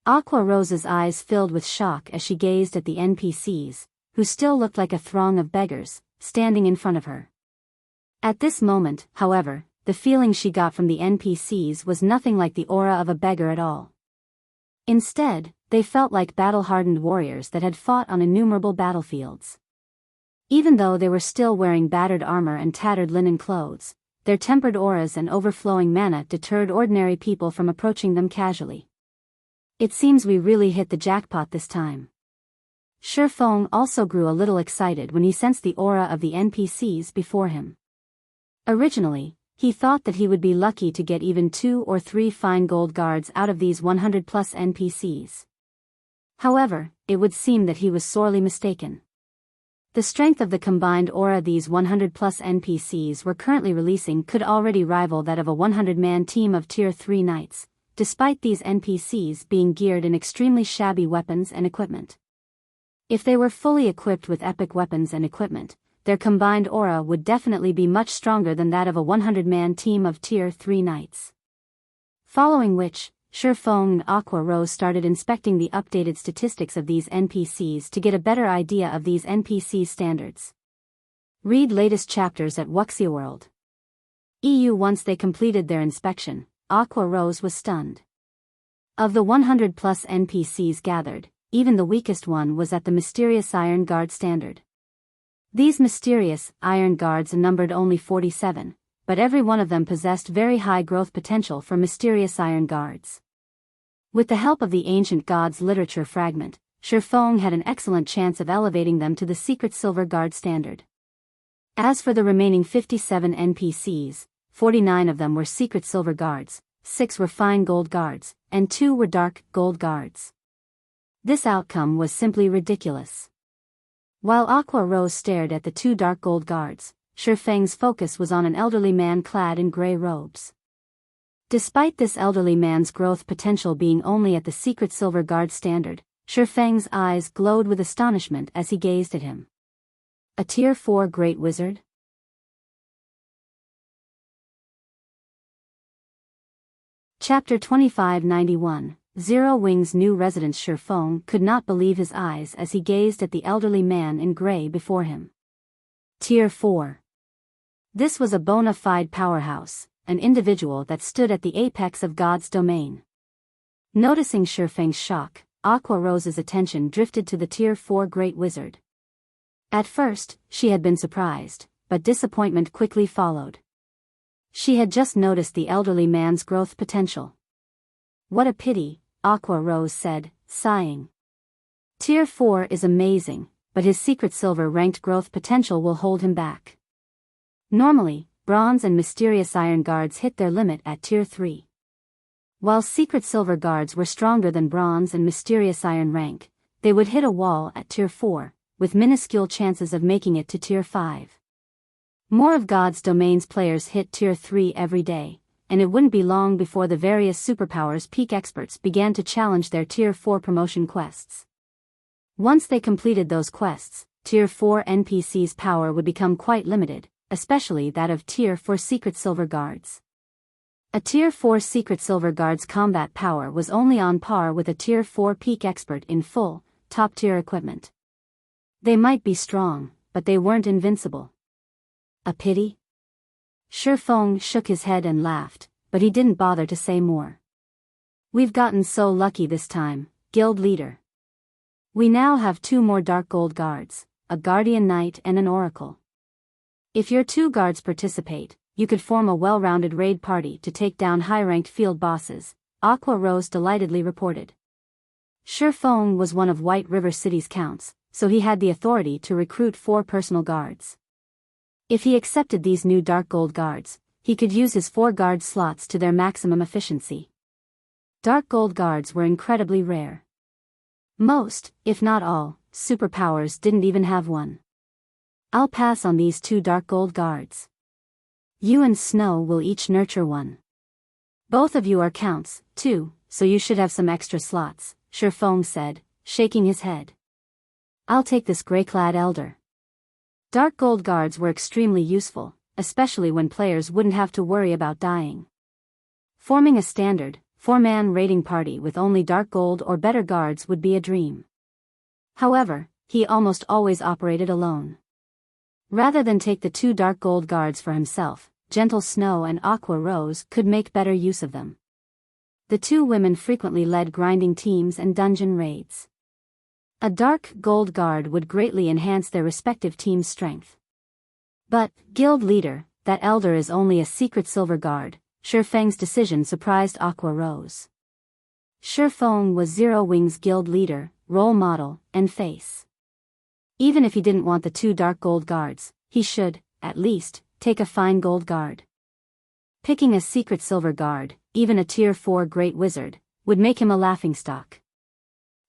Aqua Rose's eyes filled with shock as she gazed at the NPCs, who still looked like a throng of beggars, standing in front of her. At this moment, however, the feeling she got from the NPCs was nothing like the aura of a beggar at all. Instead, they felt like battle-hardened warriors that had fought on innumerable battlefields. Even though they were still wearing battered armor and tattered linen clothes, their tempered auras and overflowing mana deterred ordinary people from approaching them casually. It seems we really hit the jackpot this time. Shifeng also grew a little excited when he sensed the aura of the NPCs before him. Originally, he thought that he would be lucky to get even 2 or 3 fine gold guards out of these 100+ NPCs. However, it would seem that he was sorely mistaken. The strength of the combined aura these 100+ NPCs were currently releasing could already rival that of a 100-man team of Tier 3 knights, despite these NPCs being geared in extremely shabby weapons and equipment. If they were fully equipped with epic weapons and equipment, their combined aura would definitely be much stronger than that of a 100-man team of Tier 3 knights. Following which, Shifeng and Aqua Rose started inspecting the updated statistics of these NPCs to get a better idea of these NPC standards. Read latest chapters at Wuxia World. Once they completed their inspection, Aqua Rose was stunned. Of the 100+ NPCs gathered, even the weakest one was at the mysterious Iron Guard standard. These mysterious Iron Guards numbered only 47, but every one of them possessed very high growth potential for mysterious Iron Guards. With the help of the Ancient Gods literature fragment, Shifeng had an excellent chance of elevating them to the secret Silver Guard standard. As for the remaining 57 NPCs, 49 of them were secret Silver Guards, 6 were fine Gold Guards, and 2 were dark Gold Guards. This outcome was simply ridiculous. While Aqua Rose stared at the 2 dark Gold Guards, Shifeng's focus was on an elderly man clad in grey robes. Despite this elderly man's growth potential being only at the secret Silver Guard standard, Shifeng's eyes glowed with astonishment as he gazed at him. A Tier 4 Great Wizard? Chapter 2591, Zero Wing's new residence. Shifeng could not believe his eyes as he gazed at the elderly man in grey before him. Tier 4. This was a bona fide powerhouse, an individual that stood at the apex of God's domain. Noticing Shifeng's shock, Aqua Rose's attention drifted to the Tier 4 Great Wizard. At first, she had been surprised, but disappointment quickly followed. She had just noticed the elderly man's growth potential. What a pity, Aqua Rose said, sighing. Tier 4 is amazing, but his secret silver ranked growth potential will hold him back. Normally, Bronze and Mysterious Iron Guards hit their limit at Tier 3. While Secret Silver Guards were stronger than Bronze and Mysterious Iron rank, they would hit a wall at Tier 4, with minuscule chances of making it to Tier 5. More of God's Domain's players hit Tier 3 every day, and it wouldn't be long before the various superpowers peak experts began to challenge their Tier 4 promotion quests. Once they completed those quests, Tier 4 NPCs' power would become quite limited, especially that of Tier 4 Secret Silver Guards. A Tier 4 Secret Silver Guard's combat power was only on par with a Tier 4 peak expert in full, top-tier equipment. They might be strong, but they weren't invincible. A pity? Shifeng shook his head and laughed, but he didn't bother to say more. We've gotten so lucky this time, guild leader. We now have 2 more dark gold guards, a guardian knight and an oracle. If your 2 guards participate, you could form a well-rounded raid party to take down high-ranked field bosses, Aqua Rose delightedly reported. Shifeng was one of White River City's counts, so he had the authority to recruit 4 personal guards. If he accepted these new dark gold guards, he could use his 4 guard slots to their maximum efficiency. Dark gold guards were incredibly rare. Most, if not all, superpowers didn't even have one. I'll pass on these 2 dark gold guards. You and Snow will each nurture one. Both of you are counts, too, so you should have some extra slots, Shifeng said, shaking his head. I'll take this gray-clad elder. Dark gold guards were extremely useful, especially when players wouldn't have to worry about dying. Forming a standard, 4-man raiding party with only dark gold or better guards would be a dream. However, he almost always operated alone. Rather than take the 2 dark gold guards for himself, Gentle Snow and Aqua Rose could make better use of them. The 2 women frequently led grinding teams and dungeon raids. A dark gold guard would greatly enhance their respective team's strength. But, guild leader, that elder is only a secret silver guard. Shifeng's decision surprised Aqua Rose. Shifeng was Zero Wing's guild leader, role model, and face. Even if he didn't want the 2 dark gold guards, he should, at least, take a fine gold guard. Picking a secret silver guard, even a tier 4 great wizard, would make him a laughingstock.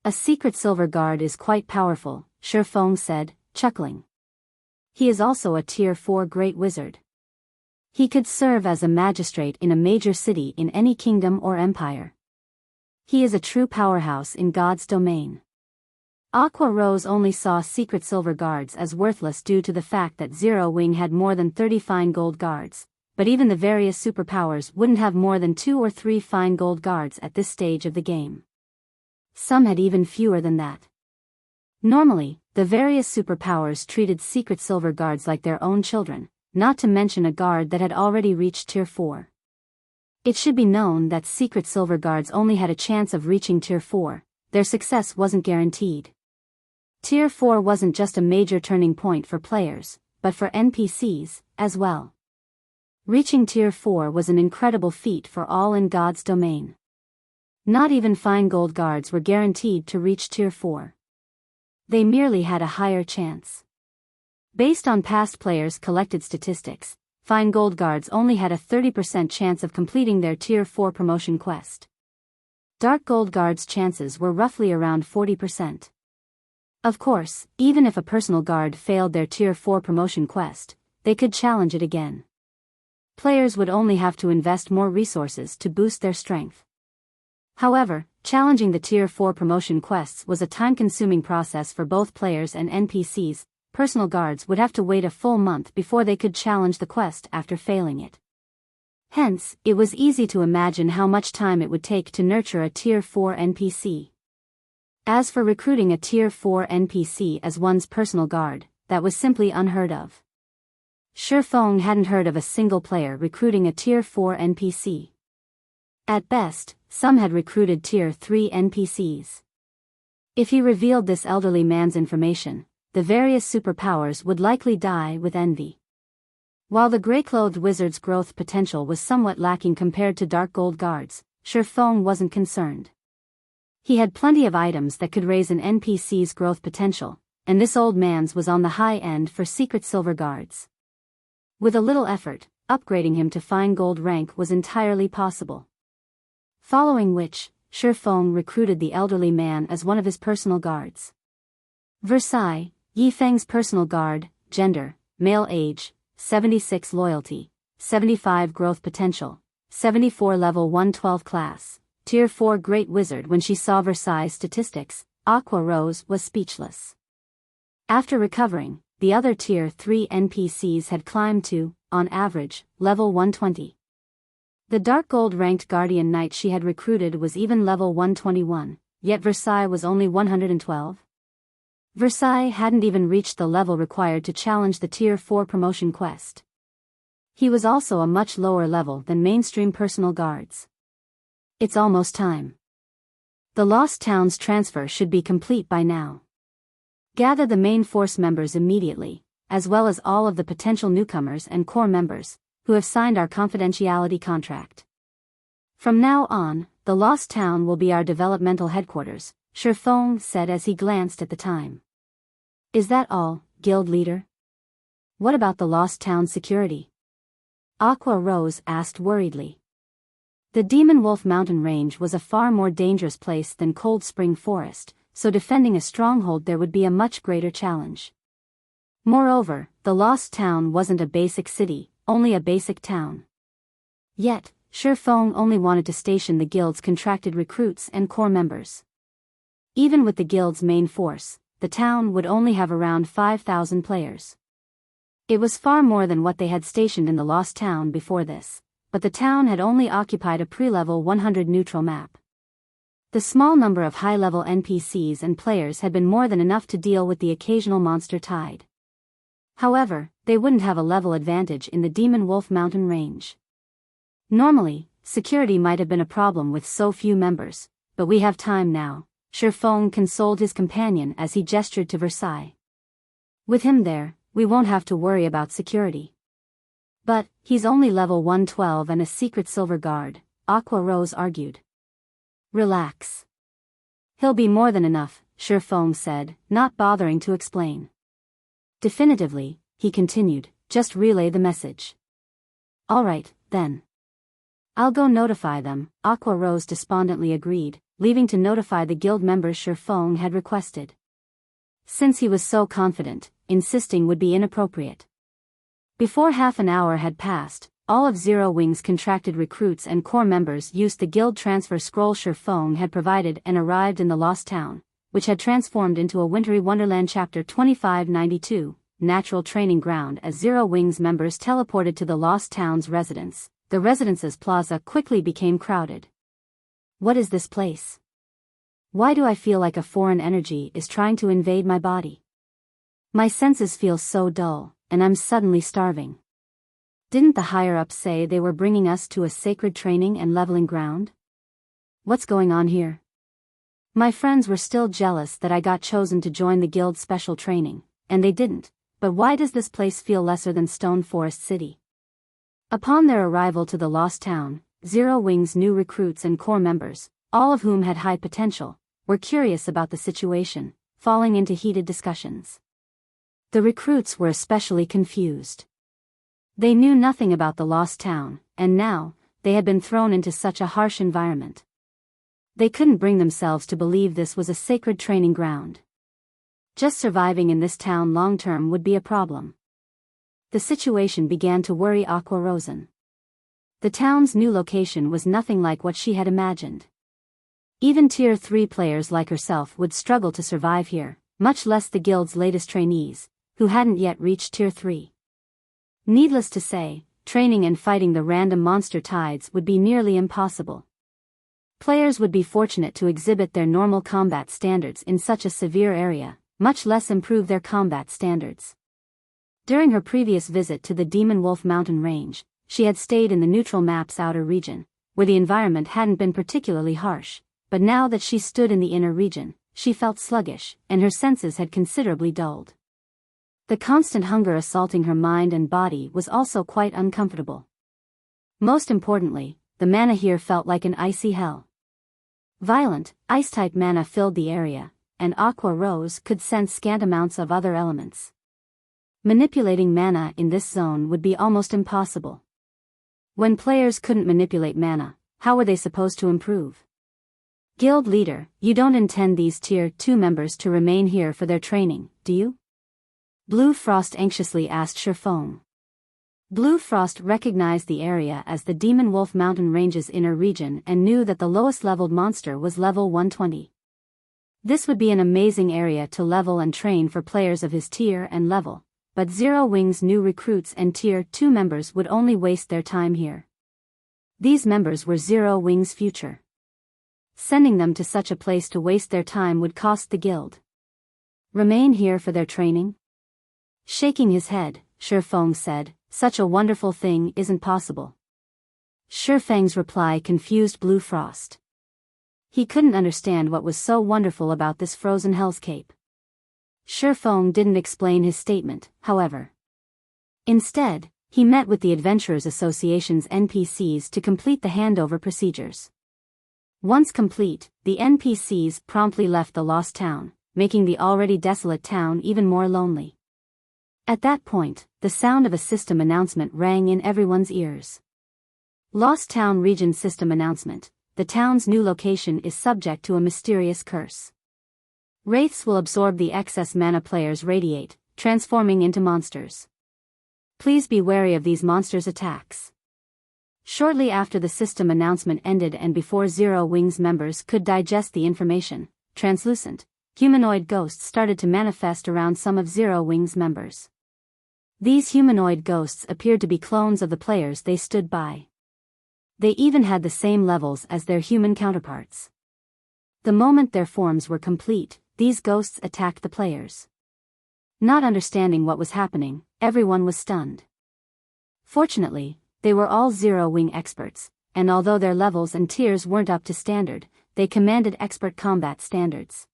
A secret silver guard is quite powerful, Shifeng said, chuckling. He is also a tier 4 great wizard. He could serve as a magistrate in a major city in any kingdom or empire. He is a true powerhouse in God's domain. Aqua Rose only saw secret silver guards as worthless due to the fact that Zero Wing had more than 30 fine gold guards, but even the various superpowers wouldn't have more than 2 or 3 fine gold guards at this stage of the game. Some had even fewer than that. Normally, the various superpowers treated secret silver guards like their own children, not to mention a guard that had already reached tier 4. It should be known that secret silver guards only had a chance of reaching tier 4, their success wasn't guaranteed. Tier 4 wasn't just a major turning point for players, but for NPCs, as well. Reaching tier 4 was an incredible feat for all in God's domain. Not even fine gold guards were guaranteed to reach tier 4. They merely had a higher chance. Based on past players' collected statistics, fine gold guards only had a 30% chance of completing their tier 4 promotion quest. Dark gold guards' chances were roughly around 40%. Of course, even if a personal guard failed their tier 4 promotion quest, they could challenge it again. Players would only have to invest more resources to boost their strength. However, challenging the tier 4 promotion quests was a time-consuming process for both players and NPCs. Personal guards would have to wait a full month before they could challenge the quest after failing it. Hence, it was easy to imagine how much time it would take to nurture a tier 4 NPC. As for recruiting a tier 4 NPC as one's personal guard, that was simply unheard of. Shifeng hadn't heard of a single player recruiting a tier 4 NPC. At best, some had recruited tier 3 NPCs. If he revealed this elderly man's information, the various superpowers would likely die with envy. While the gray-clothed wizard's growth potential was somewhat lacking compared to dark gold guards, Shifeng wasn't concerned. He had plenty of items that could raise an NPC's growth potential, and this old man's was on the high end for secret silver guards. With a little effort, upgrading him to fine gold rank was entirely possible. Following which, Shifeng recruited the elderly man as one of his personal guards. Versailles, Yifeng's personal guard, gender, male age, 76 loyalty, 75 growth potential, 74 level 112 class, tier 4 great wizard. When she saw Versailles' statistics, Aqua Rose was speechless. After recovering, the other tier 3 NPCs had climbed to, on average, level 120. The dark gold ranked guardian knight she had recruited was even level 121, yet Versailles was only 112. Versailles hadn't even reached the level required to challenge the Tier 4 promotion quest. He was also a much lower level than mainstream personal guards. It's almost time. The Lost Town's transfer should be complete by now. Gather the main force members immediately, as well as all of the potential newcomers and core members, who have signed our confidentiality contract. From now on, the Lost Town will be our developmental headquarters, Shifeng said as he glanced at the time. Is that all, guild leader? What about the Lost Town security? Aqua Rose asked worriedly. The Demon Wolf Mountain Range was a far more dangerous place than Cold Spring Forest, so defending a stronghold there would be a much greater challenge. Moreover, the Lost Town wasn't a basic city, only a basic town. Yet, Shifeng only wanted to station the guild's contracted recruits and core members. Even with the guild's main force, the town would only have around 5,000 players. It was far more than what they had stationed in the Lost Town before this, but the town had only occupied a pre-level 100 neutral map. The small number of high-level NPCs and players had been more than enough to deal with the occasional monster tide. However, they wouldn't have a level advantage in the Demon Wolf Mountain Range. Normally, security might have been a problem with so few members, but we have time now, Shifeng consoled his companion as he gestured to Versailles. With him there, we won't have to worry about security. But, he's only level 112 and a secret silver guard, Aqua Rose argued. Relax. He'll be more than enough, Shifeng said, not bothering to explain. Definitively, he continued, just relay the message. Alright, then. I'll go notify them, Aqua Rose despondently agreed, leaving to notify the guild members Shifeng had requested. Since he was so confident, insisting would be inappropriate. Before half an hour had passed, all of Zero Wing's contracted recruits and core members used the guild transfer scroll Shifeng had provided and arrived in the Lost Town, which had transformed into a wintry wonderland. Chapter 2592, Natural Training Ground. As Zero Wing's members teleported to the Lost Town's residence, the residence's plaza quickly became crowded. What is this place? Why do I feel like a foreign energy is trying to invade my body? My senses feel so dull, and I'm suddenly starving. Didn't the higher-ups say they were bringing us to a sacred training and leveling ground? What's going on here? My friends were still jealous that I got chosen to join the guild's special training, and they didn't, but why does this place feel lesser than Stone Forest City? Upon their arrival to the Lost Town, Zero Wing's new recruits and core members, all of whom had high potential, were curious about the situation, falling into heated discussions. The recruits were especially confused. They knew nothing about the Lost Town, and now, they had been thrown into such a harsh environment. They couldn't bring themselves to believe this was a sacred training ground. Just surviving in this town long-term would be a problem. The situation began to worry Aqua Rosen. The town's new location was nothing like what she had imagined. Even Tier 3 players like herself would struggle to survive here, much less the guild's latest trainees, who hadn't yet reached Tier 3. Needless to say, training and fighting the random monster tides would be nearly impossible. Players would be fortunate to exhibit their normal combat standards in such a severe area, much less improve their combat standards. During her previous visit to the Demon Wolf Mountain Range, she had stayed in the neutral map's outer region, where the environment hadn't been particularly harsh, but now that she stood in the inner region, she felt sluggish, and her senses had considerably dulled. The constant hunger assaulting her mind and body was also quite uncomfortable. Most importantly, the mana here felt like an icy hell. Violent, ice-type mana filled the area, and Aqua Rose could sense scant amounts of other elements. Manipulating mana in this zone would be almost impossible. When players couldn't manipulate mana, how were they supposed to improve? Guild leader, you don't intend these Tier 2 members to remain here for their training, do you? Blue Frost anxiously asked Shifeng. Blue Frost recognized the area as the Demon Wolf Mountain Range's inner region and knew that the lowest leveled monster was level 120. This would be an amazing area to level and train for players of his tier and level, but Zero Wing's new recruits and Tier 2 members would only waste their time here. These members were Zero Wing's future. Sending them to such a place to waste their time would cost the guild. Remain here for their training? Shaking his head, Shifeng said, such a wonderful thing isn't possible. Shifeng's reply confused Blue Frost. He couldn't understand what was so wonderful about this frozen hellscape. Shifeng didn't explain his statement, however. Instead, he met with the Adventurers Association's NPCs to complete the handover procedures. Once complete, the NPCs promptly left the lost town, making the already desolate town even more lonely. At that point, the sound of a system announcement rang in everyone's ears. Lost Town Region System Announcement. The town's new location is subject to a mysterious curse. Wraiths will absorb the excess mana players radiate, transforming into monsters. Please be wary of these monsters' attacks. Shortly after the system announcement ended and before Zero Wings members could digest the information, translucent, humanoid ghosts started to manifest around some of Zero Wings members. These humanoid ghosts appeared to be clones of the players they stood by. They even had the same levels as their human counterparts. The moment their forms were complete, these ghosts attacked the players. Not understanding what was happening, everyone was stunned. Fortunately, they were all Zero-Wing experts, and although their levels and tiers weren't up to standard, they commanded expert combat standards.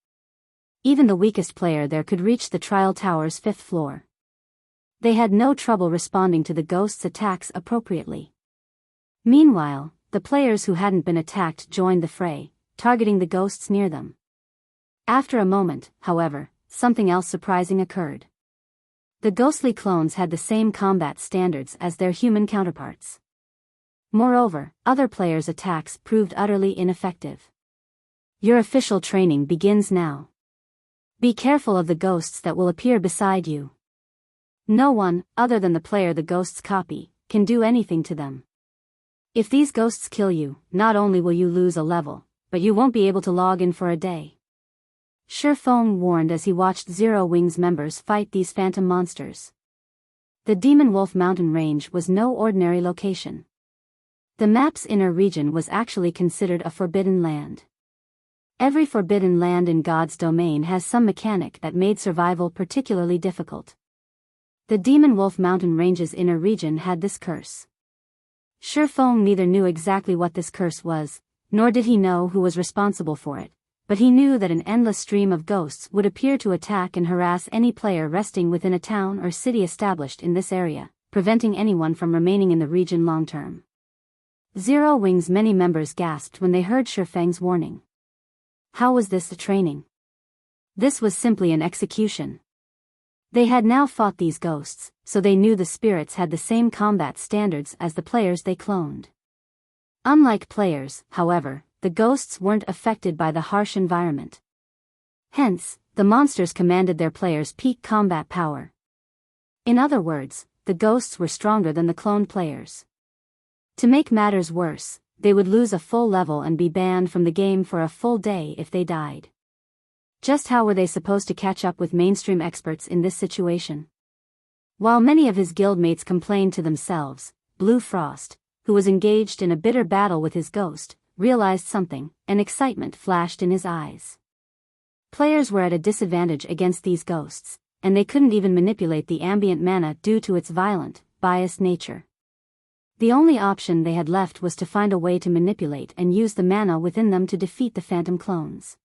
Even the weakest player there could reach the trial tower's 5th floor. They had no trouble responding to the ghosts' attacks appropriately. Meanwhile, the players who hadn't been attacked joined the fray, targeting the ghosts near them. After a moment, however, something else surprising occurred. The ghostly clones had the same combat standards as their human counterparts. Moreover, other players' attacks proved utterly ineffective. Your official training begins now. Be careful of the ghosts that will appear beside you. No one, other than the player the ghosts copy, can do anything to them. If these ghosts kill you, not only will you lose a level, but you won't be able to log in for a day. Shifeng warned as he watched Zero Wings members fight these phantom monsters. The Demon Wolf Mountain Range was no ordinary location. The map's inner region was actually considered a forbidden land. Every forbidden land in God's domain has some mechanic that made survival particularly difficult. The Demon Wolf Mountain Range's inner region had this curse. Shifeng neither knew exactly what this curse was, nor did he know who was responsible for it, but he knew that an endless stream of ghosts would appear to attack and harass any player resting within a town or city established in this area, preventing anyone from remaining in the region long-term. Zero Wing's many members gasped when they heard Shifeng's warning. How was this a training? This was simply an execution. They had now fought these ghosts, so they knew the spirits had the same combat standards as the players they cloned. Unlike players, however, the ghosts weren't affected by the harsh environment. Hence, the monsters commanded their players' peak combat power. In other words, the ghosts were stronger than the cloned players. To make matters worse, they would lose a full level and be banned from the game for a full day if they died. Just how were they supposed to catch up with mainstream experts in this situation? While many of his guildmates complained to themselves, Blue Frost, who was engaged in a bitter battle with his ghost, realized something, and excitement flashed in his eyes. Players were at a disadvantage against these ghosts, and they couldn't even manipulate the ambient mana due to its violent, biased nature. The only option they had left was to find a way to manipulate and use the mana within them to defeat the phantom clones.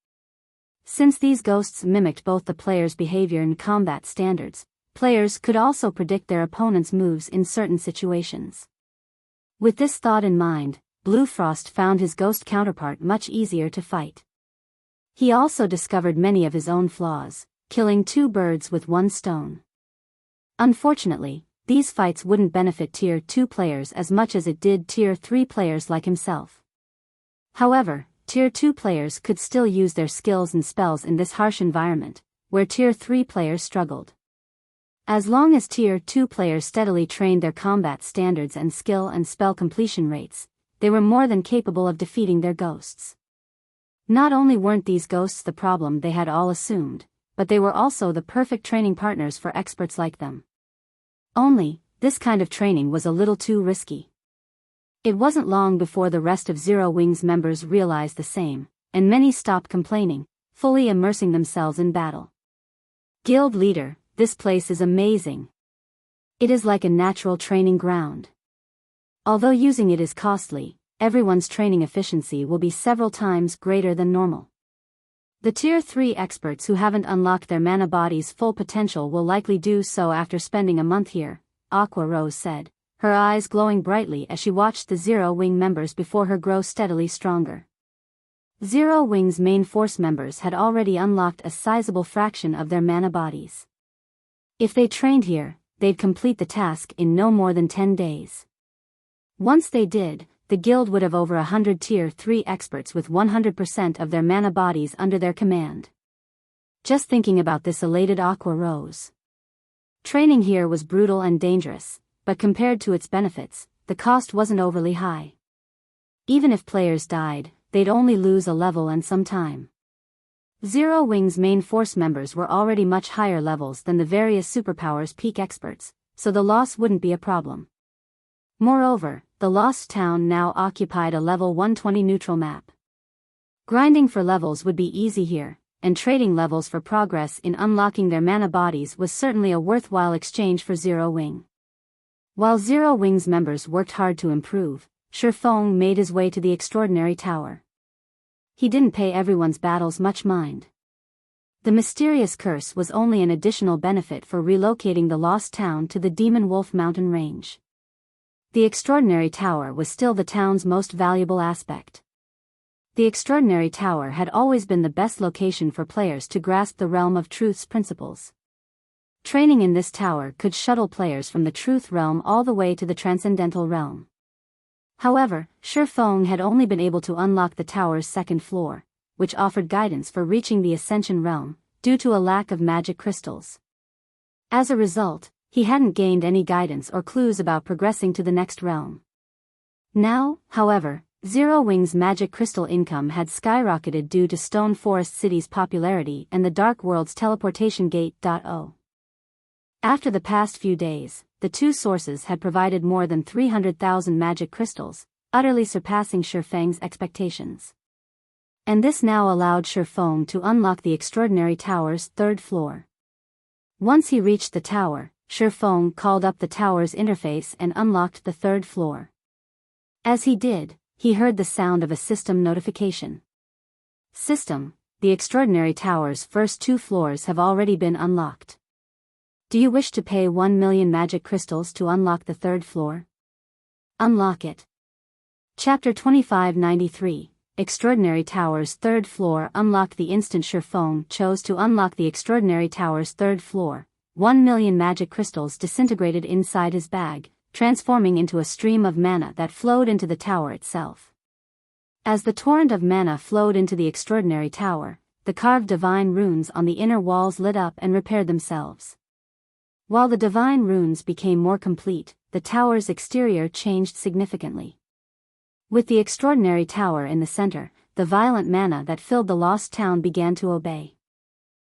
Since these ghosts mimicked both the player's behavior and combat standards, players could also predict their opponent's moves in certain situations. With this thought in mind, Blue Frost found his ghost counterpart much easier to fight. He also discovered many of his own flaws, killing 2 birds with 1 stone. Unfortunately, these fights wouldn't benefit Tier 2 players as much as it did Tier 3 players like himself. However, Tier 2 players could still use their skills and spells in this harsh environment, where Tier 3 players struggled. As long as Tier 2 players steadily trained their combat standards and skill and spell completion rates, they were more than capable of defeating their ghosts. Not only weren't these ghosts the problem they had all assumed, but they were also the perfect training partners for experts like them. Only, this kind of training was a little too risky. It wasn't long before the rest of Zero Wings members realized the same, and many stopped complaining, fully immersing themselves in battle. Guild leader, this place is amazing. It is like a natural training ground. Although using it is costly, everyone's training efficiency will be several times greater than normal. The Tier 3 experts who haven't unlocked their mana body's full potential will likely do so after spending a month here, Aqua Rose said, her eyes glowing brightly as she watched the Zero Wing members before her grow steadily stronger. Zero Wing's main force members had already unlocked a sizable fraction of their mana bodies. If they trained here, they'd complete the task in no more than 10 days. Once they did, the guild would have over 100 Tier 3 experts with 100% of their mana bodies under their command. Just thinking about this elated Aqua Rose. Training here was brutal and dangerous, but compared to its benefits, the cost wasn't overly high. Even if players died, they'd only lose a level and some time. Zero Wing's main force members were already much higher levels than the various superpowers peak experts, so the loss wouldn't be a problem. Moreover, the Lost Town now occupied a level 120 neutral map. Grinding for levels would be easy here, and trading levels for progress in unlocking their mana bodies was certainly a worthwhile exchange for Zero Wing. While Zero Wing's members worked hard to improve, Shifeng made his way to the Extraordinary Tower. He didn't pay everyone's battles much mind. The mysterious curse was only an additional benefit for relocating the Lost Town to the Demon Wolf Mountain range. The Extraordinary Tower was still the town's most valuable aspect. The Extraordinary Tower had always been the best location for players to grasp the Realm of Truth's principles. Training in this tower could shuttle players from the Truth Realm all the way to the Transcendental Realm. However, Shifeng had only been able to unlock the tower's second floor, which offered guidance for reaching the Ascension Realm, due to a lack of magic crystals. As a result, he hadn't gained any guidance or clues about progressing to the next realm. Now, however, Zero Wing's magic crystal income had skyrocketed due to Stone Forest City's popularity and the Dark World's teleportation gate.0. After the past few days, the two sources had provided more than 300,000 magic crystals, utterly surpassing Shifeng's expectations. And this now allowed Shifeng to unlock the Extraordinary Tower's third floor. Once he reached the tower, Shifeng called up the tower's interface and unlocked the third floor. As he did, he heard the sound of a system notification. System, the Extraordinary Tower's first 2 floors have already been unlocked. Do you wish to pay 1 million magic crystals to unlock the third floor? Unlock it. Chapter 2593, Extraordinary Tower's third floor. Unlocked the instant Shifeng chose to unlock the Extraordinary Tower's third floor. 1 million magic crystals disintegrated inside his bag, transforming into a stream of mana that flowed into the tower itself. As the torrent of mana flowed into the Extraordinary Tower, the carved divine runes on the inner walls lit up and repaired themselves. While the divine runes became more complete, the tower's exterior changed significantly. With the Extraordinary Tower in the center, the violent mana that filled the Lost Town began to obey.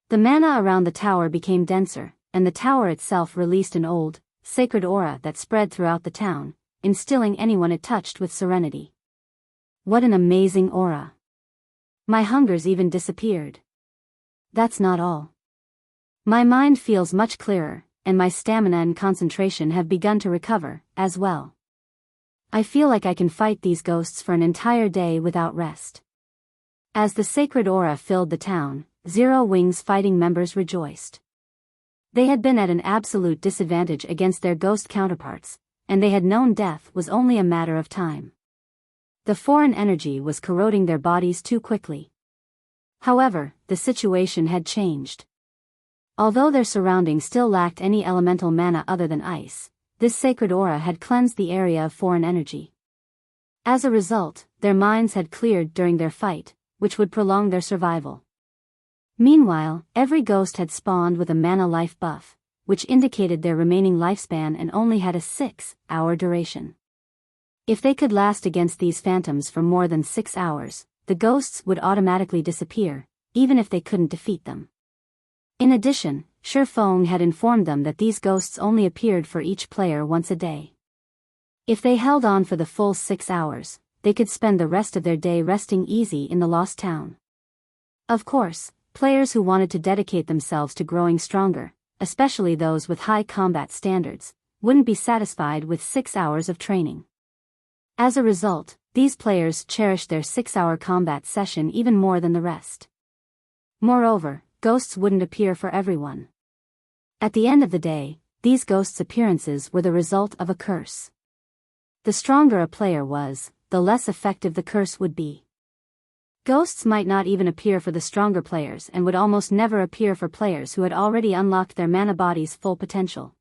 The mana around the tower became denser, and the tower itself released an old, sacred aura that spread throughout the town, instilling anyone it touched with serenity. What an amazing aura! My hungers even disappeared. That's not all. My mind feels much clearer, and my stamina and concentration have begun to recover, as well. I feel like I can fight these ghosts for an entire day without rest. As the sacred aura filled the town, Zero Wing's fighting members rejoiced. They had been at an absolute disadvantage against their ghost counterparts, and they had known death was only a matter of time. The foreign energy was corroding their bodies too quickly. However, the situation had changed. Although their surroundings still lacked any elemental mana other than ice, this sacred aura had cleansed the area of foreign energy. As a result, their minds had cleared during their fight, which would prolong their survival. Meanwhile, every ghost had spawned with a mana life buff, which indicated their remaining lifespan and only had a 6-hour duration. If they could last against these phantoms for more than 6 hours, the ghosts would automatically disappear, even if they couldn't defeat them. In addition, Shifeng had informed them that these ghosts only appeared for each player once a day. If they held on for the full 6 hours, they could spend the rest of their day resting easy in the Lost Town. Of course, players who wanted to dedicate themselves to growing stronger, especially those with high combat standards, wouldn't be satisfied with 6 hours of training. As a result, these players cherished their 6-hour combat session even more than the rest. Moreover, ghosts wouldn't appear for everyone. At the end of the day, these ghosts' appearances were the result of a curse. The stronger a player was, the less effective the curse would be. Ghosts might not even appear for the stronger players and would almost never appear for players who had already unlocked their mana body's full potential.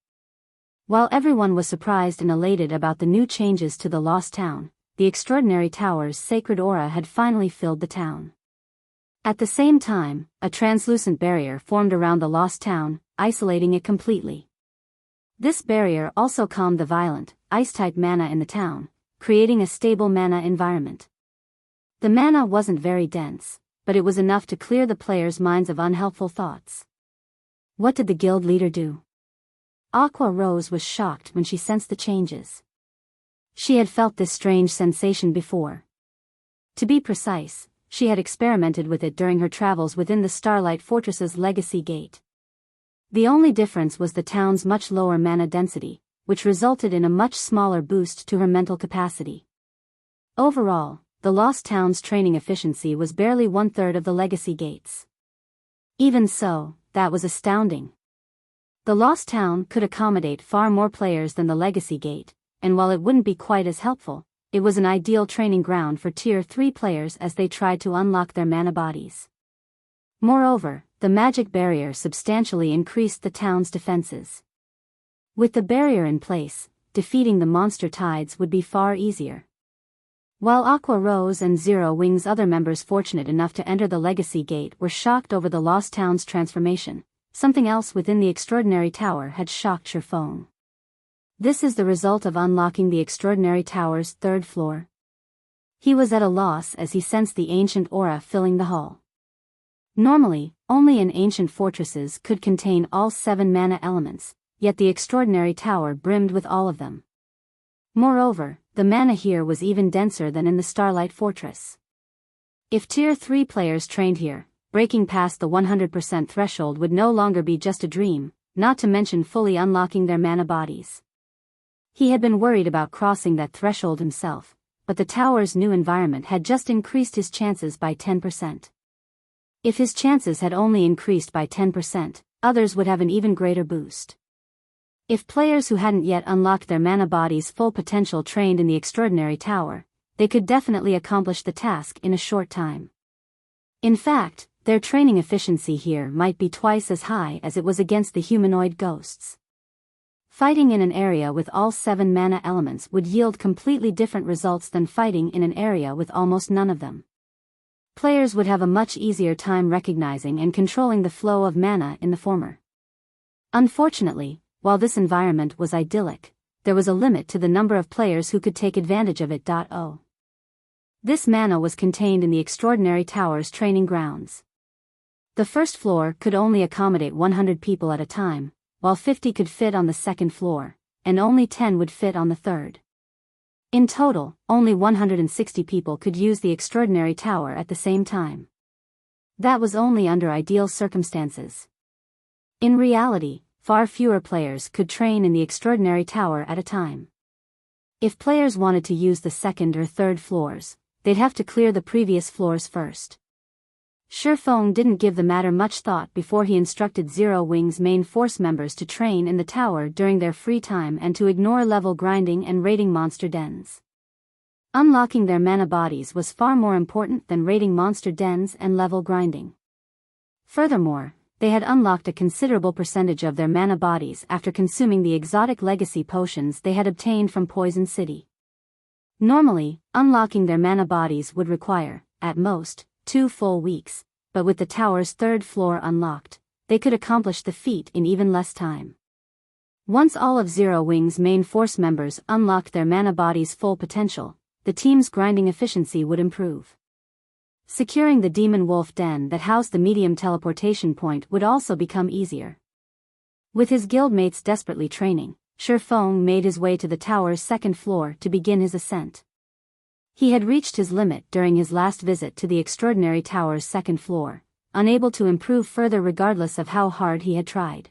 While everyone was surprised and elated about the new changes to the Lost Town, the Extraordinary Tower's sacred aura had finally filled the town. At the same time, a translucent barrier formed around the Lost Town, isolating it completely. This barrier also calmed the violent, ice-type mana in the town, creating a stable mana environment. The mana wasn't very dense, but it was enough to clear the players' minds of unhelpful thoughts. What did the guild leader do? Aqua Rose was shocked when she sensed the changes. She had felt this strange sensation before. To be precise, she had experimented with it during her travels within the Starlight Fortress's Legacy Gate. The only difference was the town's much lower mana density, which resulted in a much smaller boost to her mental capacity. Overall, the Lost Town's training efficiency was barely 1/3 of the Legacy Gate's. Even so, that was astounding. The Lost Town could accommodate far more players than the Legacy Gate, and while it wouldn't be quite as helpful, it was an ideal training ground for Tier 3 players as they tried to unlock their mana bodies. Moreover, the magic barrier substantially increased the town's defenses. With the barrier in place, defeating the monster tides would be far easier. While Aqua Rose and Zero Wing's other members fortunate enough to enter the Legacy Gate were shocked over the Lost Town's transformation, something else within the Extraordinary Tower had shocked Shifeng. This is the result of unlocking the Extraordinary Tower's 3rd floor. He was at a loss as he sensed the ancient aura filling the hall. Normally, only in ancient fortresses could contain all 7 mana elements, yet the Extraordinary Tower brimmed with all of them. Moreover, the mana here was even denser than in the Starlight Fortress. If Tier 3 players trained here, breaking past the 100% threshold would no longer be just a dream, not to mention fully unlocking their mana bodies. He had been worried about crossing that threshold himself, but the tower's new environment had just increased his chances by 10%. If his chances had only increased by 10%, others would have an even greater boost. If players who hadn't yet unlocked their mana body's full potential trained in the Extraordinary Tower, they could definitely accomplish the task in a short time. In fact, their training efficiency here might be twice as high as it was against the humanoid ghosts. Fighting in an area with all 7 mana elements would yield completely different results than fighting in an area with almost none of them. Players would have a much easier time recognizing and controlling the flow of mana in the former. Unfortunately, while this environment was idyllic, there was a limit to the number of players who could take advantage of it. This mana was contained in the Extraordinary Tower's training grounds. The 1st floor could only accommodate 100 people at a time, while 50 could fit on the 2nd floor, and only 10 would fit on the 3rd. In total, only 160 people could use the Extraordinary Tower at the same time. That was only under ideal circumstances. In reality, far fewer players could train in the Extraordinary Tower at a time. If players wanted to use the 2nd or 3rd floors, they'd have to clear the previous floors first. Shifeng didn't give the matter much thought before he instructed Zero Wing's main force members to train in the tower during their free time and to ignore level grinding and raiding monster dens. Unlocking their mana bodies was far more important than raiding monster dens and level grinding. Furthermore, they had unlocked a considerable percentage of their mana bodies after consuming the exotic legacy potions they had obtained from Poison City. Normally, unlocking their mana bodies would require, at most, 2 full weeks, but with the tower's 3rd floor unlocked, they could accomplish the feat in even less time. Once all of Zero Wing's main force members unlocked their mana body's full potential, the team's grinding efficiency would improve. Securing the Demon Wolf Den that housed the medium teleportation point would also become easier. With his guildmates desperately training, Shifeng made his way to the tower's 2nd floor to begin his ascent. He had reached his limit during his last visit to the Extraordinary Tower's 2nd floor, unable to improve further regardless of how hard he had tried.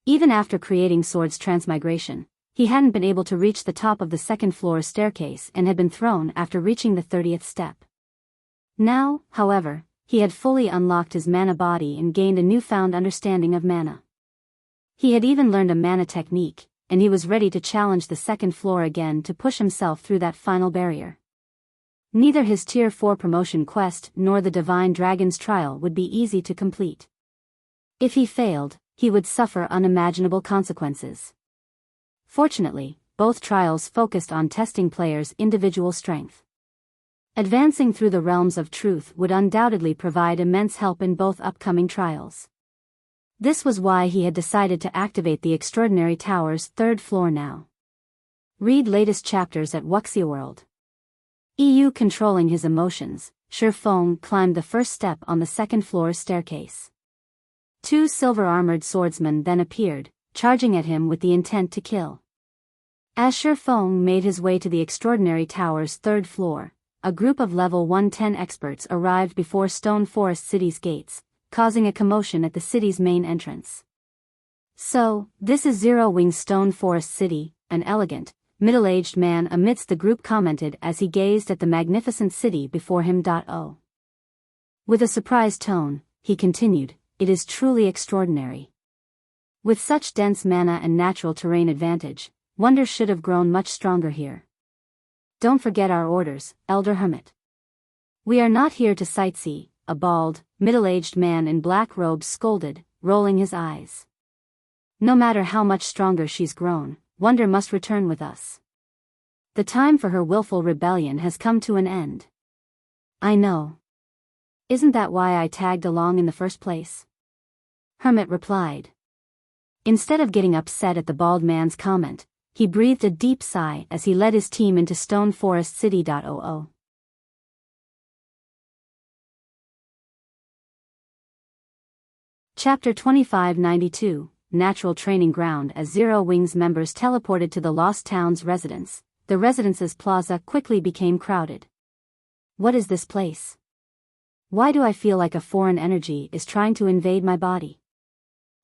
Even after creating Sword's transmigration, he hadn't been able to reach the top of the second-floor staircase and had been thrown after reaching the 30th step. Now, however, he had fully unlocked his mana body and gained a newfound understanding of mana. He had even learned a mana technique, and he was ready to challenge the second floor again to push himself through that final barrier. Neither his Tier 4 promotion quest nor the Divine Dragon's trial would be easy to complete. If he failed, he would suffer unimaginable consequences. Fortunately, both trials focused on testing players' individual strength. Advancing through the realms of truth would undoubtedly provide immense help in both upcoming trials. This was why he had decided to activate the Extraordinary Tower's third floor now. Read latest chapters at Wuxia World. EU controlling his emotions, Shifeng climbed the first step on the second floor staircase. Two silver-armored swordsmen then appeared, charging at him with the intent to kill. As Shifeng made his way to the Extraordinary Tower's third floor, a group of level 110 experts arrived before Stone Forest City's gates, causing a commotion at the city's main entrance. "So, this is Zero Wing's Stone Forest City," an elegant, middle-aged man amidst the group commented as he gazed at the magnificent city before him. Oh. With a surprised tone, he continued, "It is truly extraordinary. With such dense mana and natural terrain advantage, wonders should have grown much stronger here. Don't forget our orders, Elder Hermit. We are not here to sightsee," a bald, middle-aged man in black robes scolded, rolling his eyes. "No matter how much stronger she's grown, wonder must return with us. The time for her willful rebellion has come to an end." "I know. Isn't that why I tagged along in the first place?" Hermit replied. Instead of getting upset at the bald man's comment, he breathed a deep sigh as he led his team into Stone Forest City. Chapter 2592, Natural Training Ground. As Zero Wing's members teleported to the Lost Town's residence, the residence's plaza quickly became crowded. "What is this place? Why do I feel like a foreign energy is trying to invade my body?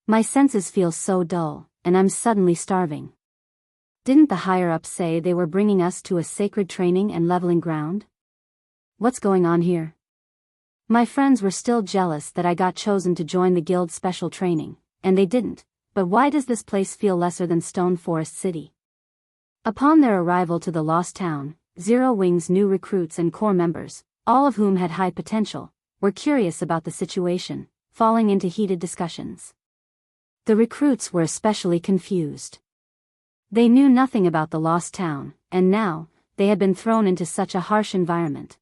My senses feel so dull, and I'm suddenly starving. Didn't the higher-ups say they were bringing us to a sacred training and leveling ground? What's going on here? My friends were still jealous that I got chosen to join the guild's special training, and they didn't, but why does this place feel lesser than Stone Forest City?" Upon their arrival to the Lost Town, Zero Wing's new recruits and core members, all of whom had high potential, were curious about the situation, falling into heated discussions. The recruits were especially confused. They knew nothing about the Lost Town, and now, they had been thrown into such a harsh environment.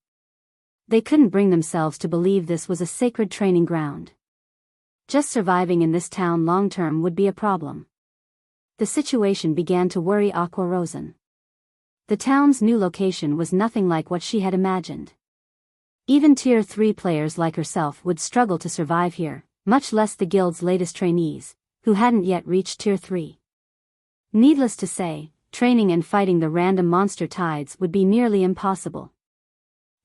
They couldn't bring themselves to believe this was a sacred training ground. Just surviving in this town long-term would be a problem. The situation began to worry Aqua Rosen. The town's new location was nothing like what she had imagined. Even Tier 3 players like herself would struggle to survive here, much less the guild's latest trainees, who hadn't yet reached Tier 3. Needless to say, training and fighting the random monster tides would be nearly impossible.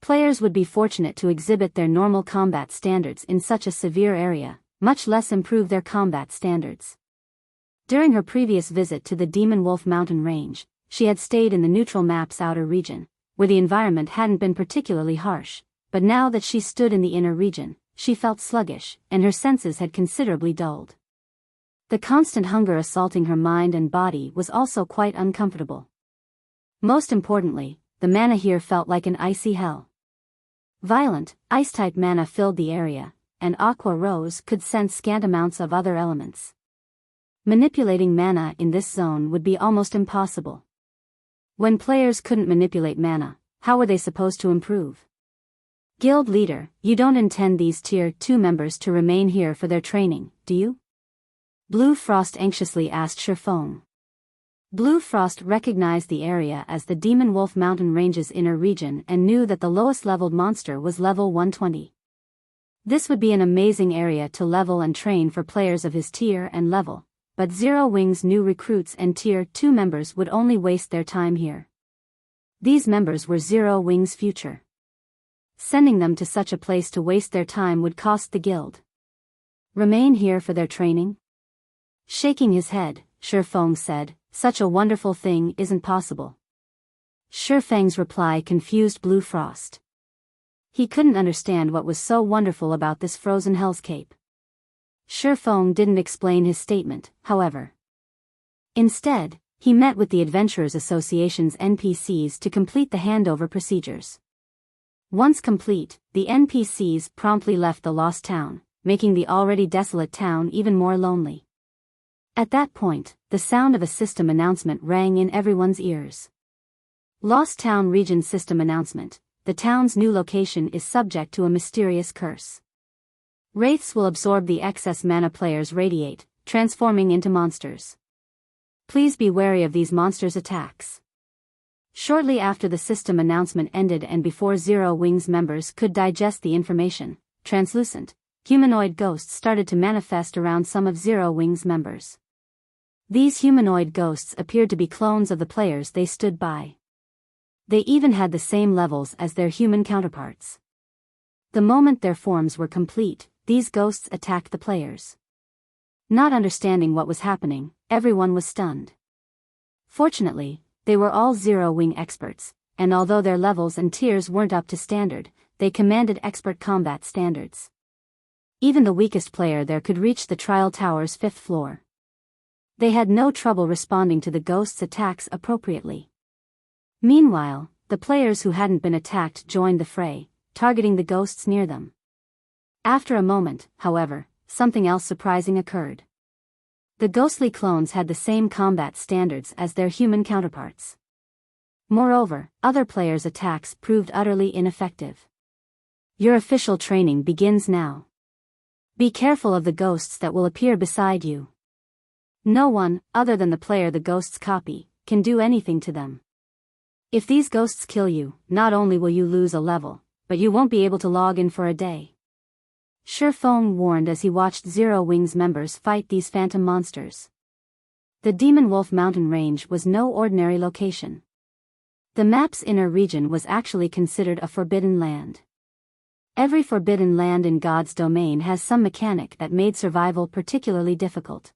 Players would be fortunate to exhibit their normal combat standards in such a severe area, much less improve their combat standards. During her previous visit to the Demon Wolf Mountain Range, she had stayed in the neutral map's outer region, where the environment hadn't been particularly harsh, but now that she stood in the inner region, she felt sluggish, and her senses had considerably dulled. The constant hunger assaulting her mind and body was also quite uncomfortable. Most importantly, the mana here felt like an icy hell. Violent, ice-type mana filled the area, and Aqua Rose could sense scant amounts of other elements. Manipulating mana in this zone would be almost impossible. When players couldn't manipulate mana, how were they supposed to improve? "Guild leader, you don't intend these Tier 2 members to remain here for their training, do you?" Blue Frost anxiously asked Shifeng. Blue Frost recognized the area as the Demon Wolf Mountain Range's inner region and knew that the lowest leveled monster was level 120. This would be an amazing area to level and train for players of his tier and level, but Zero Wing's new recruits and Tier 2 members would only waste their time here. These members were Zero Wing's future. Sending them to such a place to waste their time would cost the guild. Remain here for their training? Shaking his head, Shifeng said, such a wonderful thing isn't possible. Shifeng's reply confused Blue Frost. He couldn't understand what was so wonderful about this frozen hellscape. Shifeng didn't explain his statement, however. Instead, he met with the Adventurers Association's NPCs to complete the handover procedures. Once complete, the NPCs promptly left the lost town, making the already desolate town even more lonely. At that point, the sound of a system announcement rang in everyone's ears. Lost Town Region System Announcement. The town's new location is subject to a mysterious curse. Wraiths will absorb the excess mana players radiate, transforming into monsters. Please be wary of these monsters' attacks. Shortly after the system announcement ended and before Zero Wings members could digest the information, translucent, humanoid ghosts started to manifest around some of Zero Wings members. These humanoid ghosts appeared to be clones of the players they stood by. They even had the same levels as their human counterparts. The moment their forms were complete, these ghosts attacked the players. Not understanding what was happening, everyone was stunned. Fortunately, they were all Zero Wing experts, and although their levels and tiers weren't up to standard, they commanded expert combat standards. Even the weakest player there could reach the trial tower's 5th floor. They had no trouble responding to the ghosts' attacks appropriately. Meanwhile, the players who hadn't been attacked joined the fray, targeting the ghosts near them. After a moment, however, something else surprising occurred. The ghostly clones had the same combat standards as their human counterparts. Moreover, other players' attacks proved utterly ineffective. Your official training begins now. Be careful of the ghosts that will appear beside you. No one, other than the player the ghosts copy, can do anything to them. If these ghosts kill you, not only will you lose a level, but you won't be able to log in for a day. Shifeng warned as he watched Zero Wings members fight these phantom monsters. The Demon Wolf Mountain Range was no ordinary location. The map's inner region was actually considered a forbidden land. Every forbidden land in God's domain has some mechanic that made survival particularly difficult.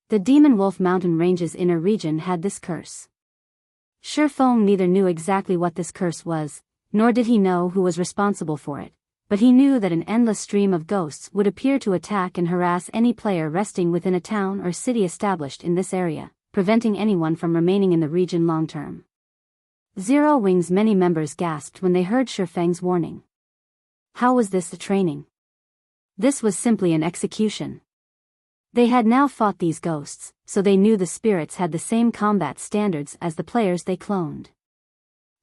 The Demon Wolf Mountain Range's inner region had this curse. Shifeng neither knew exactly what this curse was, nor did he know who was responsible for it, but he knew that an endless stream of ghosts would appear to attack and harass any player resting within a town or city established in this area, preventing anyone from remaining in the region long term. Zero Wing's many members gasped when they heard Shifeng's warning. How was this the training? This was simply an execution. They had now fought these ghosts, so they knew the spirits had the same combat standards as the players they cloned.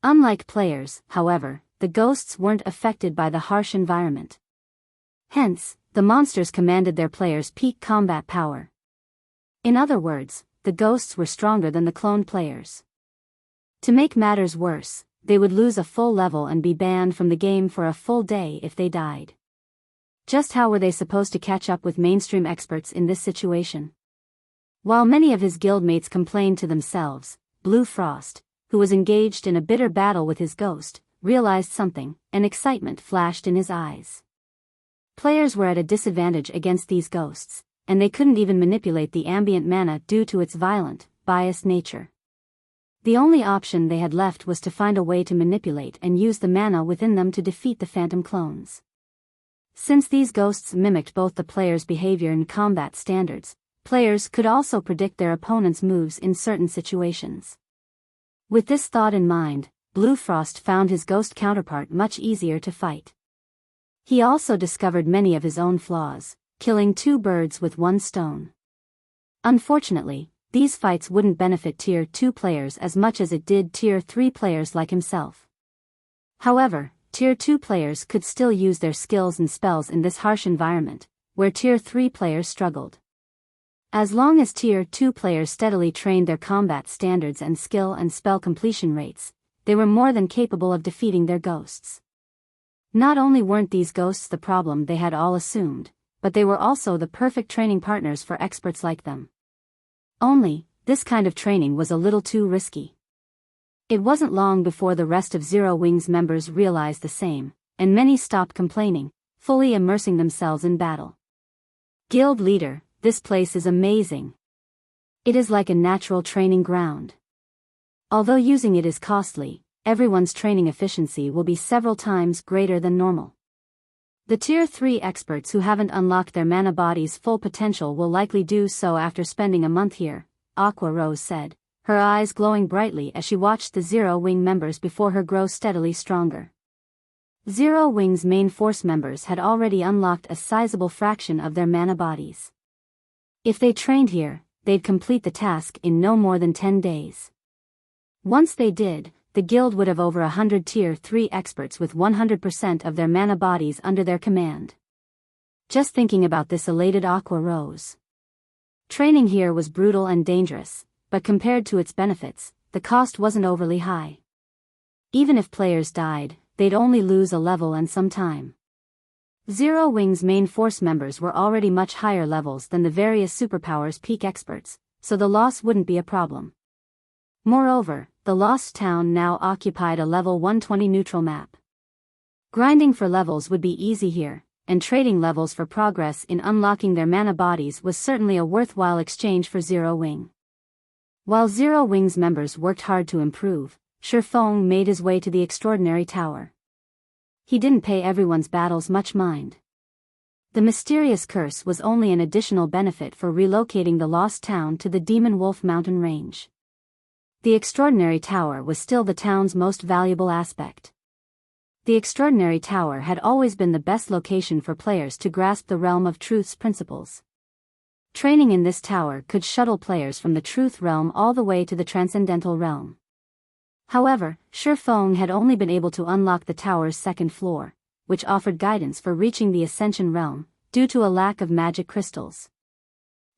Unlike players, however, the ghosts weren't affected by the harsh environment. Hence, the monsters commanded their players' peak combat power. In other words, the ghosts were stronger than the cloned players. To make matters worse, they would lose a full level and be banned from the game for a full day if they died. Just how were they supposed to catch up with mainstream experts in this situation? While many of his guildmates complained to themselves, Blue Frost, who was engaged in a bitter battle with his ghost, realized something, and excitement flashed in his eyes. Players were at a disadvantage against these ghosts, and they couldn't even manipulate the ambient mana due to its violent, biased nature. The only option they had left was to find a way to manipulate and use the mana within them to defeat the phantom clones. Since these ghosts mimicked both the players' behavior and combat standards, players could also predict their opponent's moves in certain situations. With this thought in mind, Blue Frost found his ghost counterpart much easier to fight. He also discovered many of his own flaws, killing 2 birds with 1 stone. Unfortunately, these fights wouldn't benefit Tier 2 players as much as it did Tier 3 players like himself. However, Tier 2 players could still use their skills and spells in this harsh environment, where Tier 3 players struggled. As long as Tier 2 players steadily trained their combat standards and skill and spell completion rates, they were more than capable of defeating their ghosts. Not only weren't these ghosts the problem they had all assumed, but they were also the perfect training partners for experts like them. Only, this kind of training was a little too risky. It wasn't long before the rest of Zero Wings members realized the same, and many stopped complaining, fully immersing themselves in battle. Guild leader, this place is amazing. It is like a natural training ground. Although using it is costly, everyone's training efficiency will be several times greater than normal. The Tier 3 experts who haven't unlocked their mana body's full potential will likely do so after spending a month here, Aqua Rose said, her eyes glowing brightly as she watched the Zero Wing members before her grow steadily stronger. Zero Wing's main force members had already unlocked a sizable fraction of their mana bodies. If they trained here, they'd complete the task in no more than 10 days. Once they did, the guild would have over 100 Tier 3 experts with 100% of their mana bodies under their command. Just thinking about this elated Aqua Rose. Training here was brutal and dangerous, but compared to its benefits, the cost wasn't overly high. Even if players died, they'd only lose a level and some time. Zero Wing's main force members were already much higher levels than the various superpowers peak experts, so the loss wouldn't be a problem. Moreover, the Lost Town now occupied a level 120 neutral map. Grinding for levels would be easy here, and trading levels for progress in unlocking their mana bodies was certainly a worthwhile exchange for Zero Wing. While Zero Wing's members worked hard to improve, Shifeng made his way to the Extraordinary Tower. He didn't pay everyone's battles much mind. The mysterious curse was only an additional benefit for relocating the Lost Town to the Demon Wolf Mountain range. The Extraordinary Tower was still the town's most valuable aspect. The Extraordinary Tower had always been the best location for players to grasp the Realm of Truth's principles. Training in this tower could shuttle players from the Truth Realm all the way to the Transcendental Realm. However, Shifeng had only been able to unlock the tower's second floor, which offered guidance for reaching the Ascension Realm, due to a lack of magic crystals.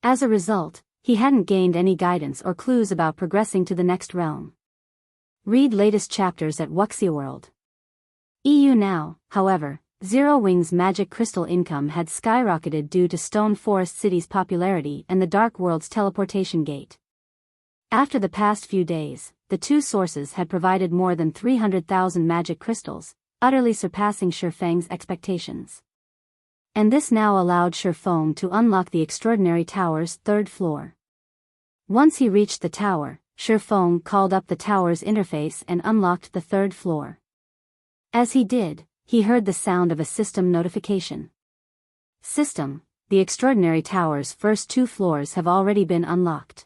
As a result, he hadn't gained any guidance or clues about progressing to the next realm. Read latest chapters at Wuxia World. EU now, however, Zero Wing's magic crystal income had skyrocketed due to Stone Forest City's popularity and the Dark World's teleportation gate. After the past few days, the two sources had provided more than 300,000 magic crystals, utterly surpassing Shifeng's expectations. And this now allowed Shifeng to unlock the Extraordinary Tower's third floor. Once he reached the tower, Shifeng called up the tower's interface and unlocked the third floor. As he did, he heard the sound of a system notification. System, the Extraordinary Tower's first 2 floors have already been unlocked.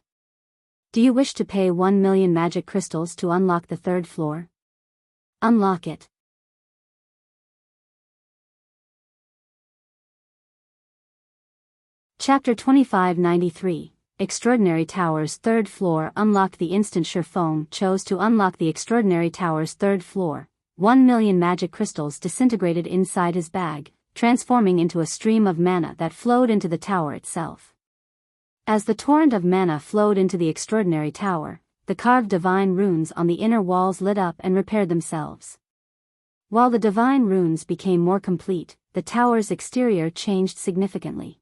Do you wish to pay 1 million magic crystals to unlock the third floor? Unlock it. Chapter 2593, Extraordinary Tower's third floor unlocked. The instant Shifeng chose to unlock the Extraordinary Tower's third floor, 1 million magic crystals disintegrated inside his bag, transforming into a stream of mana that flowed into the tower itself. As the torrent of mana flowed into the Extraordinary Tower, the carved divine runes on the inner walls lit up and repaired themselves. While the divine runes became more complete, the tower's exterior changed significantly.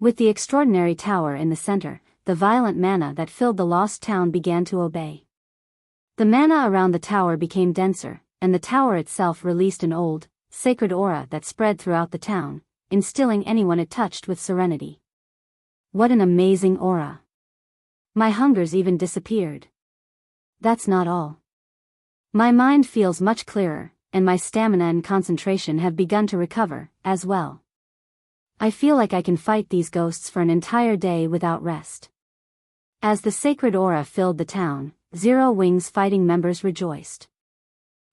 With the Extraordinary Tower in the center, the violent mana that filled the Lost Town began to obey. The mana around the tower became denser, and the tower itself released an old, sacred aura that spread throughout the town, instilling anyone it touched with serenity. What an amazing aura! My hungers even disappeared. That's not all. My mind feels much clearer, and my stamina and concentration have begun to recover, as well. I feel like I can fight these ghosts for an entire day without rest. As the sacred aura filled the town, Zero Wing's fighting members rejoiced.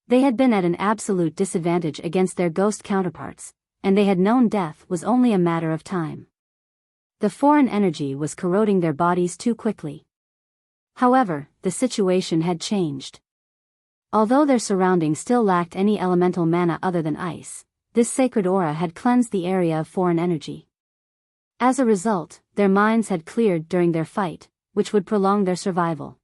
They had been at an absolute disadvantage against their ghost counterparts, and they had known death was only a matter of time. The foreign energy was corroding their bodies too quickly. However, the situation had changed. Although their surroundings still lacked any elemental mana other than ice, this sacred aura had cleansed the area of foreign energy. As a result, their minds had cleared during their fight, which would prolong their survival.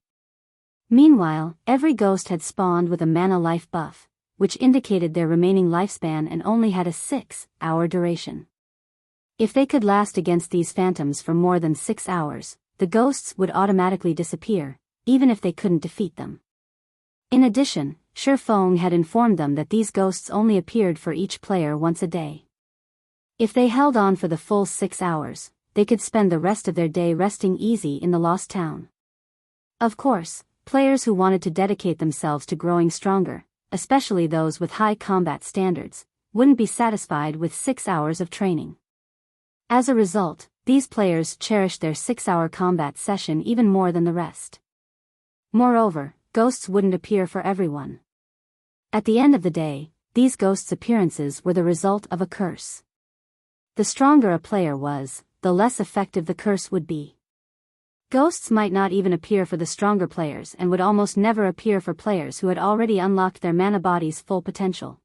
Meanwhile, every ghost had spawned with a mana life buff, which indicated their remaining lifespan and only had a 6-hour duration. If they could last against these phantoms for more than 6 hours, the ghosts would automatically disappear, even if they couldn't defeat them. In addition, Feng had informed them that these ghosts only appeared for each player once a day. If they held on for the full 6 hours, they could spend the rest of their day resting easy in the lost town. Of course, players who wanted to dedicate themselves to growing stronger, especially those with high combat standards, wouldn't be satisfied with 6 hours of training. As a result, these players cherished their 6-hour combat session even more than the rest. Moreover, ghosts wouldn't appear for everyone. At the end of the day, these ghosts' appearances were the result of a curse. The stronger a player was, the less effective the curse would be. Ghosts might not even appear for the stronger players and would almost never appear for players who had already unlocked their mana body's full potential.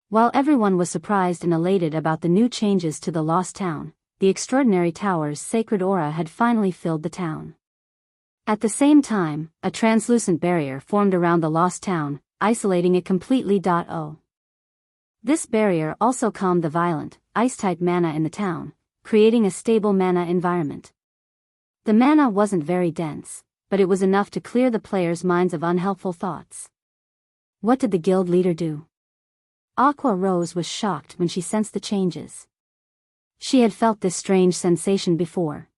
While everyone was surprised and elated about the new changes to the Lost Town, the Extraordinary Tower's sacred aura had finally filled the town. At the same time, a translucent barrier formed around the Lost Town, isolating it completely. This barrier also calmed the violent, ice-type mana in the town, creating a stable mana environment. The mana wasn't very dense, but it was enough to clear the players' minds of unhelpful thoughts. What did the guild leader do? Aqua Rose was shocked when she sensed the changes. She had felt this strange sensation before.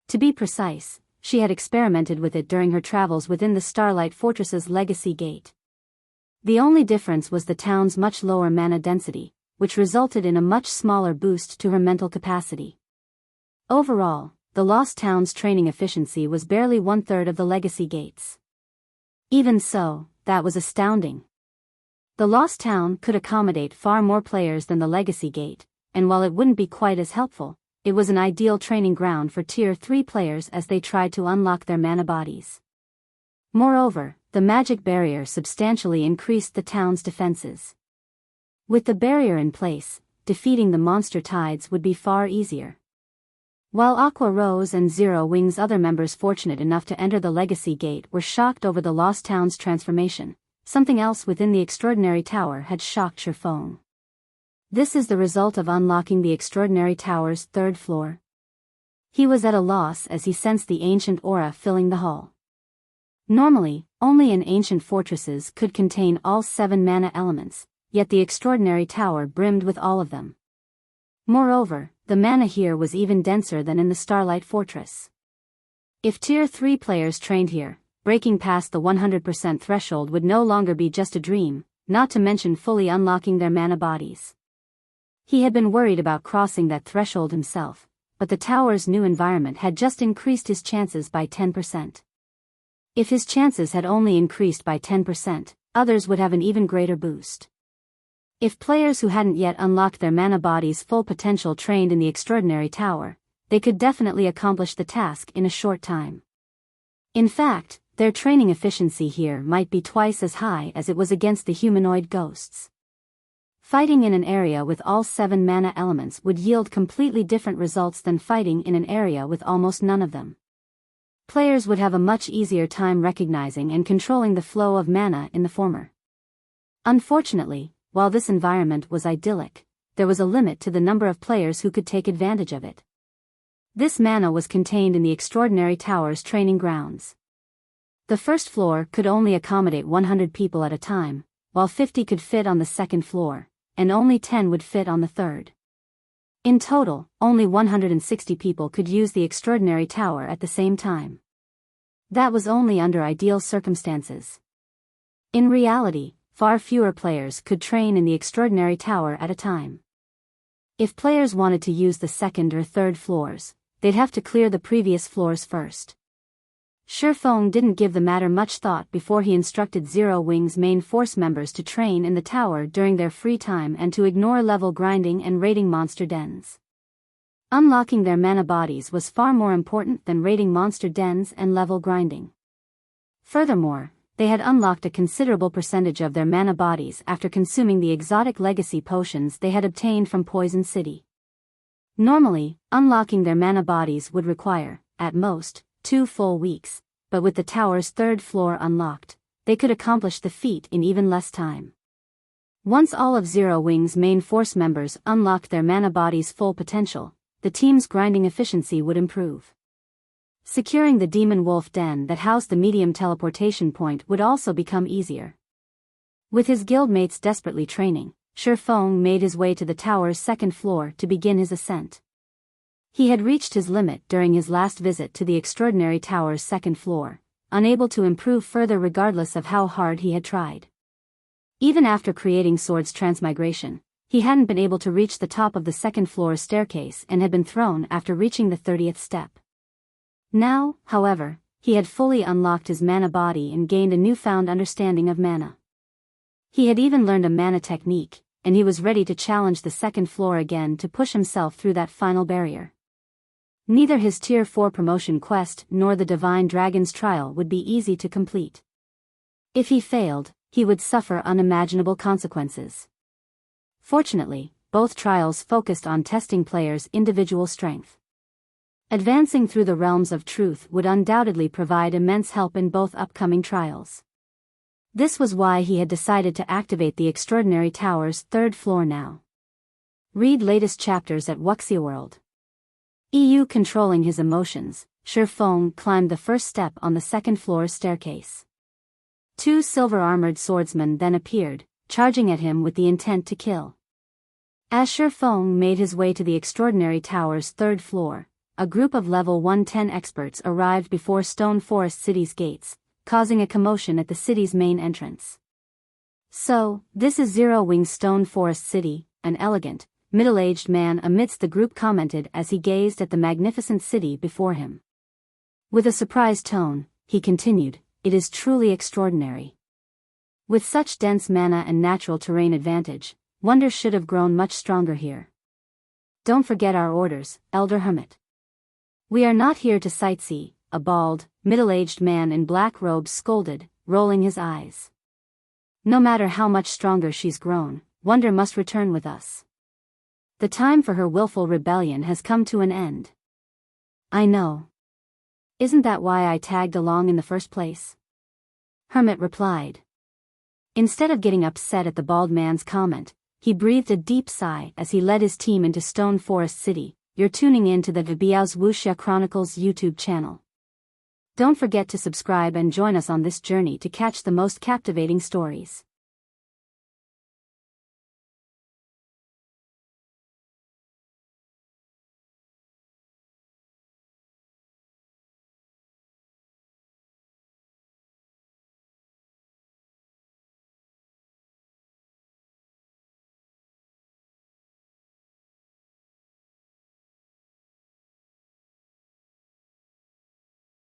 To be precise, she had experimented with it during her travels within the Starlight Fortress's Legacy Gate. The only difference was the town's much lower mana density, which resulted in a much smaller boost to her mental capacity. Overall, the Lost Town's training efficiency was barely 1/3 of the Legacy Gate's. Even so, that was astounding. The Lost Town could accommodate far more players than the Legacy Gate, and while it wouldn't be quite as helpful, it was an ideal training ground for Tier 3 players as they tried to unlock their mana bodies. Moreover, the magic barrier substantially increased the town's defenses. With the barrier in place, defeating the monster tides would be far easier. While Aqua Rose and Zero Wing's other members fortunate enough to enter the Legacy Gate were shocked over the Lost Town's transformation, something else within the Extraordinary Tower had shocked Feng. This is the result of unlocking the Extraordinary Tower's 3rd floor. He was at a loss as he sensed the ancient aura filling the hall. Normally, only in ancient fortresses could contain all 7 mana elements, yet the Extraordinary Tower brimmed with all of them. Moreover, the mana here was even denser than in the Starlight Fortress. If Tier 3 players trained here, breaking past the 100% threshold would no longer be just a dream, not to mention fully unlocking their mana bodies. He had been worried about crossing that threshold himself, but the tower's new environment had just increased his chances by 10%. If his chances had only increased by 10%, others would have an even greater boost. If players who hadn't yet unlocked their mana body's full potential trained in the Extraordinary Tower, they could definitely accomplish the task in a short time. In fact, their training efficiency here might be twice as high as it was against the humanoid ghosts. Fighting in an area with all 7 mana elements would yield completely different results than fighting in an area with almost none of them. Players would have a much easier time recognizing and controlling the flow of mana in the former. Unfortunately, while this environment was idyllic, there was a limit to the number of players who could take advantage of it. This mana was contained in the Extraordinary Tower's training grounds. The 1st floor could only accommodate 100 people at a time, while 50 could fit on the 2nd floor, and only 10 would fit on the 3rd. In total, only 160 people could use the Extraordinary Tower at the same time. That was only under ideal circumstances. In reality, far fewer players could train in the Extraordinary Tower at a time. If players wanted to use the 2nd or 3rd floors, they'd have to clear the previous floors first. Feng didn't give the matter much thought before he instructed Zero Wing's main force members to train in the tower during their free time and to ignore level grinding and raiding monster dens. Unlocking their mana bodies was far more important than raiding monster dens and level grinding. Furthermore, they had unlocked a considerable percentage of their mana bodies after consuming the exotic legacy potions they had obtained from Poison City. Normally, unlocking their mana bodies would require, at most, 2 full weeks, but with the tower's 3rd floor unlocked, they could accomplish the feat in even less time. Once all of Zero Wing's main force members unlocked their mana body's full potential, the team's grinding efficiency would improve. Securing the Demon Wolf Den that housed the medium teleportation point would also become easier. With his guildmates desperately training, Shifeng made his way to the tower's second floor to begin his ascent. He had reached his limit during his last visit to the extraordinary tower's second floor, unable to improve further regardless of how hard he had tried. Even after creating Sword's transmigration, he hadn't been able to reach the top of the second floor staircase and had been thrown after reaching the 30th step. Now, however, he had fully unlocked his mana body and gained a newfound understanding of mana. He had even learned a mana technique, and he was ready to challenge the second floor again to push himself through that final barrier. Neither his Tier 4 promotion quest nor the Divine Dragon's trial would be easy to complete. If he failed, he would suffer unimaginable consequences. Fortunately, both trials focused on testing players' individual strength. Advancing through the realms of truth would undoubtedly provide immense help in both upcoming trials. This was why he had decided to activate the Extraordinary Tower's third floor now. Read latest chapters at Wuxia World. EU controlling his emotions, Shifeng climbed the first step on the second floor's staircase. Two silver-armored swordsmen then appeared, charging at him with the intent to kill. As Shifeng made his way to the Extraordinary Tower's third floor, a group of level 110 experts arrived before Stone Forest City's gates, causing a commotion at the city's main entrance. So, this is Zero Wing's Stone Forest City, an elegant, middle-aged man amidst the group commented as he gazed at the magnificent city before him. With a surprised tone, he continued, "It is truly extraordinary. With such dense mana and natural terrain advantage, wonder should have grown much stronger here. Don't forget our orders, Elder Hermit. We are not here to sightsee," a bald, middle-aged man in black robes scolded, rolling his eyes. "No matter how much stronger she's grown, wonder must return with us. The time for her willful rebellion has come to an end." "I know. Isn't that why I tagged along in the first place?" Hermit replied. Instead of getting upset at the bald man's comment, he breathed a deep sigh as he led his team into Stone Forest City. You're tuning in to the Biyao's Wuxia Chronicles YouTube channel. Don't forget to subscribe and join us on this journey to catch the most captivating stories.